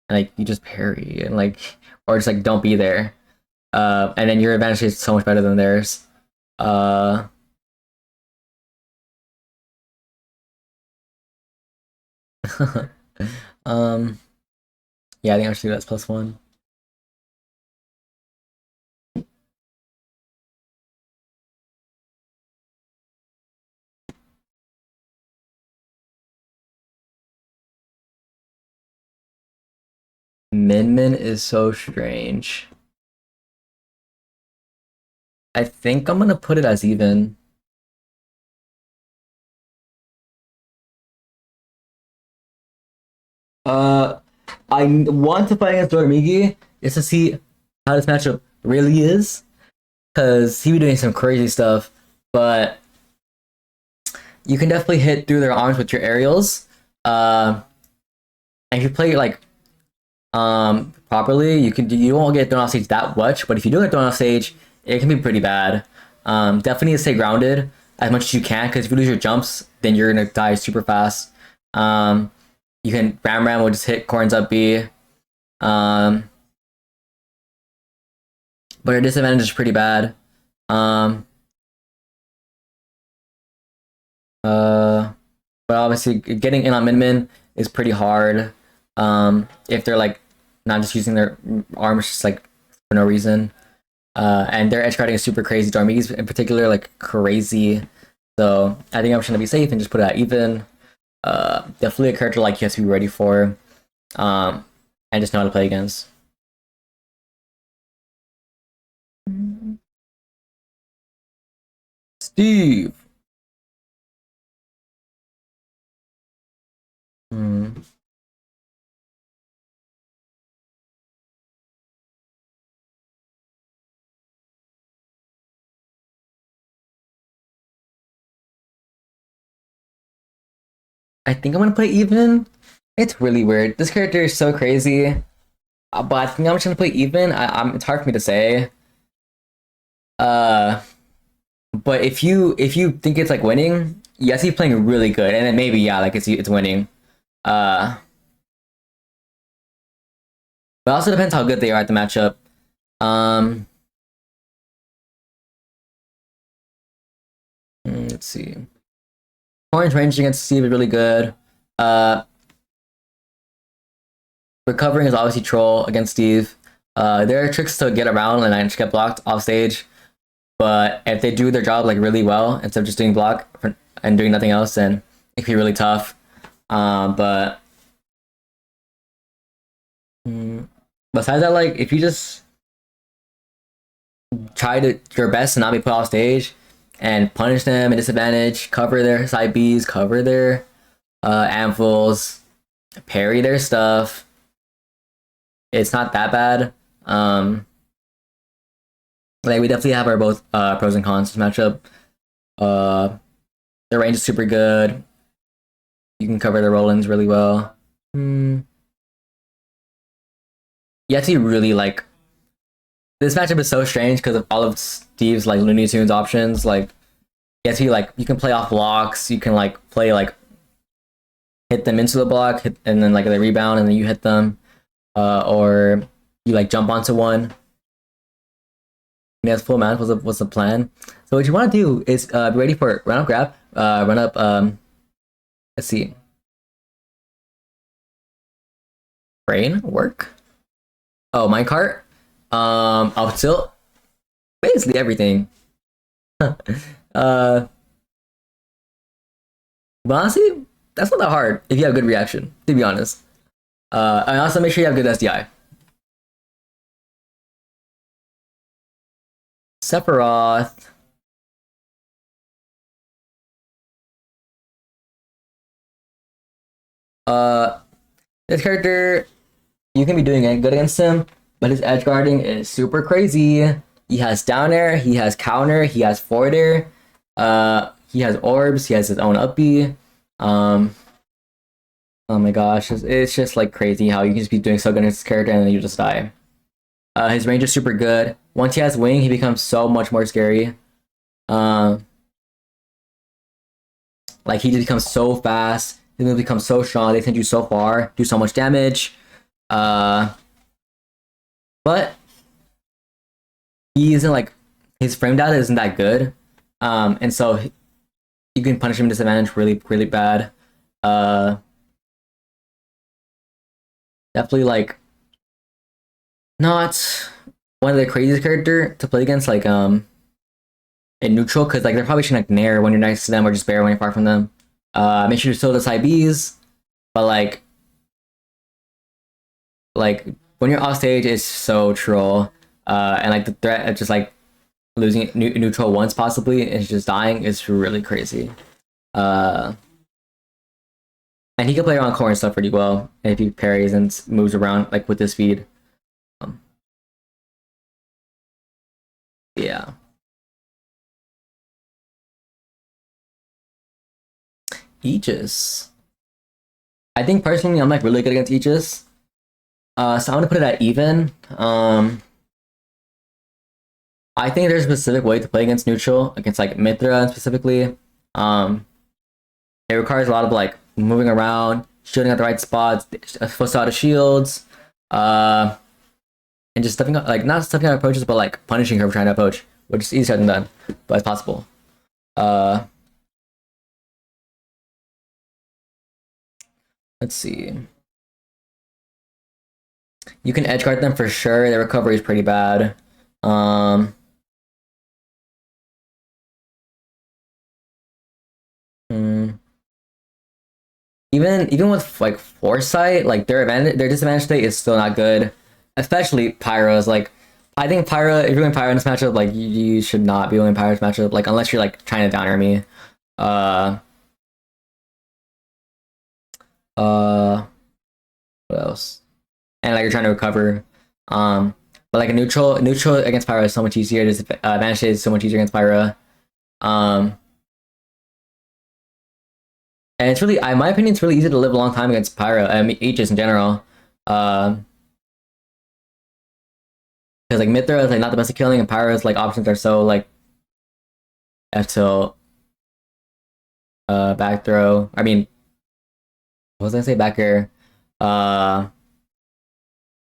and like you just parry and like, or just like don't be there. And then your advantage is so much better than theirs. Yeah, I think actually that's +1. Min is so strange. I think I'm gonna put it as even. I want to fight against Dormigi just to see how this matchup really is, because he be doing some crazy stuff, but you can definitely hit through their arms with your aerials. And if you play like properly, you won't get thrown off stage that much, but if you do get thrown off stage, it can be pretty bad. Definitely need to stay grounded as much as you can, because if you lose your jumps, then you're gonna die super fast. You can Ram will just hit Corrin's up B. But your disadvantage is pretty bad. But obviously getting in on Min is pretty hard. If they're like not just using their arms just like for no reason. And their edge guarding is super crazy. Dormigi's in particular like crazy. So I think I'm trying to be safe and just put it at even. Definitely a character like you have to be ready for. And just know how to play against. Steve. I think I'm gonna play even. It's really weird. This character is so crazy. But I think I'm just gonna play even. It's hard for me to say. But if you think it's like winning, yes, he's playing really good, and then maybe yeah, like it's winning. But it also depends how good they are at the matchup. Let's see. Corrin's range against Steve is really good. Recovering is obviously troll against Steve. There are tricks to get around and I just get blocked off stage. But if they do their job like really well instead of just doing block and doing nothing else, then it can be really tough. But besides that, like if you just try your best to not be put off stage and punish them at disadvantage, cover their side Bs, cover their anvils, parry their stuff, it's not that bad. Like we definitely have our both pros and cons to this matchup. The range is super good. You can cover the roll-ins really well. You have to be really like. This matchup is so strange because of all of Steve's like Looney Tunes options. Like, you have to be like, you can play off blocks. You can like play like hit them into the block, and then like they rebound, and then you hit them, or you like jump onto one. He has full mount. What's the plan? So what you want to do is be ready for run up grab, run up. Let's see. Brain work. Oh, minecart. Up tilt. Basically everything. But honestly, that's not that hard if you have good reaction, to be honest. And also make sure you have good SDI. Sephiroth. This character, you can be doing good against him, but his edge guarding is super crazy. He has down air, he has counter, he has forward air, he has orbs, he has his own up B. Oh my gosh, it's just like crazy how you can just be doing so good against this character and then you just die. His range is super good. Once he has wing, he becomes so much more scary. Like he just becomes so fast. He will become so strong. They send you so far, do so much damage. But he isn't like, his frame data isn't that good. And so you can punish him disadvantage really, really bad. Definitely like not one of the craziest character to play against, like in neutral, because like they're probably shouldn't like nair when you're next to them or just bear when you're far from them. Make sure you still the side Bs, but like when you're off stage, it's so troll. And like the threat of just like losing neutral once possibly and just dying is really crazy. And he can play around Corrin stuff pretty well if he parries and moves around like with his speed. Yeah. Aegis. I think personally I'm like really good against Aegis. So I'm gonna put it at even. I think there's a specific way to play against neutral, against like Mithra specifically. It requires a lot of like moving around, shooting at the right spots, supposed out of shields, and just stepping up, like not stepping out approaches, but like punishing her for trying to approach, which is easier than done, but it's possible. Let's see. You can edge guard them for sure. Their recovery is pretty bad. Even with like foresight, like their disadvantage state is still not good. Especially Pyro's. Like I think Pyro, if you're going Pyro in this matchup, like you should not be going Pyro in this matchup, like unless you're like trying to down air me. What else? And like you're trying to recover. But like a neutral against Pyro is so much easier. Advantage state is so much easier against Pyro. And it's really, in my opinion, it's really easy to live a long time against Pyro. I mean, Aegis in general. Because like Mithra is like not the best at killing, and Pyro's like options are so like F tilt, back throw. I mean, what was I say? Back air.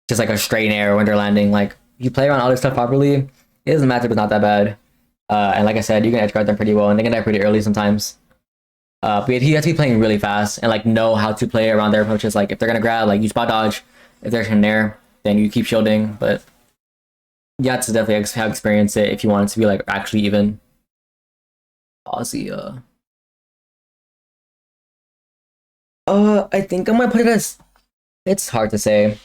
Just like a straight air when they're landing. Like if you play around all this stuff properly, it doesn't matter, but not that bad. And like I said, you can edge guard them pretty well, and they can die pretty early sometimes. But he has to be playing really fast and like know how to play around their approaches. Like if they're gonna grab, like you spot dodge. If they're in there, then you keep shielding. But you have to definitely have experience it if you want it to be like actually even. Aussie. I think I'm gonna put it as. It's hard to say.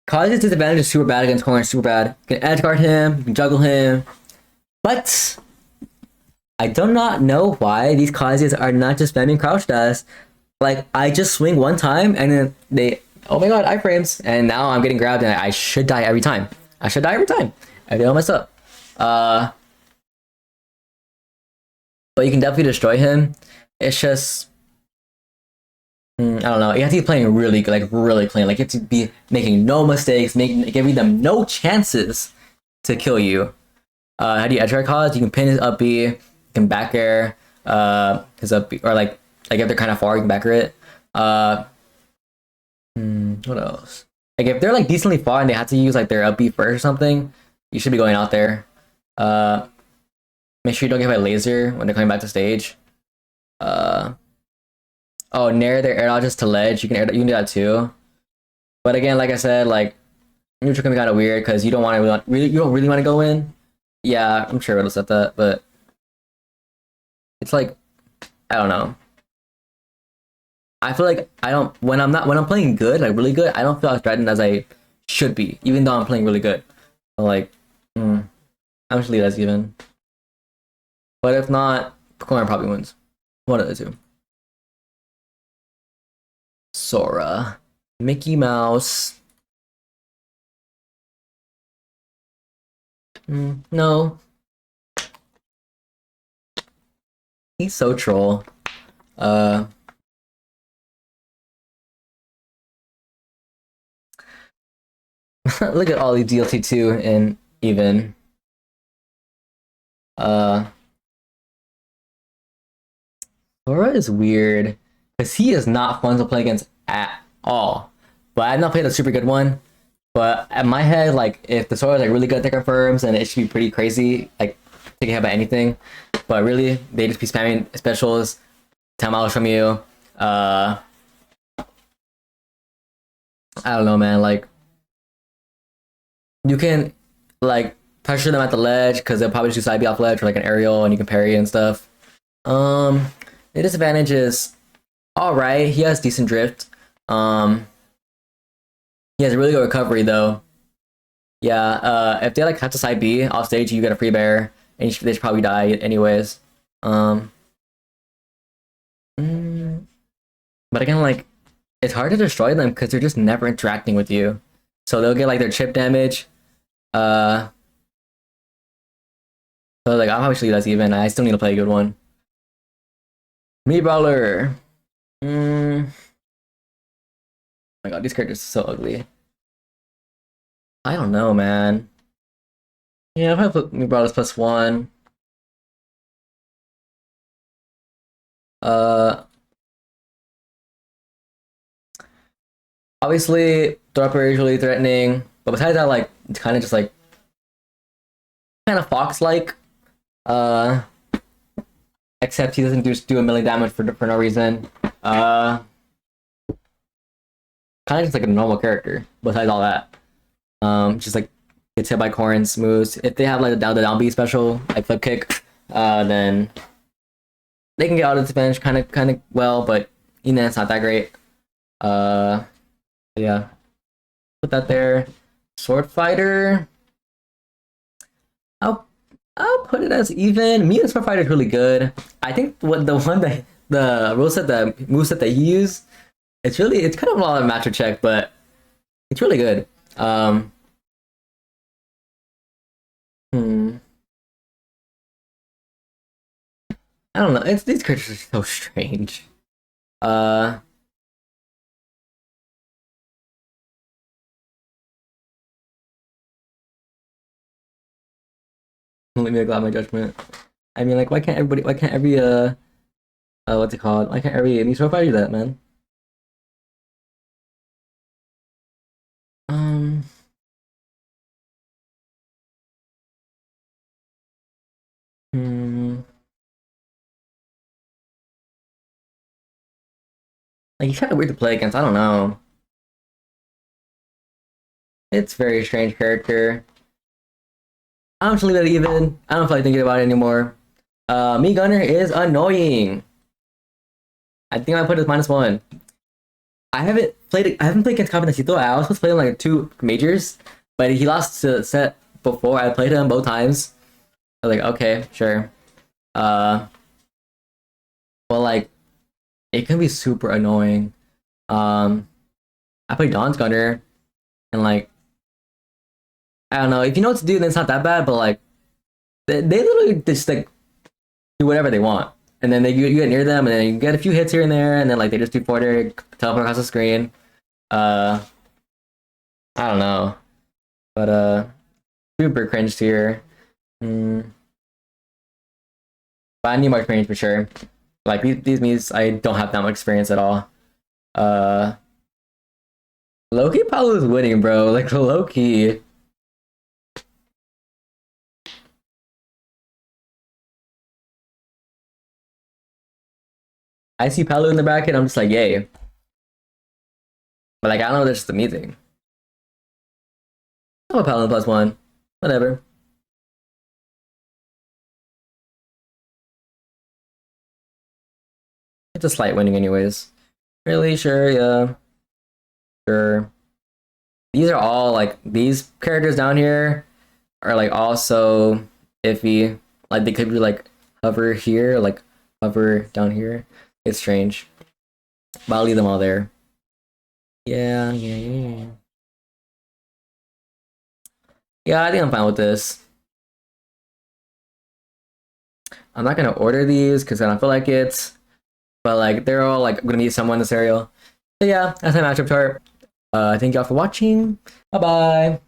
Kazu's disadvantage is super bad against Corrin, super bad. You can edge guard him, you can juggle him, but I do not know why these Kazus are not just spamming crouch dash. Like, I just swing one time and then they, oh my god, iframes, and now I'm getting grabbed and I should die every time. I should die every time. I did all messed up. but you can definitely destroy him. It's just I don't know. You have to be playing really good, like really clean. Like you have to be making no mistakes, giving them no chances to kill you. How do you edge guard cause? You can pin his up B, you can back air his up B, or like if they're kind of far, you can back air it. What else? Like if they're like decently far and they have to use like their up B first or something, you should be going out there. Make sure you don't get by laser when they're coming back to stage. Oh, nair their air dodges to ledge. You can do that too. But again, like I said, like neutral can be kind of weird because you don't want to you don't really want to go in. Yeah, I'm sure it'll set that, but it's like I don't know. I feel like I don't when I'm playing good, like really good, I don't feel as threatened as I should be, even though I'm playing really good. So like, I'm just leave it as even. But if not, Corrin probably wins. One of the two. Sora, Mickey Mouse. No, he's so troll. Look at all these DLC 2 and even. Sora is weird because he is not fun to play against at all. But I've not played a super good one. But at my head, like if the Sora is like really good at confirms, and it should be pretty crazy, like taking hit by anything. But really, they just be spamming specials 10 miles from you. I don't know, man. Like you can like pressure them at the ledge because they'll probably just do side B off ledge or like an aerial, and you can parry and stuff. The disadvantage is all right. He has decent drift. He has a really good recovery though. Yeah. If they like have to side B off stage, you get a free bear, and they should probably die anyways. But again, like it's hard to destroy them because they're just never interacting with you. So they'll get like their chip damage. So like I'll probably leave that's even. I still need to play a good one. Me Brawler. Oh my god, these characters are so ugly. I don't know, man. Yeah, I'll probably put Me Brawler's +1. Obviously, Thropper is really threatening, but besides that, like it's kind of just like kind of Fox-like. Except he doesn't do a million damage for no reason. Kind of just like a normal character. Besides all that, just like gets hit by Corrin's moves. If they have like the down B special, like flip kick, then they can get out of disadvantage kind of well. But even then, it's not that great. Yeah, put that there. Sword fighter. I'll put it as even. Me and Sword Fighter is really good. I think what the one that the moveset that he used, it's kind of a lot of matcher check, but it's really good. I don't know. These characters are so strange. Let me glad my judgment. I mean, like, why can't every what's it called? Why can't every Sword Fighter do that, man? Like he's kind of weird to play against. I don't know. It's very strange character. I'm just leave it even. I don't feel like thinking about it anymore. Me Gunner is annoying. I think I put it as -1. I haven't played against Campinacito. I was supposed to play him like 2 majors, but he lost to set before. I played him both times. I was like, okay, sure. But like it can be super annoying. I played Don's Gunner, and like I don't know, if you know what to do, then it's not that bad. But like they literally just like do whatever they want. And then you get near them, and then you get a few hits here and there, and then like they just do forward, teleport across the screen. I don't know, but super cringed here. But I need more experience for sure. Like these memes, I don't have that much experience at all. Loki Palu's winning, bro. Like Loki. I see Palu in the bracket, I'm just like, yay. But like, I don't know, that's just the me thing. I'm a Paladin +1. Whatever. It's a slight winning anyways. Really? Sure, yeah. Sure. These are all, like, these characters down here are, like, also iffy. Like, they could be, like, hover here, like, hover down here. It's strange. But I'll leave them all there. Yeah. Yeah, I think I'm fine with this. I'm not gonna order these because I don't feel like it. But like they're all like gonna need someone in the cereal. So yeah, that's my matchup chart. Thank y'all for watching. Bye bye.